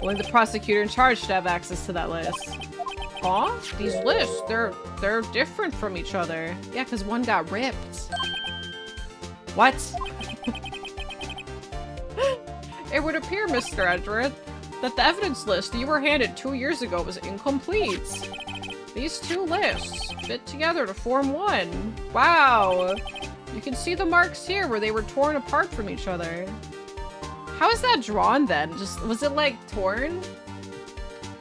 Only the prosecutor in charge should have access to that list. Huh? These lists, they're different from each other. Yeah, because one got ripped. What? It would appear, Mr. Edgeworth, that the evidence list you were handed 2 years ago was incomplete. These two lists fit together to form one. Wow. You can see the marks here where they were torn apart from each other. How is that drawn then? Just, was it like torn?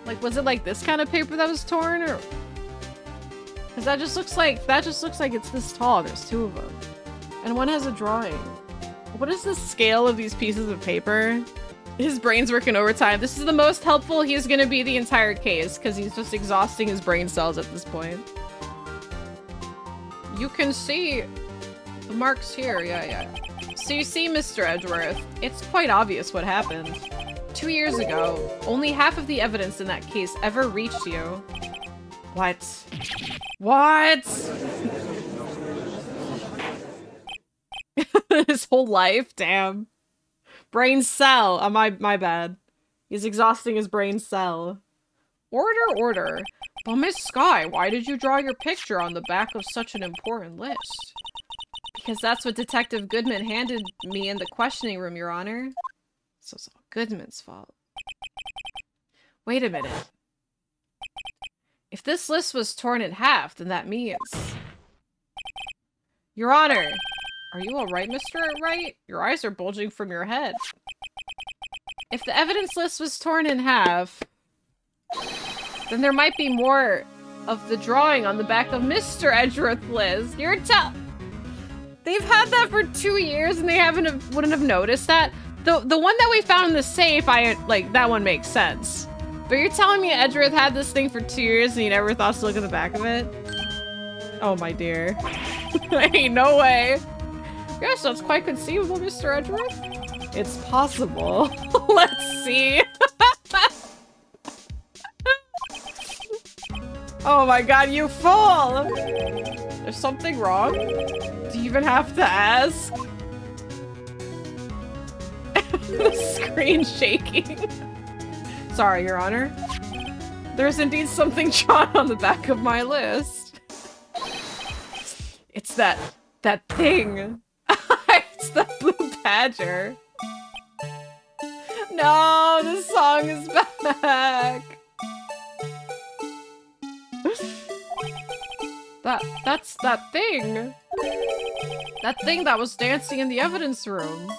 Like, was it like this kind of paper that was torn, or? Because that just looks like it's this tall. There's two of them. And one has a drawing. What is the scale of these pieces of paper? His brain's working overtime. This is the most helpful he's gonna be the entire case, because he's just exhausting his brain cells at this point. You can see the marks here, yeah. So you see, Mr. Edgeworth, it's quite obvious what happened. 2 years ago, only half of the evidence in that case ever reached you. What? What? His whole life? Damn. Brain cell. Oh, my bad. He's exhausting his brain cell. Order. Well, Miss Skye, why did you draw your picture on the back of such an important list? Because that's what Detective Goodman handed me in the questioning room, Your Honor. So it's all Goodman's fault. Wait a minute. If this list was torn in half, then that means... Your Honor! Are you alright, Mr. Wright? Your eyes are bulging from your head. If the evidence list was torn in half, then there might be more of the drawing on the back of Mr. Edgeworth's list. They've had that for 2 years and they wouldn't have noticed that. The one that we found in the safe, that one makes sense. But you're telling me Edgeworth had this thing for 2 years and you never thought to look at the back of it? Oh my dear. Ain't no way. Yes, that's quite conceivable, Mr. Edgeworth. It's possible. Let's see. Oh my god, you fool! There's something wrong? Do you even have to ask? The screen shaking. Sorry, Your Honor. There's indeed something drawn on the back of my list. It's that thing. It's the blue badger. No, the song is back. That's that thing. That thing that was dancing in the evidence room.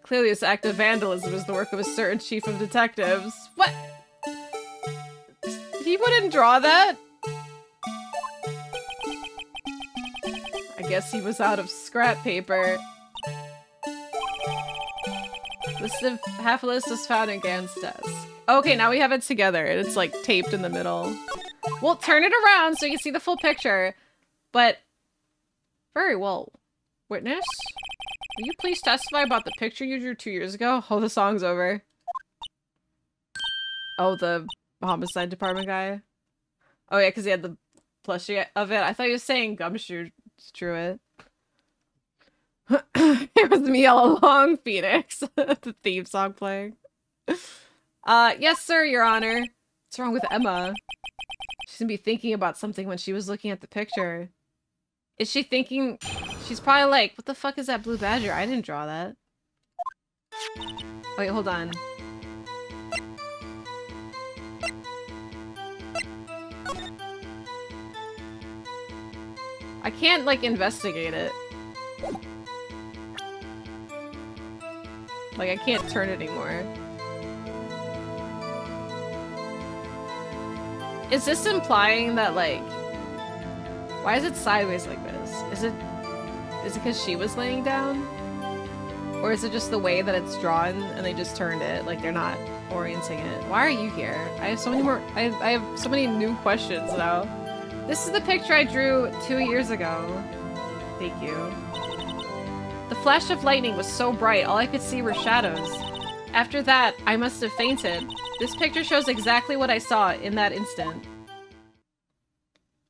Clearly this act of vandalism is the work of a certain chief of detectives. What? He wouldn't draw that? I guess he was out of scrap paper. Half a list is found in Gan's desk. Okay, now we have it together. It's like taped in the middle. We'll turn it around so you can see the full picture. But, very well. Witness? Will you please testify about the picture you drew 2 years ago? Oh, the song's over. Oh, the homicide department guy? Oh yeah, because he had the plushie of it. I thought he was saying Gumshoe drew it. It was me all along, Phoenix. The theme song playing. Yes, sir, Your Honor. What's wrong with Emma? She's gonna be thinking about something when she was looking at the picture. Is she thinking... She's probably like, what the fuck is that blue badger? I didn't draw that. Wait, hold on. I can't, like, investigate it. Like, I can't turn it anymore. Is this implying that, like... Why is it sideways like this? Is it because she was laying down? Or is it just the way that it's drawn and they just turned it? Like, they're not orienting it. Why are you here? I have so many more... I have so many new questions now. This is the picture I drew 2 years ago. Thank you. The flash of lightning was so bright, all I could see were shadows. After that, I must have fainted. This picture shows exactly what I saw in that instant.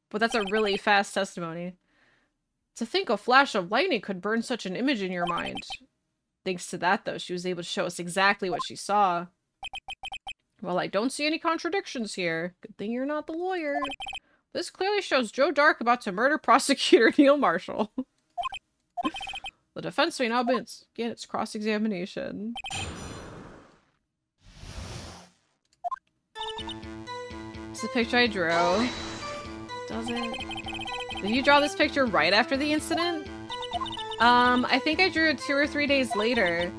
But that's a really fast testimony. To think a flash of lightning could burn such an image in your mind. Thanks to that, though, she was able to show us exactly what she saw. Well, I don't see any contradictions here. Good thing you're not the lawyer. This clearly shows Joe Dark about to murder prosecutor Neil Marshall. The defense may now begin its cross-examination. It's the picture I drew. Does it? Did you draw this picture right after the incident? I think I drew it 2 or 3 days later.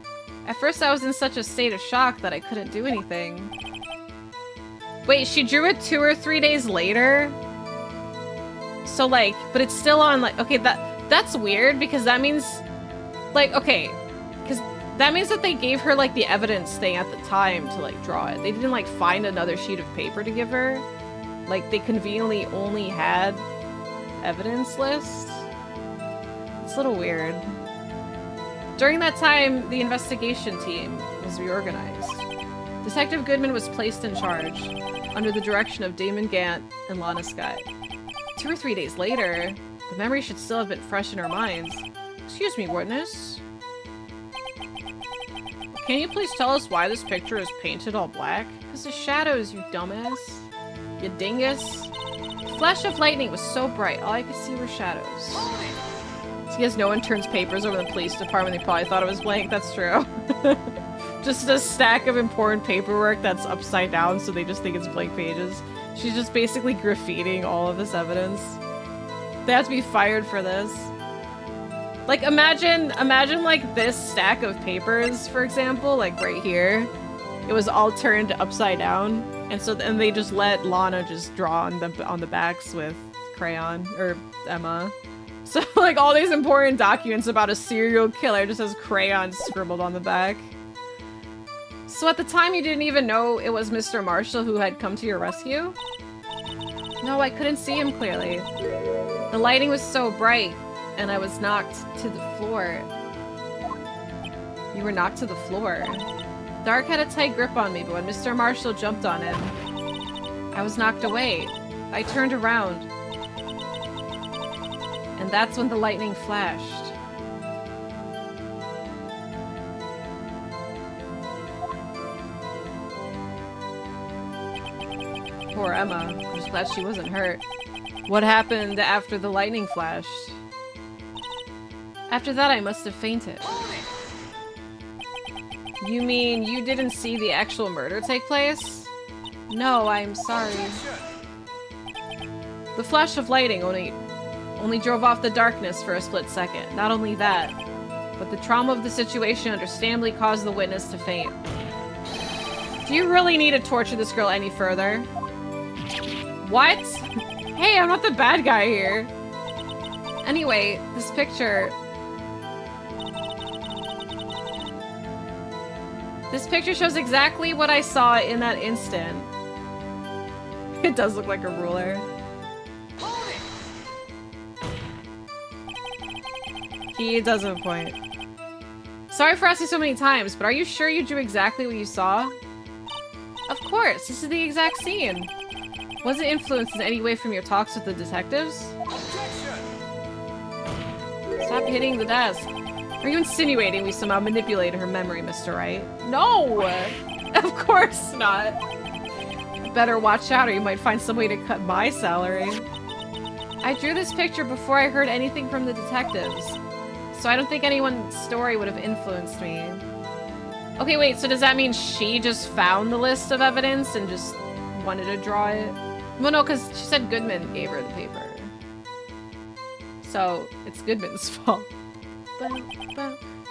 At first I was in such a state of shock that I couldn't do anything. Wait, she drew it 2 or 3 days later? So, like, but it's still on, like, okay, that's weird, because that means, like, okay, because that means that they gave her, like, the evidence thing at the time to, like, draw it. They didn't, like, find another sheet of paper to give her. Like, they conveniently only had evidence lists. It's a little weird. During that time, the investigation team was reorganized. Detective Goodman was placed in charge, under the direction of Damon Gant and Lana Sky. 2 or 3 days later, the memory should still have been fresh in our minds. Excuse me, witness. Can you please tell us why this picture is painted all black? Because the shadows, you dumbass. You dingus. The flash of lightning was so bright, all I could see were shadows. Because no one turns papers over the police department, they probably thought it was blank. That's true. Just a stack of important paperwork that's upside down, so they just think it's blank pages. She's just basically graffitiing all of this evidence. They have to be fired for this. Like, imagine like this stack of papers, for example, like right here. It was all turned upside down, and so then they just let Lana just draw on the backs with crayon, or Emma. So, like, all these important documents about a serial killer just has crayon scribbled on the back. So at the time you didn't even know it was Mr. Marshall who had come to your rescue? No, I couldn't see him clearly. The lighting was so bright, and I was knocked to the floor. You were knocked to the floor. Dark had a tight grip on me, but when Mr. Marshall jumped on him, I was knocked away. I turned around. And that's when the lightning flashed. Poor Emma. I'm just glad she wasn't hurt. What happened after the lightning flashed? After that, I must have fainted. You mean you didn't see the actual murder take place? No, I'm sorry. The flash of lighting only drove off the darkness for a split second. Not only that, but the trauma of the situation understandably caused the witness to faint. Do you really need to torture this girl any further? What? Hey, I'm not the bad guy here. Anyway, this picture... This picture shows exactly what I saw in that instant. It does look like a ruler. He does have a point. Sorry for asking so many times, but are you sure you drew exactly what you saw? Of course, this is the exact scene. Was it influenced in any way from your talks with the detectives? Stop hitting the desk. Are you insinuating we somehow manipulated her memory, Mr. Wright? No! Of course not. You better watch out or you might find some way to cut my salary. I drew this picture before I heard anything from the detectives, so I don't think anyone's story would have influenced me. Okay, wait, so does that mean she just found the list of evidence and just wanted to draw it? Well, no, because she said Goodman gave her the paper. So, it's Goodman's fault.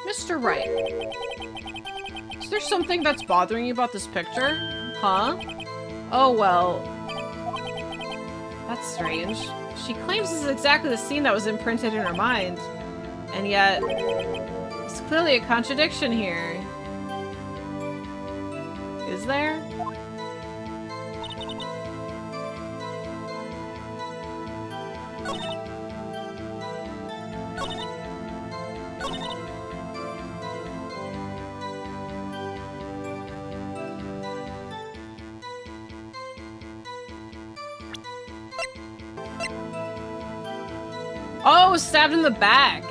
Mr. Wright. Is there something that's bothering you about this picture? Huh? Oh, well. That's strange. She claims this is exactly the scene that was imprinted in her mind. And yet, there's clearly a contradiction here. Is there? Oh, stabbed in the back.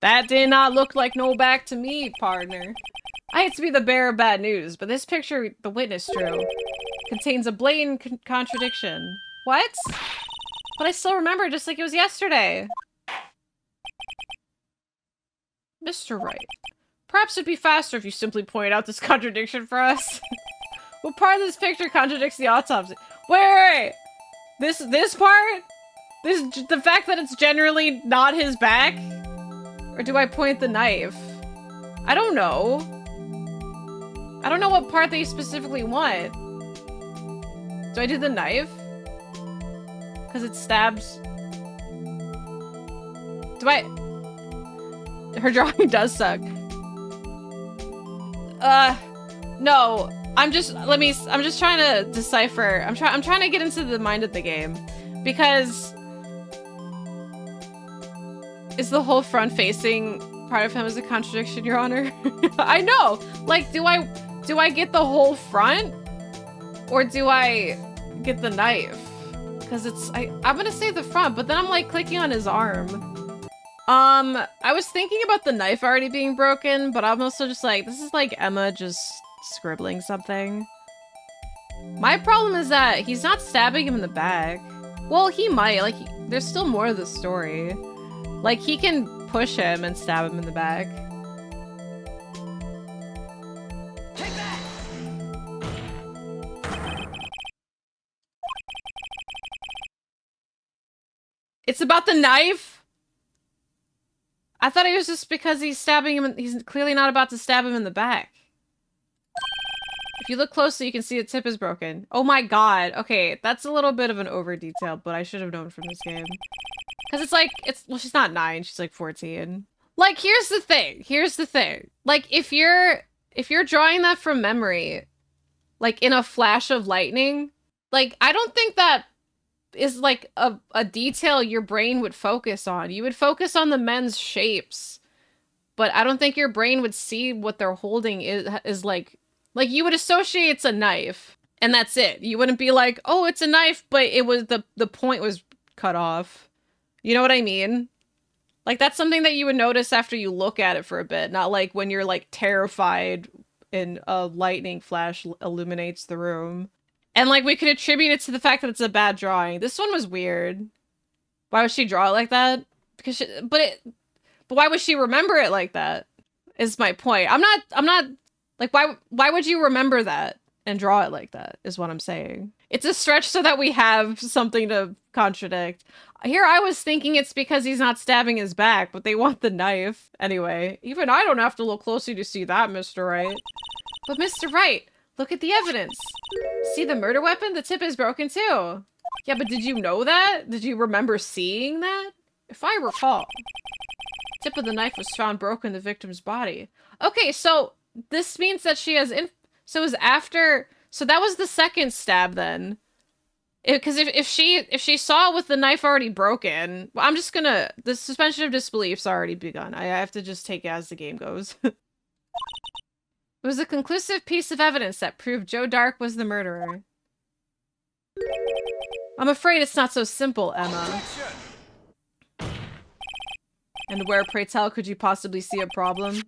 That did not look like no back to me, partner. I hate to be the bearer of bad news, but this picture the witness drew contains a blatant contradiction. What? But I still remember it just like it was yesterday. Mr. Wright, perhaps it'd be faster if you simply pointed out this contradiction for us. What part of this picture contradicts the autopsy? Wait. This part? The fact that it's generally not his back? Or do I point the knife? I don't know. I don't know what part that you specifically want. Do I do the knife? Because it stabs. Do I? Her drawing does suck. No. I'm just trying to decipher. I'm trying to get into the mind of the game. Because is the whole front-facing part of him is a contradiction, Your Honor? I know. Like, do I get the whole front? Or do I get the knife? Because I'm gonna say the front, but then I'm like clicking on his arm. I was thinking about the knife already being broken, but I'm also just like, this is like Emma just scribbling something. My problem is that he's not stabbing him in the back. Well, he might. Like, there's still more of the story. Like, he can push him and stab him in the back. Take that! It's about the knife? I thought it was just because he's stabbing him. He's clearly not about to stab him in the back. If you look closely, you can see the tip is broken. Oh my god. Okay, that's a little bit of an over detail, but I should have known from this game. Because it's like, well, she's not 9, she's like 14. Like, here's the thing. Like, if you're drawing that from memory, like in a flash of lightning, like, I don't think that is like a detail your brain would focus on. You would focus on the men's shapes, but I don't think your brain would see what they're holding is like you would associate it's a knife, and that's it. You wouldn't be like, oh, it's a knife, but it was the point was cut off. You know what I mean? Like, that's something that you would notice after you look at it for a bit, not like when you're like terrified and a lightning flash illuminates the room. And like, we could attribute it to the fact that it's a bad drawing. This one was weird. Why would she draw it like that? Because but why would she remember it like that? Is my point. I'm not like, why would you remember that and draw it like that, is what I'm saying. It's a stretch so that we have something to contradict. Here I was thinking it's because he's not stabbing his back, but they want the knife. Anyway, even I don't have to look closely to see that, Mr. Wright. But Mr. Wright, look at the evidence. See the murder weapon? The tip is broken too. Yeah, but did you know that? Did you remember seeing that? If I recall, the tip of the knife was found broken in the victim's body. Okay, so this means that she has so it was after, so that was the second stab then. Because if she saw it with the knife already broken, well, I'm just gonna, the suspension of disbelief's already begun. I have to just take it as the game goes. It was a conclusive piece of evidence that proved Joe Dark was the murderer. I'm afraid it's not so simple, Emma. And where, pray tell, could you possibly see a problem?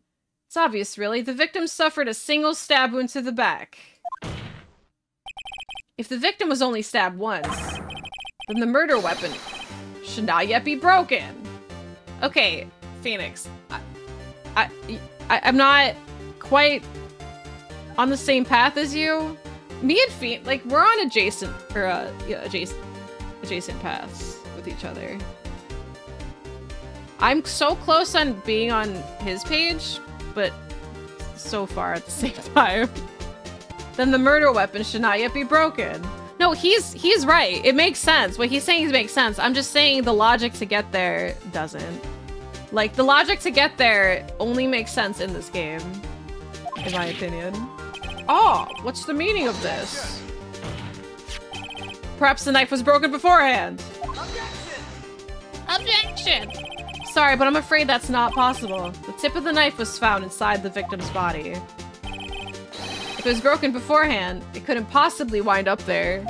It's obvious, really. The victim suffered a single stab wound to the back. If the victim was only stabbed once, then the murder weapon should not yet be broken. Okay, Phoenix. I'm not quite on the same path as you. Me and Phoenix, like, we're on adjacent paths with each other. I'm so close on being on his page, but so far at the same time. Then the murder weapon should not yet be broken. No, he's right. It makes sense. What he's saying makes sense. I'm just saying the logic to get there doesn't. Like, the logic to get there only makes sense in this game, in my opinion. Oh, what's the meaning of this? Perhaps the knife was broken beforehand. Objection! Sorry, but I'm afraid that's not possible. The tip of the knife was found inside the victim's body. If it was broken beforehand, it couldn't possibly wind up there.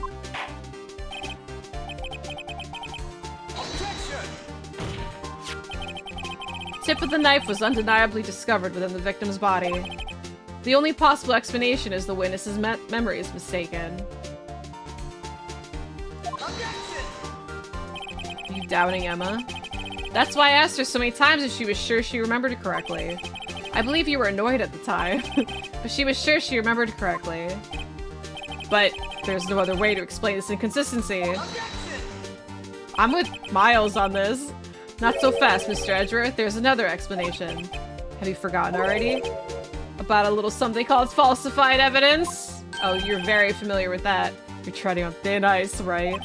The tip of the knife was undeniably discovered within the victim's body. The only possible explanation is the witness's memory is mistaken. Are you doubting Emma? That's why I asked her so many times if she was sure she remembered it correctly. I believe you were annoyed at the time, but she was sure she remembered it correctly. But there's no other way to explain this inconsistency. I'm with Miles on this. Not so fast, Mr. Edgeworth. There's another explanation. Have you forgotten already? About a little something called falsified evidence? Oh, you're very familiar with that. You're treading on thin ice, right?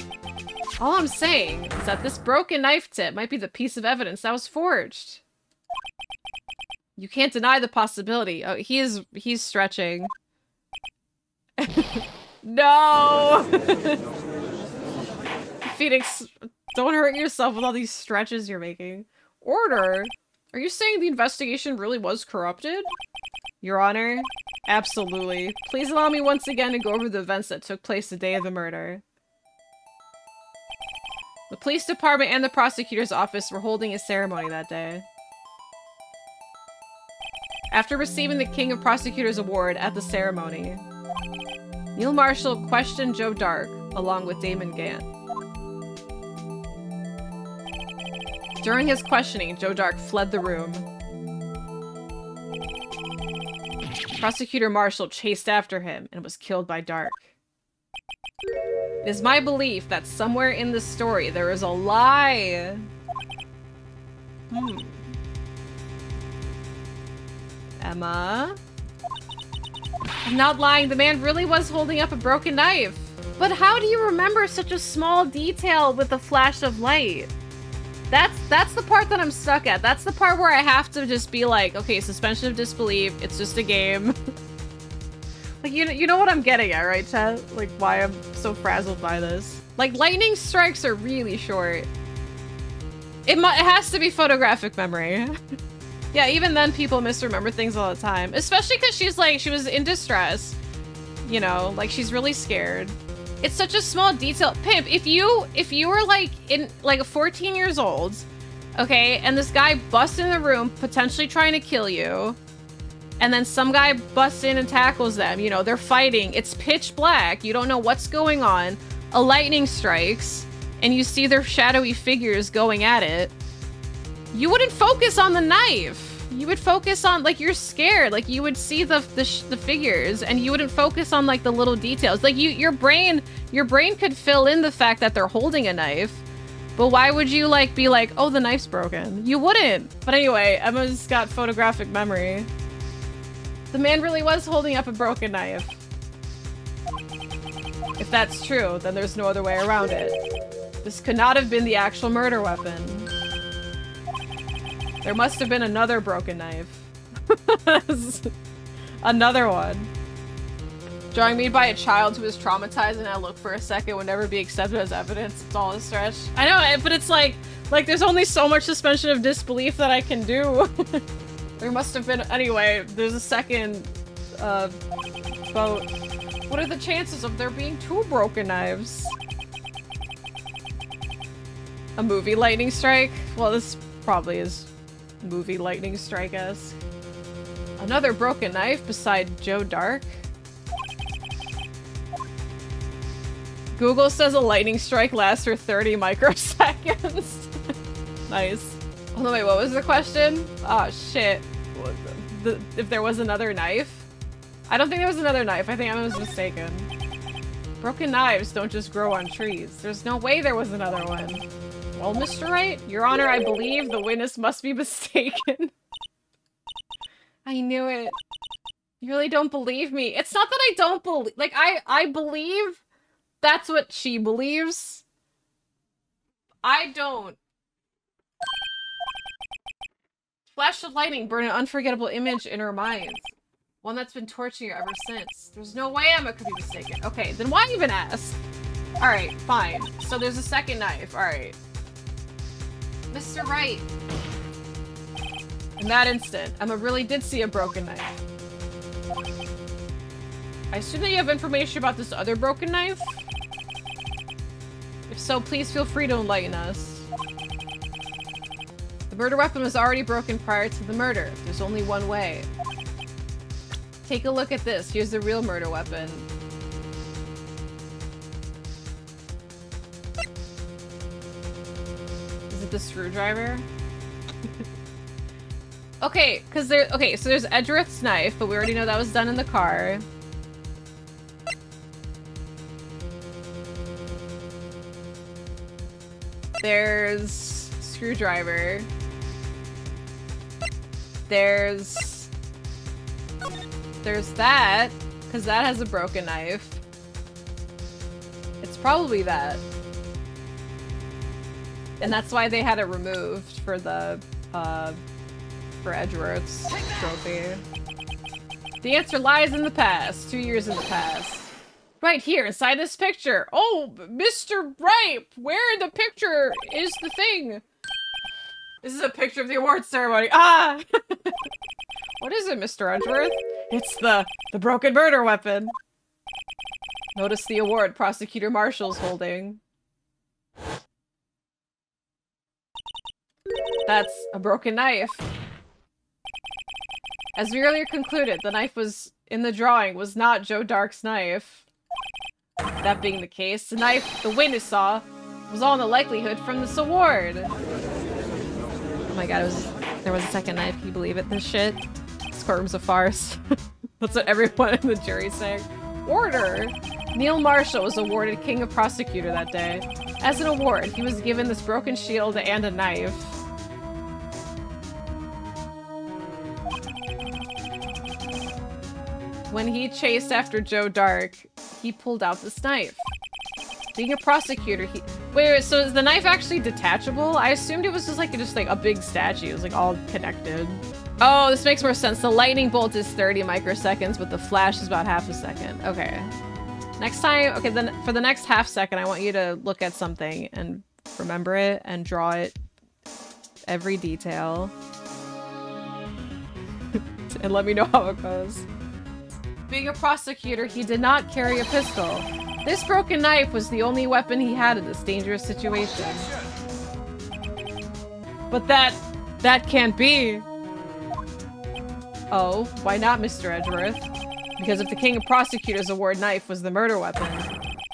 All I'm saying is that this broken knife tip might be the piece of evidence that was forged. You can't deny the possibility. Oh, he's stretching. No! Phoenix, don't hurt yourself with all these stretches you're making. Order? Are you saying the investigation really was corrupted? Your Honor? Absolutely. Please allow me once again to go over the events that took place the day of the murder. The police department and the prosecutor's office were holding a ceremony that day. After receiving the King of Prosecutors Award at the ceremony, Neil Marshall questioned Joe Dark along with Damon Gant. During his questioning, Joe Dark fled the room. Prosecutor Marshall chased after him and was killed by Dark. It is my belief that somewhere in this story there is a lie. Emma? I'm not lying, the man really was holding up a broken knife. But how do you remember such a small detail with a flash of light? That's the part that I'm stuck at. That's the part where I have to just be like, okay, suspension of disbelief, it's just a game. Like, you know what I'm getting at, right, chat? Like, why I'm so frazzled by this. Like, lightning strikes are really short. It has to be photographic memory. Yeah, even then people misremember things all the time. Especially because she was in distress. You know, like, she's really scared. It's such a small detail. Pimp, if you were like 14 years old, okay, and this guy busts in the room, potentially trying to kill you, and then some guy busts in and tackles them, you know, they're fighting, it's pitch black, you don't know what's going on, a lightning strikes, and you see their shadowy figures going at it, you wouldn't focus on the knife. You would focus on, like, you're scared. Like, you would see the figures, and you wouldn't focus on, like, the little details. Like, your brain could fill in the fact that they're holding a knife, but why would you, like, be like, oh, the knife's broken? You wouldn't. But anyway, Emma's got photographic memory. The man really was holding up a broken knife. If that's true, then there's no other way around it. This could not have been the actual murder weapon. There must have been another broken knife. Another one. Drawing made by a child who is traumatized and I look for a second would never be accepted as evidence. It's all a stretch. I know, but it's like there's only so much suspension of disbelief that I can do. There must have been, anyway, there's a second vote. What are the chances of there being two broken knives? A movie lightning strike? Well, this probably is movie lightning strike-esque. Another broken knife beside Joe Dark? Google says a lightning strike lasts for 30 microseconds. Nice. Oh, no, wait, what was the question? Oh, shit. If there was another knife? I don't think there was another knife. I think I was mistaken. Broken knives don't just grow on trees. There's no way there was another one. Well, Mr. Wright, Your Honor, I believe the witness must be mistaken. I knew it. You really don't believe me. It's not that I don't believe... Like, I believe that's what she believes. I don't. Flash of lightning burned an unforgettable image in her mind. One that's been torturing her ever since. There's no way Emma could be mistaken. Okay, then why even ask? Alright, fine. So there's a second knife. Alright. Mr. Wright. In that instant, Emma really did see a broken knife. I assume that you have information about this other broken knife? If so, please feel free to enlighten us. The murder weapon was already broken prior to the murder. There's only one way. Take a look at this. Here's the real murder weapon. Is it the screwdriver? Okay, because there- okay, so there's Edgeworth's knife, but we already know that was done in the car. There's screwdriver. There's that, because that has a broken knife. It's probably that. And that's why they had it removed for the, for Edgeworth's trophy. The answer lies in the past. 2 years in the past. Right here, inside this picture. Oh, Mr. Wright, where in the picture is the thing? This is a picture of the awards ceremony. Ah! What is it, Mr. Edgeworth? It's the broken murder weapon. Notice the award Prosecutor Marshall's holding. That's a broken knife. As we earlier concluded, the knife was in the drawing was not Joe Dark's knife. That being the case, the knife the witness saw was all in the likelihood from this award. Oh my god, there was a second knife. Can you believe it? This shit. This courtroom's a farce. That's what everyone in the jury saying. Order! Neil Marshall was awarded King of Prosecutor that day. As an award, he was given this broken shield and a knife. When he chased after Joe Dark, he pulled out this knife. Being a prosecutor, he... Wait, so is the knife actually detachable? I assumed it was just like a big statue. It was like all connected. Oh, this makes more sense. The lightning bolt is 30 microseconds, but the flash is about half a second. Okay. Next time, okay, then for the next half second, I want you to look at something and remember it and draw it. Every detail. And let me know how it goes. Being a prosecutor, he did not carry a pistol. This broken knife was the only weapon he had in this dangerous situation. But that can't be. Oh, why not, Mr. Edgeworth? Because if the King of Prosecutors award knife was the murder weapon,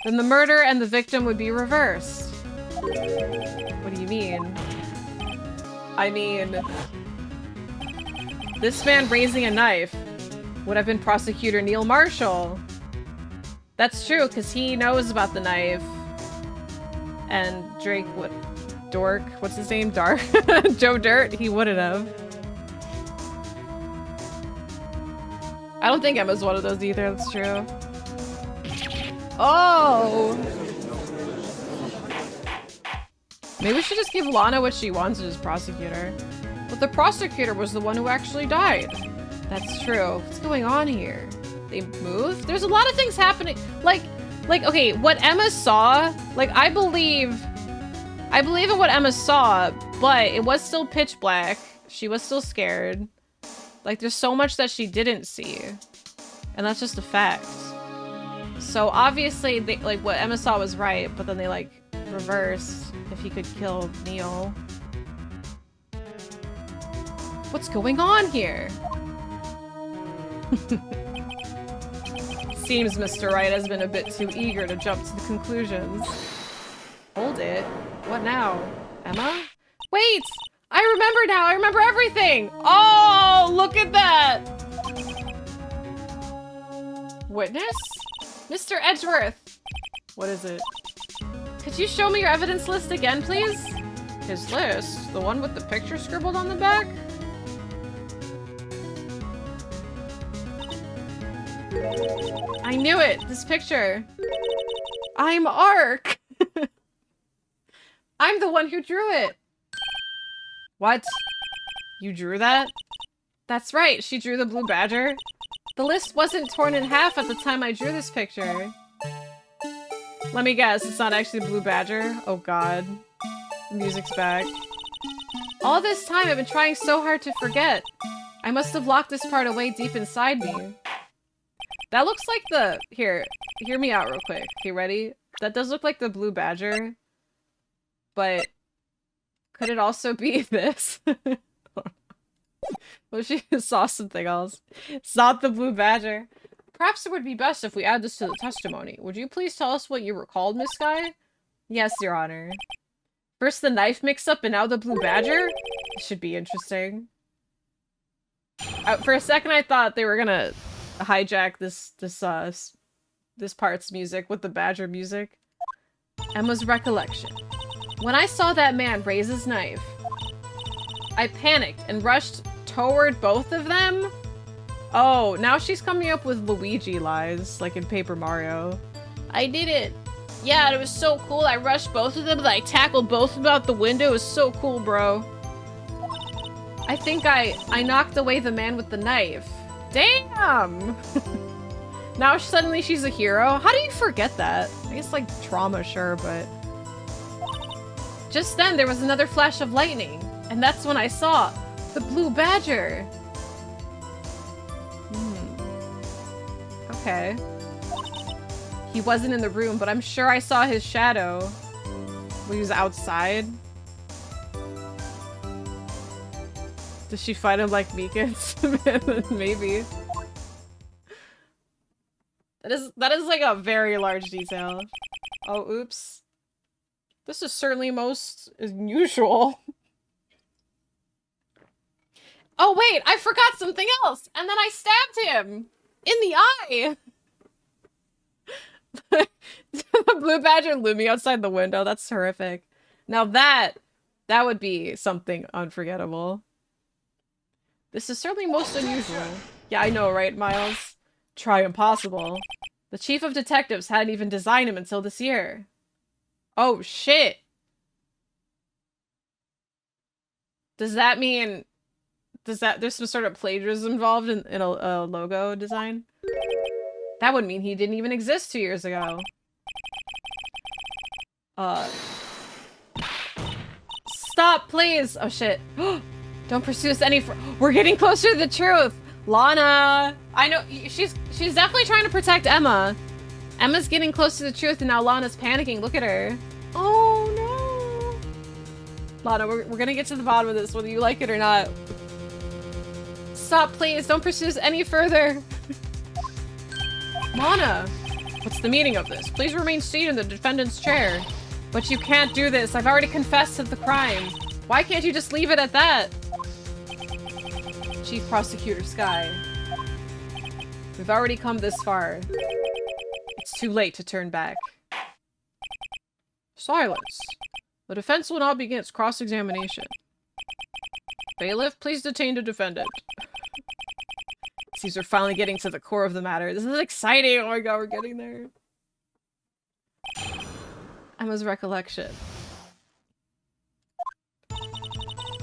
then the murder and the victim would be reversed. What do you mean? I mean, this man raising a knife would have been Prosecutor Neil Marshall. That's true, because he knows about the knife. And Drake, what's his name? Dark? Joe Dirt? He wouldn't have. I don't think Emma's one of those either, that's true. Oh! Maybe we should just give Lana what she wants as prosecutor. But the prosecutor was the one who actually died. That's true. What's going on here? They moved? There's a lot of things happening. Like, okay, what Emma saw, like, I believe in what Emma saw, but it was still pitch black. She was still scared. Like, there's so much that she didn't see. And that's just a fact. So, obviously, they, like, what Emma saw was right, but then they, like, reversed if he could kill Neil. What's going on here? Seems Mr. Wright has been a bit too eager to jump to the conclusions. Hold it. What now? Emma? Wait! I remember now! I remember everything! Oh, look at that! Witness? Mr. Edgeworth! What is it? Could you show me your evidence list again, please? His list? The one with the picture scribbled on the back? I knew it! This picture! I'm Ark! I'm the one who drew it! What? You drew that? That's right, she drew the blue badger. The list wasn't torn in half at the time I drew this picture. Let me guess, it's not actually the blue badger? Oh god. The music's back. All this time I've been trying so hard to forget. I must have locked this part away deep inside me. That looks like the... Here, hear me out real quick. Okay, ready? That does look like the blue badger. But... could it also be this? Well, she saw something else. It's not the blue badger. Perhaps it would be best if we add this to the testimony. Would you please tell us what you recalled, Miss Guy? Yes, Your Honor. First the knife mix-up and now the blue badger? This should be interesting. For a second I thought they were gonna hijack this part's music with the badger music. Emma's recollection. When I saw that man raise his knife, I panicked and rushed toward both of them. Oh, now she's coming up with Luigi lies, like in Paper Mario. I did it. Yeah, it was so cool. I rushed both of them and I tackled both of them out the window. It was so cool, bro. I think I knocked away the man with the knife. Damn! Now suddenly she's a hero? How do you forget that? I guess like trauma, sure, but... Just then there was another flash of lightning. And that's when I saw the blue badger. Okay. He wasn't in the room, but I'm sure I saw his shadow when he was outside. Does she fight him like Meekins? Maybe. That is like a very large detail. Oh, oops. This is certainly most unusual. Oh wait, I forgot something else! And then I stabbed him! In the eye! The blue badger looming outside the window, that's horrific. Now that would be something unforgettable. This is certainly most unusual. Yeah, I know, right, Miles? Try impossible. The chief of detectives hadn't even designed him until this year. Oh, shit! Does that mean... there's some sort of plagiarism involved in a logo design? That would mean he didn't even exist 2 years ago. Stop, please! Oh, shit. Don't pursue us any we're getting closer to the truth! Lana! I know, she's definitely trying to protect Emma. Emma's getting close to the truth and now Lana's panicking. Look at her. Oh, no! Lana, we're gonna get to the bottom of this, whether you like it or not. Stop, please. Don't pursue us any further. Lana! What's the meaning of this? Please remain seated in the defendant's chair. But you can't do this. I've already confessed to the crime. Why can't you just leave it at that? Chief Prosecutor Sky. We've already come this far. It's too late to turn back. Silence. The defense will now begin its cross-examination. Bailiff, please detain the defendant. Seems we're finally getting to the core of the matter. This is exciting! Oh my god, we're getting there. Emma's recollection.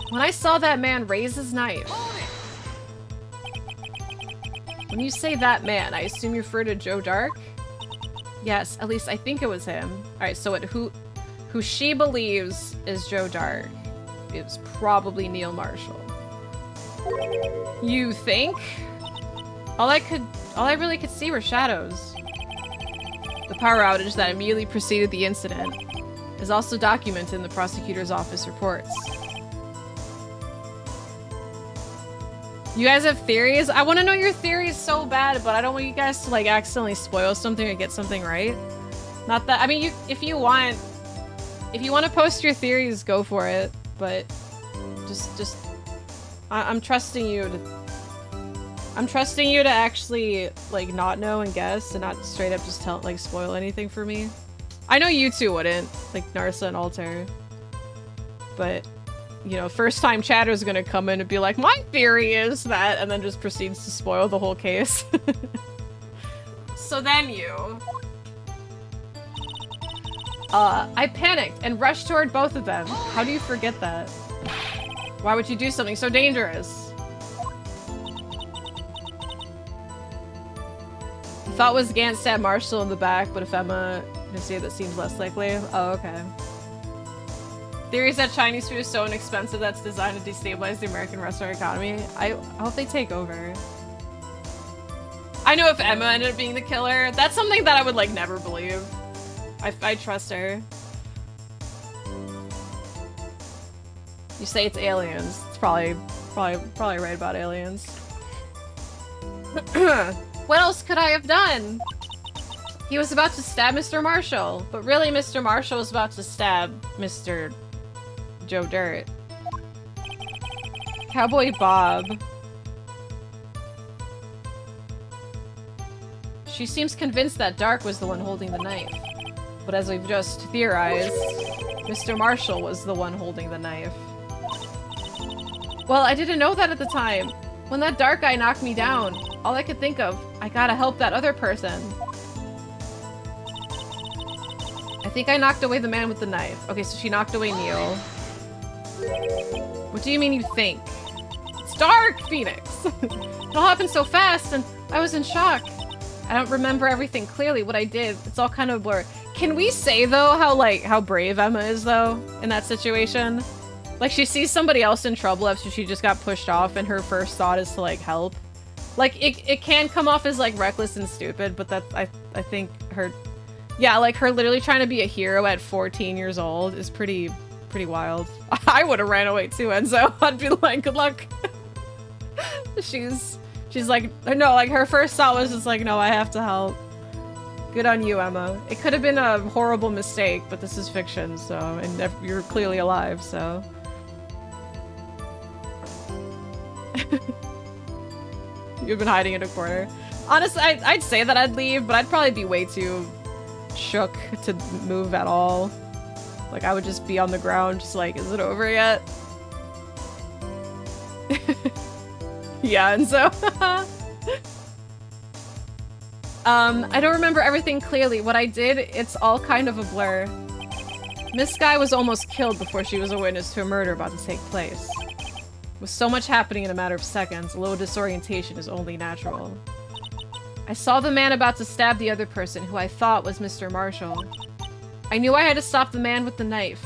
When I saw that man raise his knife... When you say that man, I assume you refer to Joe Dark? Yes, at least I think it was him. Alright, so who she believes is Joe Dark. It was probably Neil Marshall. You think? All I really could see were shadows. The power outage that immediately preceded the incident is also documented in the prosecutor's office reports. You guys have theories? I want to know your theories so bad, but I don't want you guys to like accidentally spoil something or get something right. Not that, I mean, if you want to post your theories, go for it. But I'm trusting you to actually like not know and guess and not straight up just spoil anything for me. I know you two wouldn't, like Narsa and Altair. But, you know, first time chatter's gonna come in and be like, my theory is that, and then just proceeds to spoil the whole case. So then you... I panicked and rushed toward both of them. How do you forget that? Why would you do something so dangerous? I thought it was Gant stabbed Marshall in the back, but if Emma can say that seems less likely. Oh, okay. Theories that Chinese food is so inexpensive that's designed to destabilize the American restaurant economy. I hope they take over. I know if Emma ended up being the killer, that's something that I would like never believe. I trust her. You say it's aliens. It's probably right about aliens. What else could I have done? He was about to stab Mr. Marshall, but really Mr. Marshall was about to stab Mr. Joe Dirt. Cowboy Bob. She seems convinced that Dark was the one holding the knife. But as we've just theorized, Mr. Marshall was the one holding the knife. Well, I didn't know that at the time. When that Dark guy knocked me down, all I could think of, I gotta help that other person. I think I knocked away the man with the knife. Okay, so she knocked away Neil. What do you mean you think? It's Dark, Phoenix! It all happened so fast and I was in shock. I don't remember everything clearly, what I did. It's all kind of blurred. Can we say, though, how brave Emma is, though, in that situation? Like, she sees somebody else in trouble after she just got pushed off, and her first thought is to, like, help. Like, it can come off as, like, reckless and stupid, but that, I think her... Yeah, like, her literally trying to be a hero at 14 years old is pretty wild. I would have ran away, too, Enzo. I'd be like, good luck. She's like, no, like, her first thought was just like, no, I have to help. Good on you, Emma. It could have been a horrible mistake, but this is fiction, so, and you're clearly alive, so. You've been hiding in a corner. Honestly, I'd say that I'd leave, but I'd probably be way too shook to move at all. Like, I would just be on the ground, just like, is it over yet? Yeah, and so... I don't remember everything clearly. What I did, it's all kind of a blur. Miss Sky was almost killed before she was a witness to a murder about to take place. With so much happening in a matter of seconds, a little disorientation is only natural. I saw the man about to stab the other person, who I thought was Mr. Marshall. I knew I had to stop the man with the knife.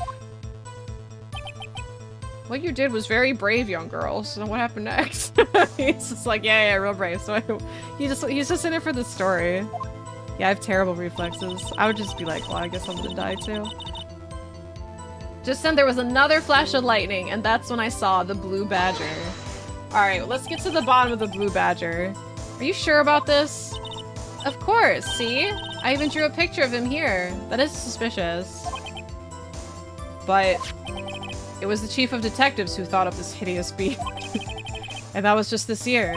What you did was very brave, young girl. So what happened next? He's just like, yeah, real brave. So he's just in it for the story. Yeah, I have terrible reflexes. I would just be like, well, I guess I'm gonna die too. Just then there was another flash of lightning, and that's when I saw the blue badger. Alright, let's get to the bottom of the blue badger. Are you sure about this? Of course, see? I even drew a picture of him here. That is suspicious. But it was the chief of detectives who thought up this hideous beast. And that was just this year.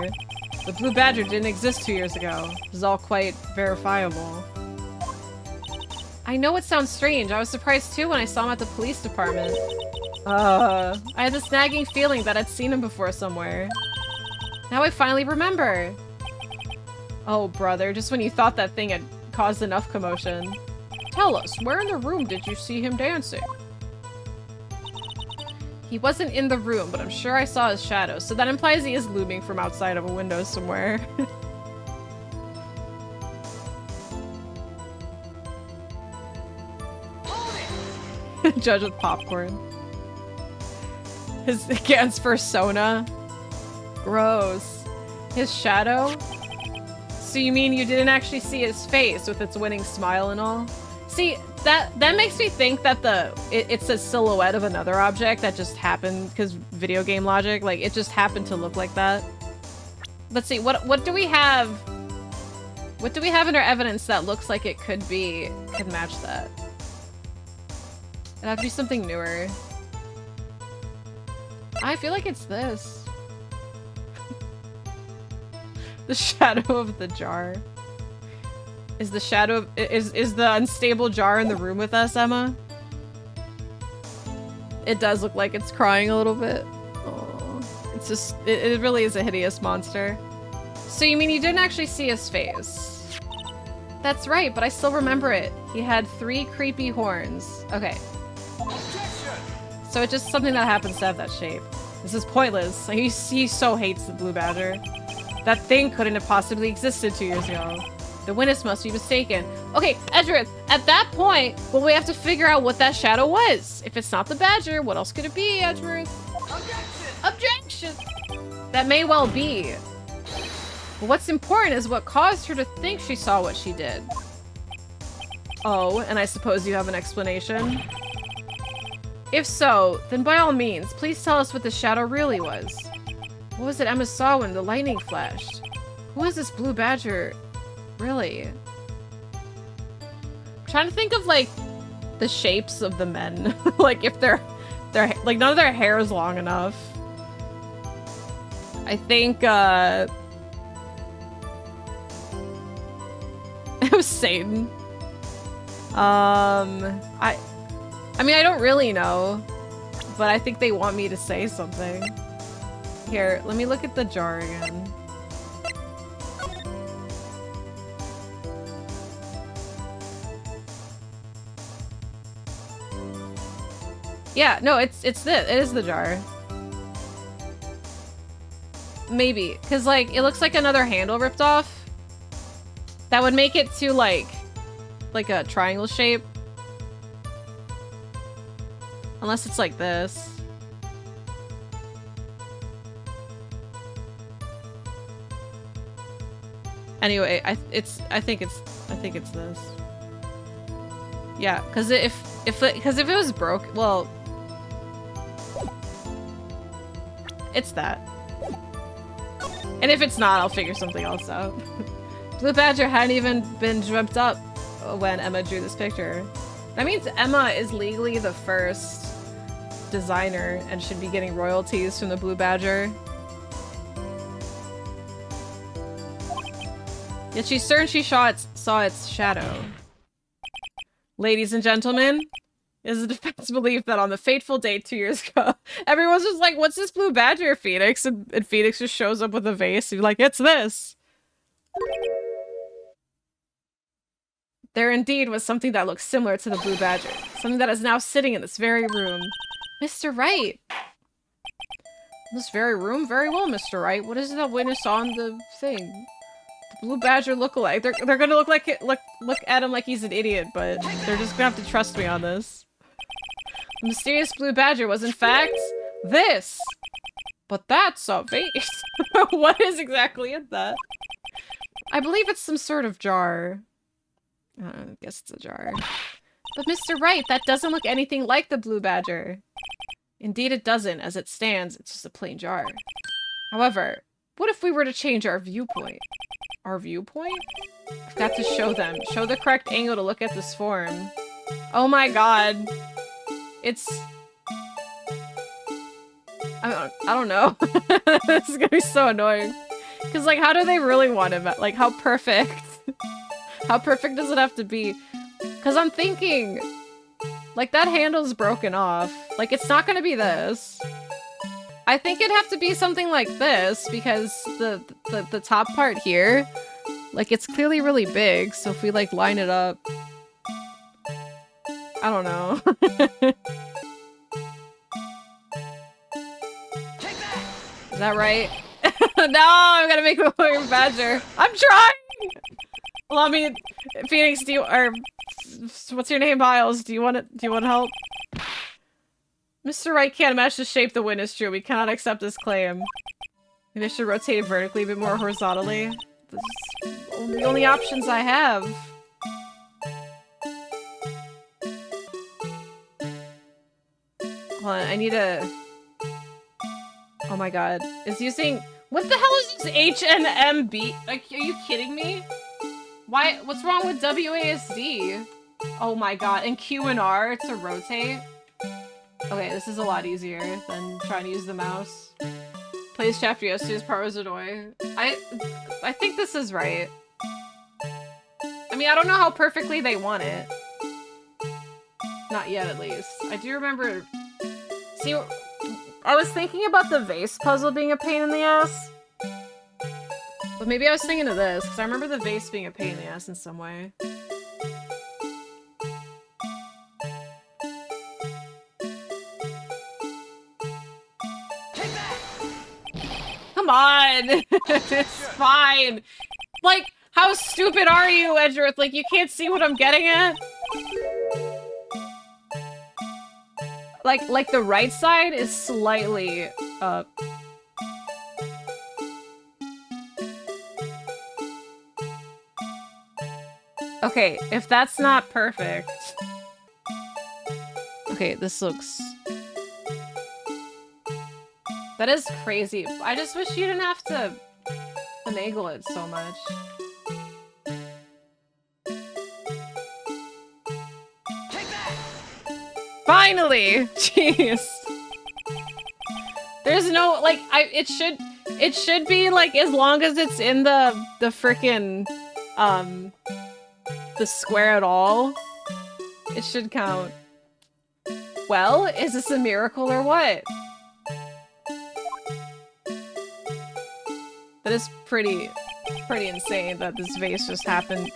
The blue badger didn't exist 2 years ago. This is all quite verifiable. I know it sounds strange. I was surprised too when I saw him at the police department. I had this nagging feeling that I'd seen him before somewhere. Now I finally remember. Oh, brother, just when you thought that thing had caused enough commotion. Tell us, where in the room did you see him dancing? He wasn't in the room, but I'm sure I saw his shadow, so that implies he is looming from outside of a window somewhere. Judge with popcorn. His Gant's persona. Gross. His shadow? So you mean you didn't actually see his face with its winning smile and all? See, that makes me think that it's a silhouette of another object that just happened, because video game logic, like, it just happened to look like that. Let's see, what do we have? What do we have in our evidence that looks like it could match that? It'd have to be something newer. I feel like it's this. The shadow of the jar. Is the shadow of, is the unstable jar in the room with us, Emma? It does look like it's crying a little bit. Oh, it's just, it really is a hideous monster. So you mean you didn't actually see his face? That's right, but I still remember it. He had 3 creepy horns. Okay. So it's just something that happens to have that shape. This is pointless. Like, he so hates the blue badger. That thing couldn't have possibly existed 2 years ago. The witness must be mistaken. Okay, Edgeworth, at that point, well, we have to figure out what that shadow was. If it's not the badger, what else could it be, Edgeworth? Objection! That may well be. But what's important is what caused her to think she saw what she did. Oh, and I suppose you have an explanation? If so, then by all means, please tell us what the shadow really was. What was it Emma saw when the lightning flashed? Who is this blue badger? Really? I'm trying to think of, like, the shapes of the men. Like, if they're, like, none of their hair is long enough. I think, it was Satan. I mean, I don't really know, but I think they want me to say something. Here, let me look at the jar again. Yeah, no, it is the jar. Maybe, because, like, it looks like another handle ripped off. That would make it to, like a triangle shape. Unless it's like this. Anyway, I think it's this. Yeah, because if it was broke, well, it's that. And if it's not, I'll figure something else out. Blue Badger hadn't even been dreamt up when Emma drew this picture. That means Emma is legally the first designer and should be getting royalties from the Blue Badger. Yet she's certain she saw its shadow. Ladies and gentlemen, it is a defense belief that on the fateful date 2 years ago, everyone's just like, what's this blue badger, Phoenix? And Phoenix just shows up with a vase and you're like, it's this. There indeed was something that looked similar to the blue badger. Something that is now sitting in this very room. Mr. Wright! This very room? Very well, Mr. Wright. What is it that witness on the thing? The blue badger look-alike. They're gonna look at him like he's an idiot, but they're just gonna have to trust me on this. The mysterious blue badger was in fact this. But that's a vase. What is exactly in that? I believe it's some sort of jar. I guess it's a jar. But Mr. Wright, that doesn't look anything like the blue badger. Indeed it doesn't. As it stands, it's just a plain jar. However, what if we were to change our viewpoint? Our viewpoint? I've got to show them. Show the correct angle to look at this form. Oh my god. It's... I don't know. This is gonna be so annoying. Because, like, how do they really want him? Like, how perfect? How perfect does it have to be? Because I'm thinking, like, that handle's broken off. Like, it's not gonna be this. I think it'd have to be something like this, because the top part here, like, it's clearly really big, so if we, like, line it up... I don't know. Is that right? No, I'm gonna make the blue badger. I'm trying! Well, I mean, Phoenix, what's your name, Miles? Do you want help? Mr. Wright can't match the shape the witness drew. We cannot accept this claim. Maybe I should rotate it vertically, a bit more horizontally. This is the only options I have. Hold on, I need a... Oh my god. It's using... What the hell is this HNMB? Like, are you kidding me? Why? What's wrong with WASD? Oh my god. And Q and R to rotate? Okay, this is a lot easier than trying to use the mouse. Plays chapter yesterday's part was annoying. I think this is right. I mean, I don't know how perfectly they want it. Not yet, at least. I do remember See, I was thinking about the vase puzzle being a pain in the ass. But maybe I was thinking of this, because I remember the vase being a pain in the ass in some way. Come on! It's fine! Like, how stupid are you, Edgeworth? Like, you can't see what I'm getting at? Like the right side is slightly up. Okay, if that's not perfect... Okay, this looks... That is crazy. I just wish you didn't have to finagle it so much. Take that! Finally! Jeez. There's no, like, it should be, like, as long as it's in the frickin', the square at all, it should count. Well, is this a miracle or what? That is pretty insane that this vase just happened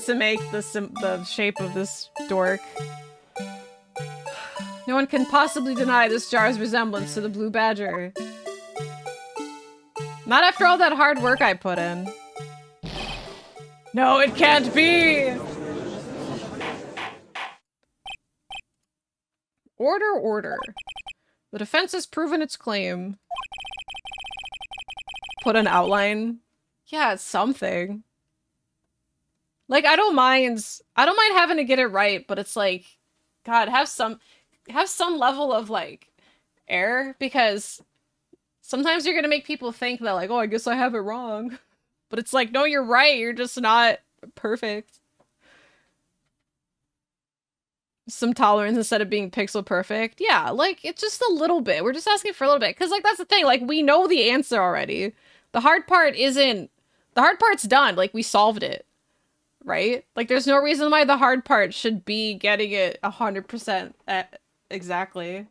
to make the shape of this dork. No one can possibly deny this jar's resemblance to the blue badger. Not after all that hard work I put in. No, it can't be! Order. The defense has proven its claim. Put an outline. Yeah, it's something. Like, I don't mind having to get it right, but it's like, God, have some level of, like, error, because sometimes you're gonna make people think that, like, oh, I guess I have it wrong. But it's like, no, you're right, you're just not perfect. Some tolerance instead of being pixel perfect. Yeah, like, it's just a little bit. We're just asking for a little bit. Because, like, that's the thing. Like, we know the answer already. The hard part isn't... The hard part's done. Like, we solved it. Right? Like, there's no reason why the hard part should be getting it 100% exactly.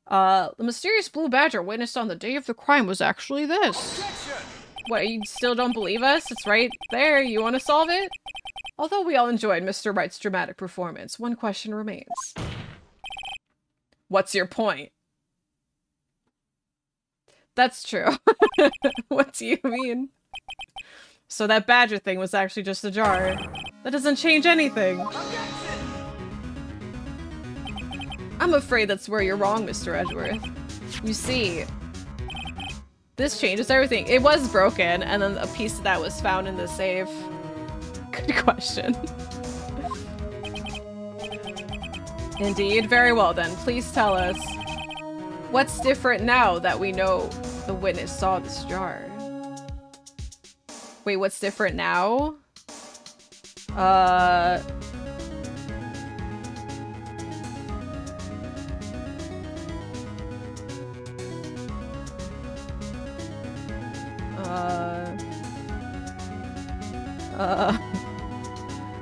The mysterious blue badger witnessed on the day of the crime was actually this. What, you still don't believe us? It's right there. You want to solve it? Although we all enjoyed Mr. Wright's dramatic performance, one question remains. What's your point? That's true. What do you mean? So that badger thing was actually just a jar. That doesn't change anything. I'm afraid that's where you're wrong, Mr. Edgeworth. You see, this changes everything. It was broken, and then a piece of that was found in the safe. Good question. Indeed. Very well then. Please tell us. What's different now that we know the witness saw this jar? Wait, what's different now?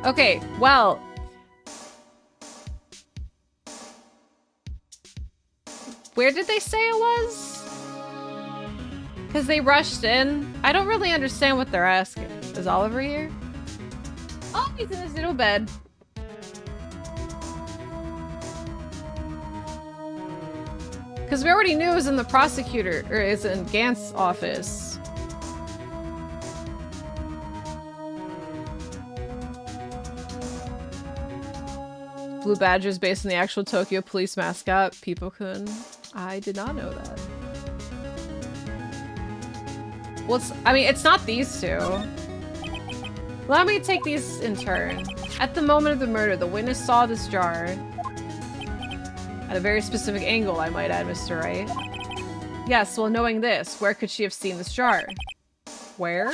Okay, well... Where did they say it was? Because they rushed in. I don't really understand what they're asking. Is Oliver here? Oh, he's in his little bed. Because we already knew it was in the prosecutor, or it's in Gant's office. Blue Badger is based on the actual Tokyo police mascot, People-kun. I did not know that. Well, I mean, it's not these two. Allow me to take these in turn. At the moment of the murder, the witness saw this jar. At a very specific angle, I might add, Mr. Wright. Yes, well, knowing this, where could she have seen this jar? Where?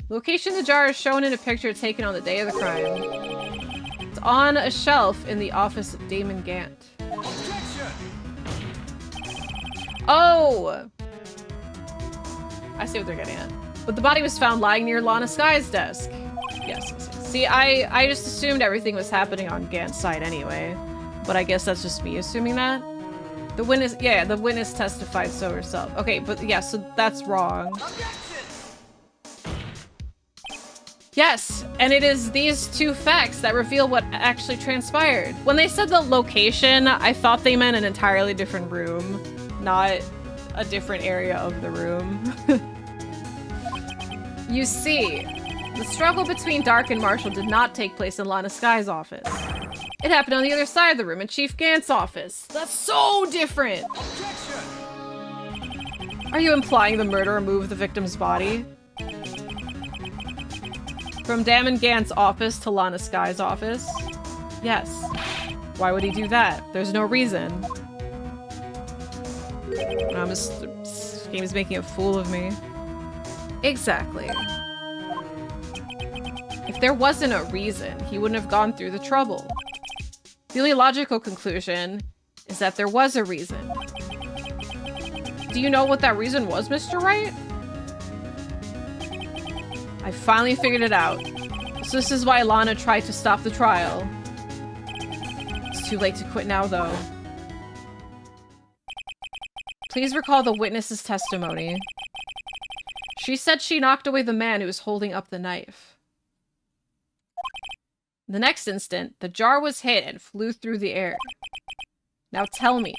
Location of the jar is shown in a picture taken on the day of the crime. It's on a shelf in the office of Damon Gant. Oh! I see what they're getting at. But the body was found lying near Lana Sky's desk. Yes. See, I just assumed everything was happening on Gant's side anyway. But I guess that's just me assuming that. The witness, yeah, the witness testified so herself. Okay, but yeah, so that's wrong. Yes, and it is these two facts that reveal what actually transpired. When they said the location, I thought they meant an entirely different room, not a different area of the room. You see, the struggle between Dark and Marshall did not take place in Lana Sky's office. It happened on the other side of the room in Chief Gant's office. That's so different! Objection! Are you implying the murderer moved the victim's body? From Damon Gant's office to Lana Sky's office? Yes. Why would he do that? There's no reason. This game is making a fool of me. Exactly. If there wasn't a reason, he wouldn't have gone through the trouble. The only logical conclusion is that there was a reason. Do you know what that reason was, Mr. Wright? I finally figured it out. So this is why Lana tried to stop the trial. It's too late to quit now, though. Please recall the witness's testimony. She said she knocked away the man who was holding up the knife. The next instant, the jar was hit and flew through the air. Now tell me,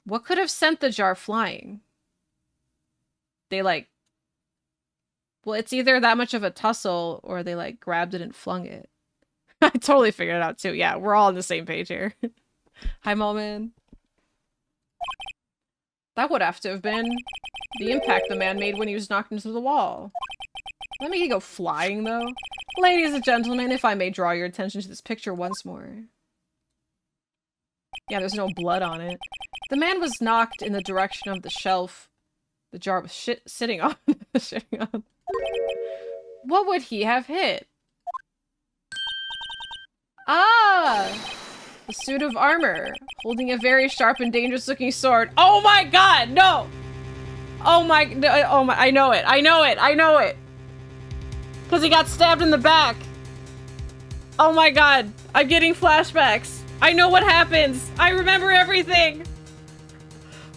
what could have sent the jar flying? They well, it's either that much of a tussle or they grabbed it and flung it. I totally figured it out too. Yeah, we're all on the same page here. Hi, Malman. That would have to have been the impact the man made when he was knocked into the wall. Let me go flying, though. Ladies and gentlemen, if I may draw your attention to this picture once more. Yeah, there's no blood on it. The man was knocked in the direction of the shelf the jar was sitting on. What would he have hit? Ah! The suit of armor, holding a very sharp and dangerous looking sword. Oh my god, no! Oh my, I know it, I know it, I know it! Because he got stabbed in the back. Oh my god, I'm getting flashbacks. I know what happens. I remember everything.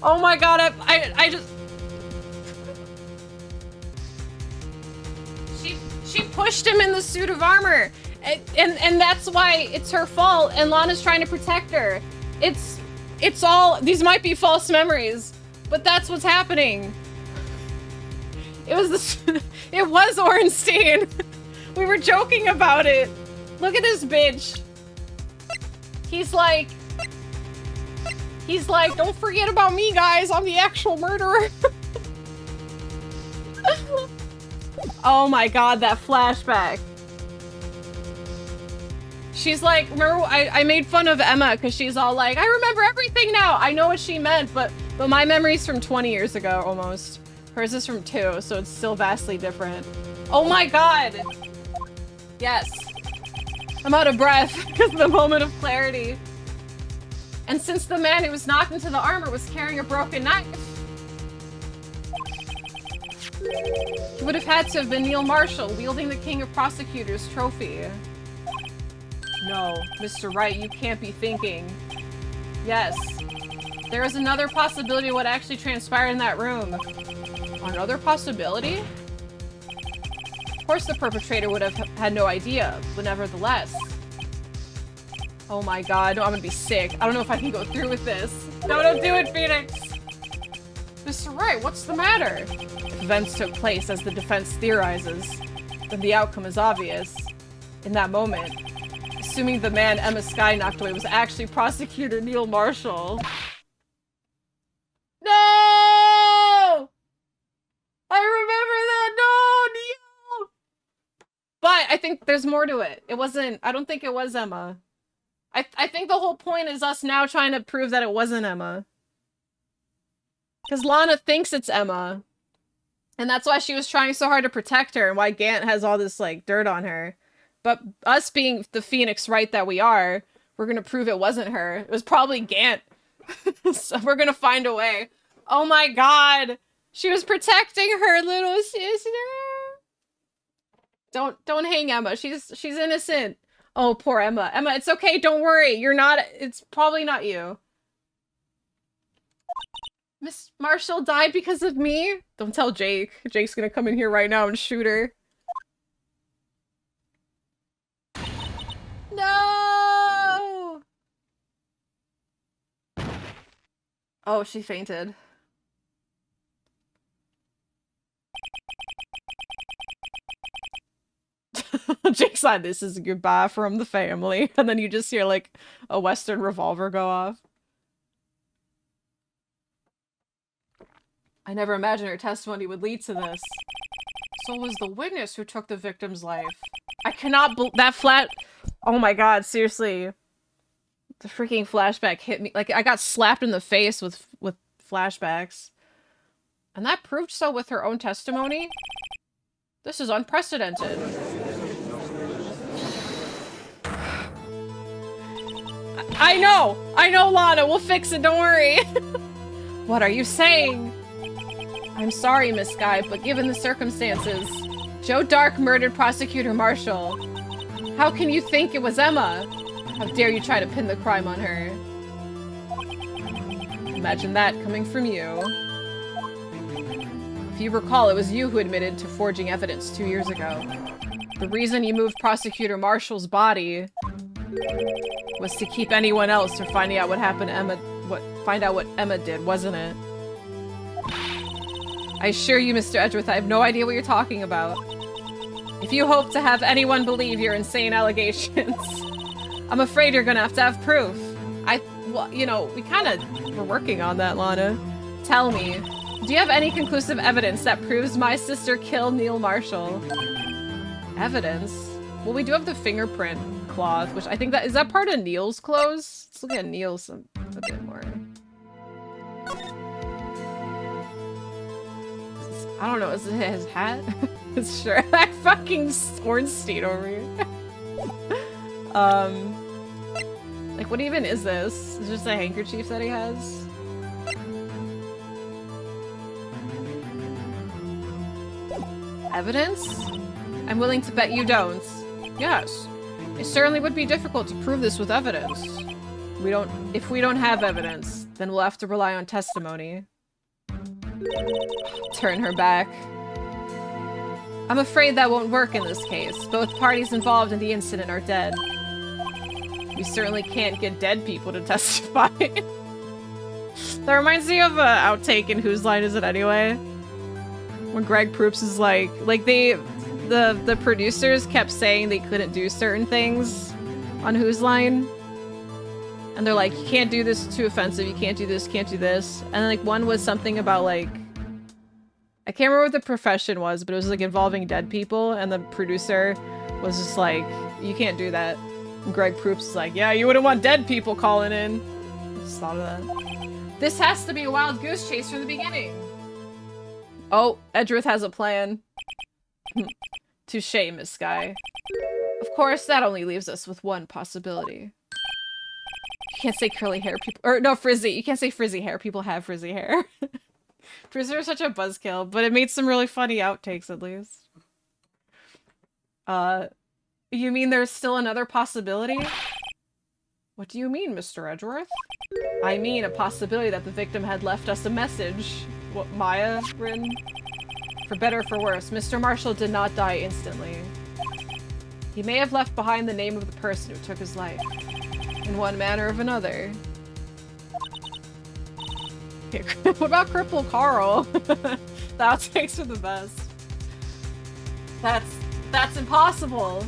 Oh my god, I just... She pushed him in the suit of armor. And that's why it's her fault, and Lana's trying to protect her. It's all... These might be false memories, but that's what's happening. It was the... It was Ornstein. We were joking about it. Look at this bitch. He's like, don't forget about me, guys. I'm the actual murderer. Oh my god, that flashback. She's like, remember, I made fun of Emma because she's all like, I remember everything now. I know what she meant, but my memory's from 20 years ago, almost. Hers is from 2, so it's still vastly different. Oh my god! Yes. I'm out of breath because of the moment of clarity. And since the man who was knocked into the armor was carrying a broken knife, he would have had to have been Neil Marshall wielding the King of Prosecutors trophy. No, Mr. Wright, you can't be thinking. Yes. There is another possibility of what actually transpired in that room. Another possibility? Of course the perpetrator would have had no idea, but nevertheless. Oh my god, no, I'm gonna be sick. I don't know if I can go through with this. No, don't do it, Phoenix! Mr. Wright, what's the matter? If events took place as the defense theorizes, then the outcome is obvious. In that moment, assuming the man Emma Skye knocked away was actually Prosecutor Neil Marshall. No! I remember that! No, Neil! But I think there's more to it. It wasn't... I don't think it was Emma. I think the whole point is us now trying to prove that it wasn't Emma. Because Lana thinks it's Emma. And that's why she was trying so hard to protect her and why Gant has all this, dirt on her. But us being the Phoenix Wright that we are, we're gonna prove it wasn't her. It was probably Gant. So we're gonna find a way. Oh my god! She was protecting her little sister! Don't hang Emma. She's innocent. Oh, poor Emma. Emma, it's okay. Don't worry. You're not... It's probably not you. Miss Marshall died because of me? Don't tell Jake. Jake's gonna come in here right now and shoot her. No! Oh, she fainted. Jake's like, this is a goodbye from the family. And then you just hear, like, a Western revolver go off. I never imagined her testimony would lead to this. So it was the witness who took the victim's life. I cannot that flat- Oh my god, seriously. The freaking flashback hit me. Like, I got slapped in the face with flashbacks. And that proved so with her own testimony? This is unprecedented. I know, Lana! We'll fix it, don't worry! What are you saying? I'm sorry, Miss Guy, but given the circumstances, Joe Dark murdered Prosecutor Marshall. How can you think it was Emma? How dare you try to pin the crime on her? Imagine that coming from you. If you recall, it was you who admitted to forging evidence 2 years ago. The reason you moved Prosecutor Marshall's body was to keep anyone else from finding out what happened to Emma, find out what Emma did, wasn't it? I assure you, Mr. Edgeworth, I have no idea what you're talking about. If you hope to have anyone believe your insane allegations, I'm afraid you're gonna have to have proof. Well, you know, we're working on that, Lana. Tell me, do you have any conclusive evidence that proves my sister killed Neil Marshall? Evidence? Well, we do have the fingerprint cloth, which I think is that part of Neil's clothes? Let's look at Neil's a bit more. I don't know, is it his hat? It's sure. That fucking Ornstein over here. Like, what even is this? Is it just a handkerchief that he has? Evidence? I'm willing to bet you don't. Yes. It certainly would be difficult to prove this with evidence. If we don't have evidence, then we'll have to rely on testimony. Turn her back. I'm afraid that won't work in this case. Both parties involved in the incident are dead. We certainly can't get dead people to testify. That reminds me of an outtake in Whose Line Is It Anyway? When Greg Proops is like the producers kept saying they couldn't do certain things on Whose Line. And they're like, you can't do this, it's too offensive, you can't do this, can't do this. And then, like, one was something about, like, I can't remember what the profession was, but it was, like, involving dead people, and the producer was just like, you can't do that. And Greg Proops is like, yeah, you wouldn't want dead people calling in. I just thought of that. This has to be a wild goose chase from the beginning. Oh, Edgeworth has a plan. Touché, Miss Sky. Of course, that only leaves us with one possibility. You can't say curly hair people- or no, frizzy. You can't say frizzy hair. People have frizzy hair. Frizzy are such a buzzkill, but it made some really funny outtakes at least. You mean there's still another possibility? What do you mean, Mr. Edgeworth? I mean a possibility that the victim had left us a message. What, Maya, Rin? For better or for worse, Mr. Marshall did not die instantly. He may have left behind the name of the person who took his life. In one manner or another. What about Cripple Carl? The outtakes are the best. That's impossible.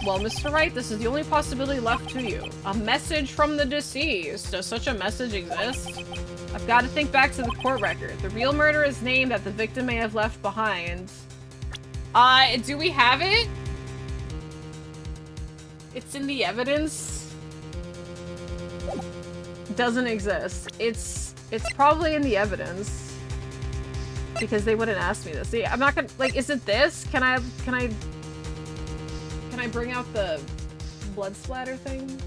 Well, Mr. Wright, this is the only possibility left to you. A message from the deceased. Does such a message exist? I've got to think back to the court record. The real murderer's name that the victim may have left behind. Do we have it? It's in the evidence. Doesn't exist. It's probably in the evidence. Because they wouldn't ask me this. See, I'm not gonna, like, is it this? Can I bring out the blood splatter thing?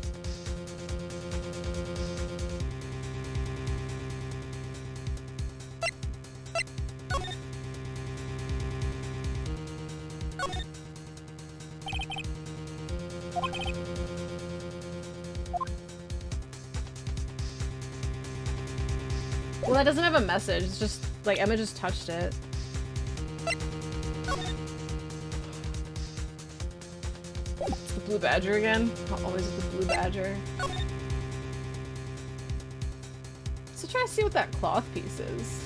Well, that doesn't have a message. It's just, like, Emma just touched it. It's the blue badger again. Always the blue badger. So try to see what that cloth piece is.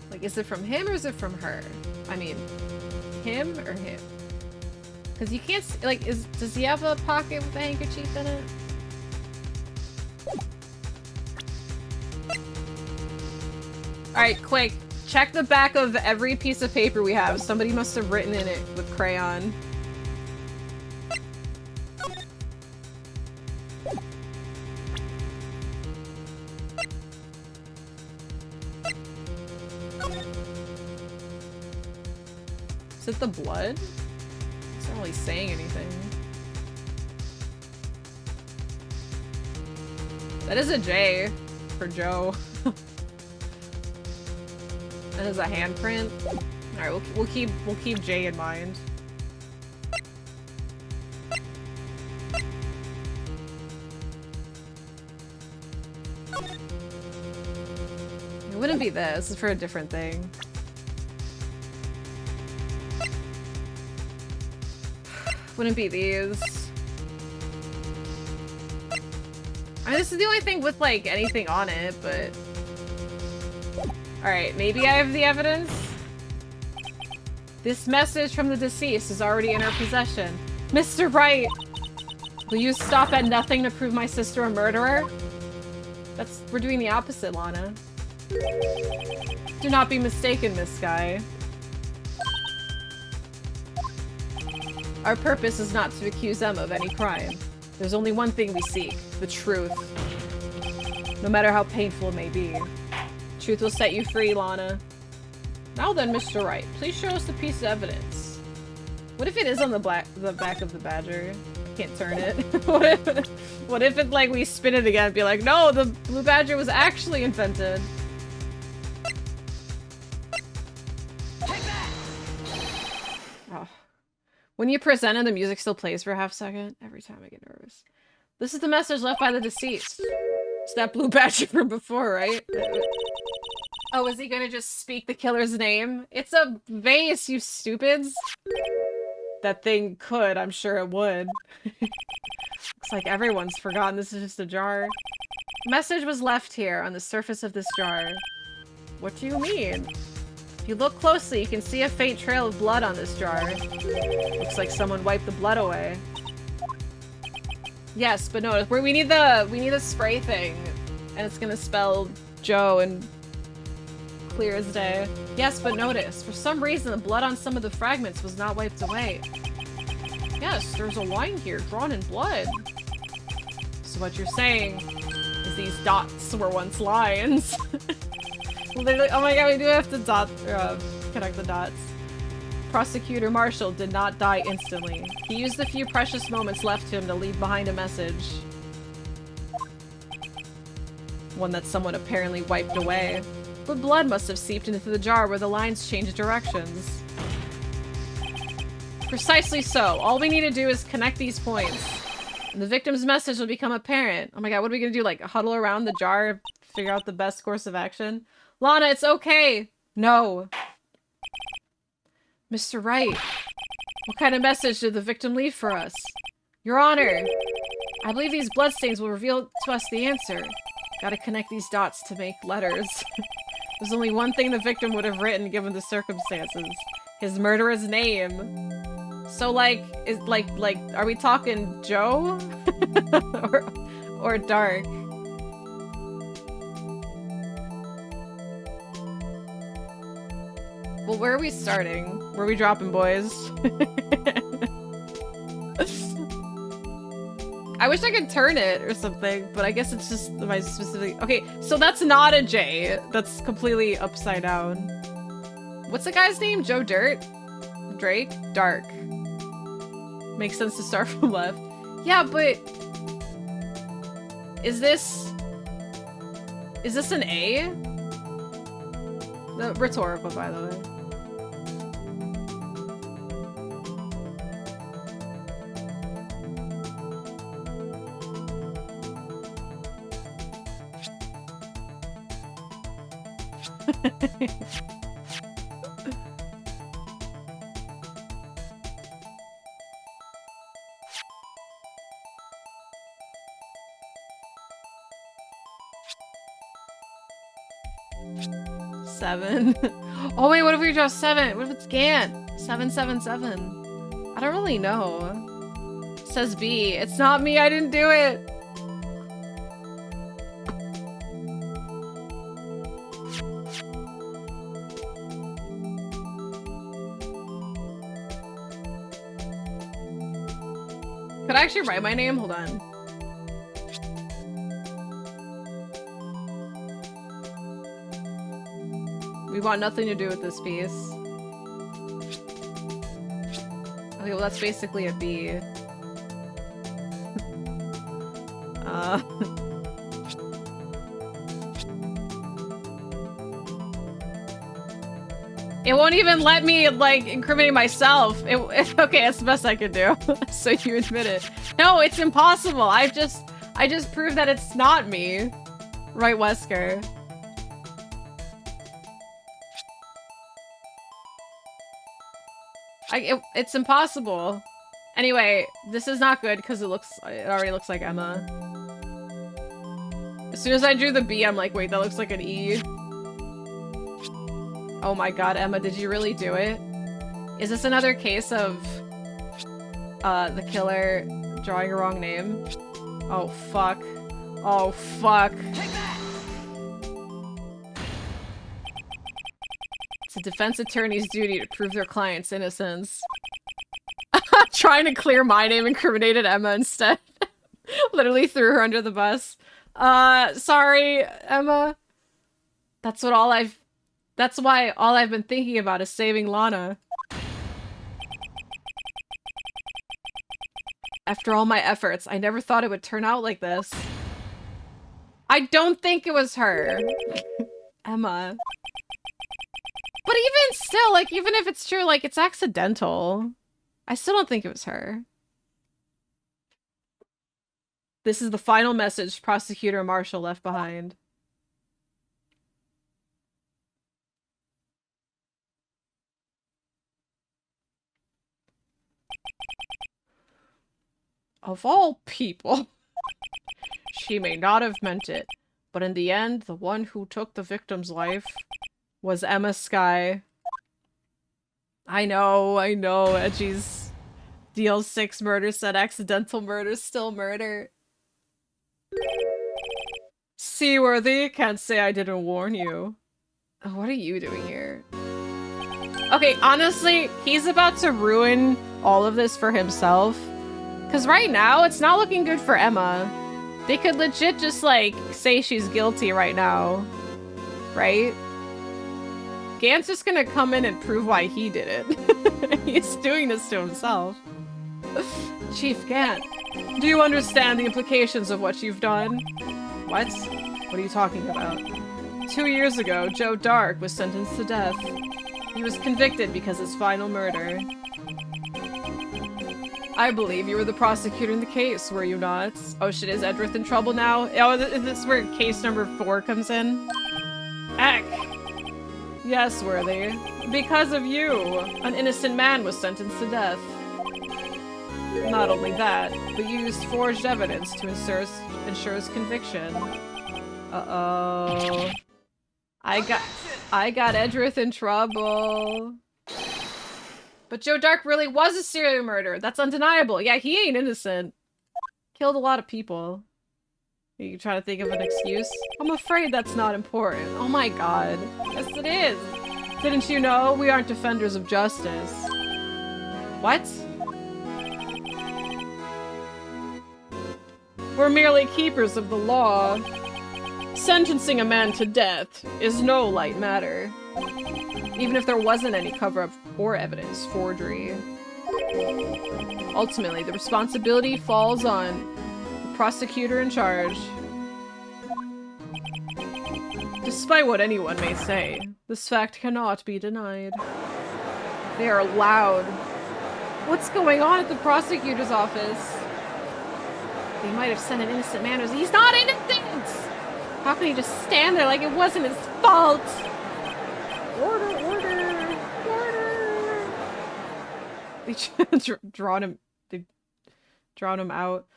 Like, is it from him or is it from her? I mean, him or him? Because you can't, like, does he have a pocket with a handkerchief in it? Alright, quick. Check the back of every piece of paper we have. Somebody must have written in it with crayon. Is it the blood? It's not really saying anything. That is a J for Joe. That is a handprint. All right, we'll keep J in mind. It wouldn't be this. It's for a different thing. Wouldn't be these. I mean, this is the only thing with, like, anything on it, but... Alright, maybe I have the evidence? This message from the deceased is already in our possession. Mr. Wright! Will you stop at nothing to prove my sister a murderer? We're doing the opposite, Lana. Do not be mistaken, Miss Guy. Our purpose is not to accuse Emma of any crime. There's only one thing we seek, the truth. No matter how painful it may be. Truth will set you free, Lana. Now then, Mr. Wright, please show us the piece of evidence. What if it is on the back of the badger? I can't turn it. What if it, like, we spin it again and be like, no, the blue badger was actually invented. Oh. When you present and the music still plays for a half second, every time I get nervous. This is the message left by the deceased. It's that blue badger from before, right? Oh, is he gonna just speak the killer's name? It's a vase, you stupids! That thing could, I'm sure it would. Looks like everyone's forgotten this is just a jar. Message was left here on the surface of this jar. What do you mean? If you look closely, you can see a faint trail of blood on this jar. Looks like someone wiped the blood away. Yes, but no, we need the spray thing, and it's gonna spell Joe and clear as day. Yes, but notice, for some reason the blood on some of the fragments was not wiped away. Yes, there's a line here drawn in blood. So what you're saying is these dots were once lines. Literally, oh my god, we do have to connect the dots. Prosecutor Marshall did not die instantly. He used the few precious moments left to him to leave behind a message. One that someone apparently wiped away. But blood must have seeped into the jar where the lines changed directions. Precisely so. All we need to do is connect these points. And the victim's message will become apparent. Oh my god, what are we gonna do? Like, huddle around the jar, figure out the best course of action? Lana, it's okay! No. Mr. Wright, what kind of message did the victim leave for us? Your Honor, I believe these bloodstains will reveal to us the answer. Gotta connect these dots to make letters. There's only one thing the victim would have written given the circumstances. His murderer's name. So, like, are we talking Joe? or Dark? Well, where are we starting? Where are we dropping, boys? I wish I could turn it or something, but I guess it's just my specific... Okay, so that's not a J. That's completely upside down. What's the guy's name? Joe Dirt? Drake? Dark. Makes sense to start from left. Yeah, but... Is this an A? The rhetorical, by the way. 7. Oh wait, what if we draw 7? What if it's Gant? 777. I don't really know. It says B. It's not me, I didn't do it. Could I actually write my name? Hold on. We want nothing to do with this piece. Okay, well that's basically a B. It won't even let me, like, incriminate myself. Okay, that's the best I could do. So you admit it. No, it's impossible. I just proved that it's not me. Right, Wesker. It's impossible. Anyway, this is not good because it already looks like Emma. As soon as I drew the B, I'm like, wait, that looks like an E. Oh my god, Emma, did you really do it? Is this another case of the killer drawing a wrong name? Oh fuck. Oh fuck. It's a defense attorney's duty to prove their client's innocence. Trying to clear my name, incriminated Emma instead. Literally threw her under the bus. Sorry, Emma. That's why all I've been thinking about is saving Lana. After all my efforts, I never thought it would turn out like this. I don't think it was her. Emma. But even still, like, even if it's true, like, it's accidental. I still don't think it was her. This is the final message Prosecutor Marshall left behind. Of all people. She may not have meant it, but in the end, the one who took the victim's life was Emma Skye. I know, Edgy's DL6 murder said accidental murder, still murder. Seaworthy, can't say I didn't warn you. Oh, what are you doing here? Okay, honestly, he's about to ruin all of this for himself. Because right now, it's not looking good for Emma. They could legit just, like, say she's guilty right now. Right? Gant's just gonna come in and prove why he did it. He's doing this to himself. Chief Gant, do you understand the implications of what you've done? What? What are you talking about? 2 years ago, Joe Dark was sentenced to death. He was convicted because his final murder. I believe you were the prosecutor in the case, were you not? Oh shit, is Edward in trouble now? Oh, is this where case number 4 comes in? Heck! Yes, Worthy. Because of you, an innocent man was sentenced to death. Not only that, but you used forged evidence to ensure his conviction. Uh-oh. I got Edrith in trouble. But Joe Dark really was a serial murderer. That's undeniable. Yeah, he ain't innocent. Killed a lot of people. Are you trying to think of an excuse? I'm afraid that's not important. Oh my god. Yes, it is. Didn't you know? We aren't defenders of justice. What? We're merely keepers of the law. Sentencing a man to death is no light matter. Even if there wasn't any cover-up or evidence forgery. Ultimately, the responsibility falls on the prosecutor in charge. Despite what anyone may say, this fact cannot be denied. They are loud. What's going on at the prosecutor's office? They might have sent an innocent man who's— he's not innocent! How can he just stand there like it wasn't his fault? Order, order, order. They drawn him. They drawn him out.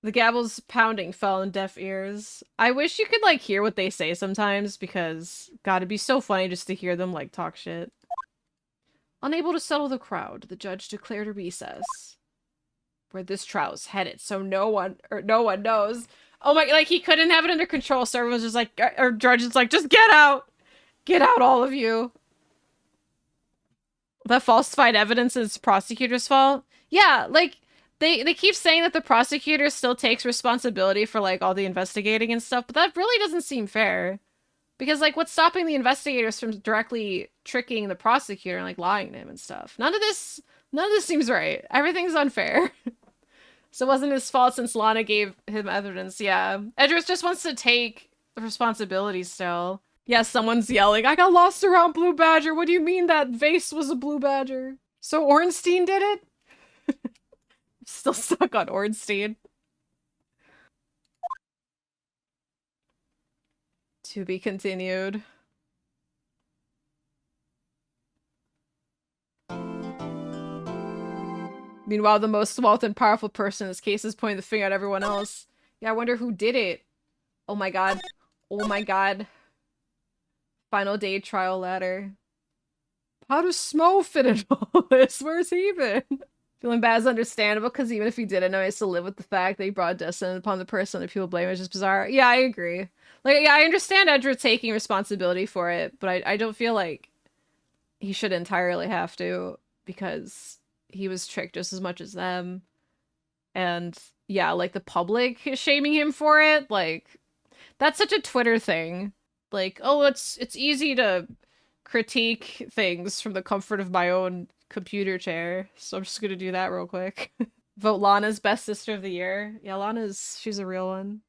The gavel's pounding fell on deaf ears. I wish you could, like, hear what they say sometimes, because, God, it'd be so funny just to hear them, like, talk shit. Unable to settle the crowd, the judge declared a recess. Where this trial's headed, so no one knows. Oh my, like, he couldn't have it under control, so everyone's just like, or judge is like, just get out! Get out, all of you! That falsified evidence is prosecutor's fault? Yeah, like, they keep saying that the prosecutor still takes responsibility for, like, all the investigating and stuff, but that really doesn't seem fair. Because, like, what's stopping the investigators from directly tricking the prosecutor and, like, lying to him and stuff? None of this seems right. Everything's unfair. So it wasn't his fault since Lana gave him evidence, yeah. Edris just wants to take the responsibility still. Yeah, someone's yelling, I got lost around Blue Badger. What do you mean that vase was a Blue Badger? So Ornstein did it? Still stuck on Ornstein. To be continued. Meanwhile, the most wealthy and powerful person in this case is pointing the finger at everyone else. Yeah, I wonder who did it. Oh my god. Oh my god. Final day trial ladder. How does Smo fit in all this? Where's he been? Feeling bad is understandable, because even if he didn't know, he has to live with the fact that he brought destiny upon the person that people blame. It's just bizarre. Yeah, I agree. Like, yeah, I understand Edra taking responsibility for it, but I don't feel like he should entirely have to, because he was tricked just as much as them. And yeah, like, the public is shaming him for it. Like, that's such a Twitter thing. Like, oh, it's easy to critique things from the comfort of my own computer chair, so I'm just gonna do that real quick. Vote Lana's best sister of the year. Yeah, she's a real one.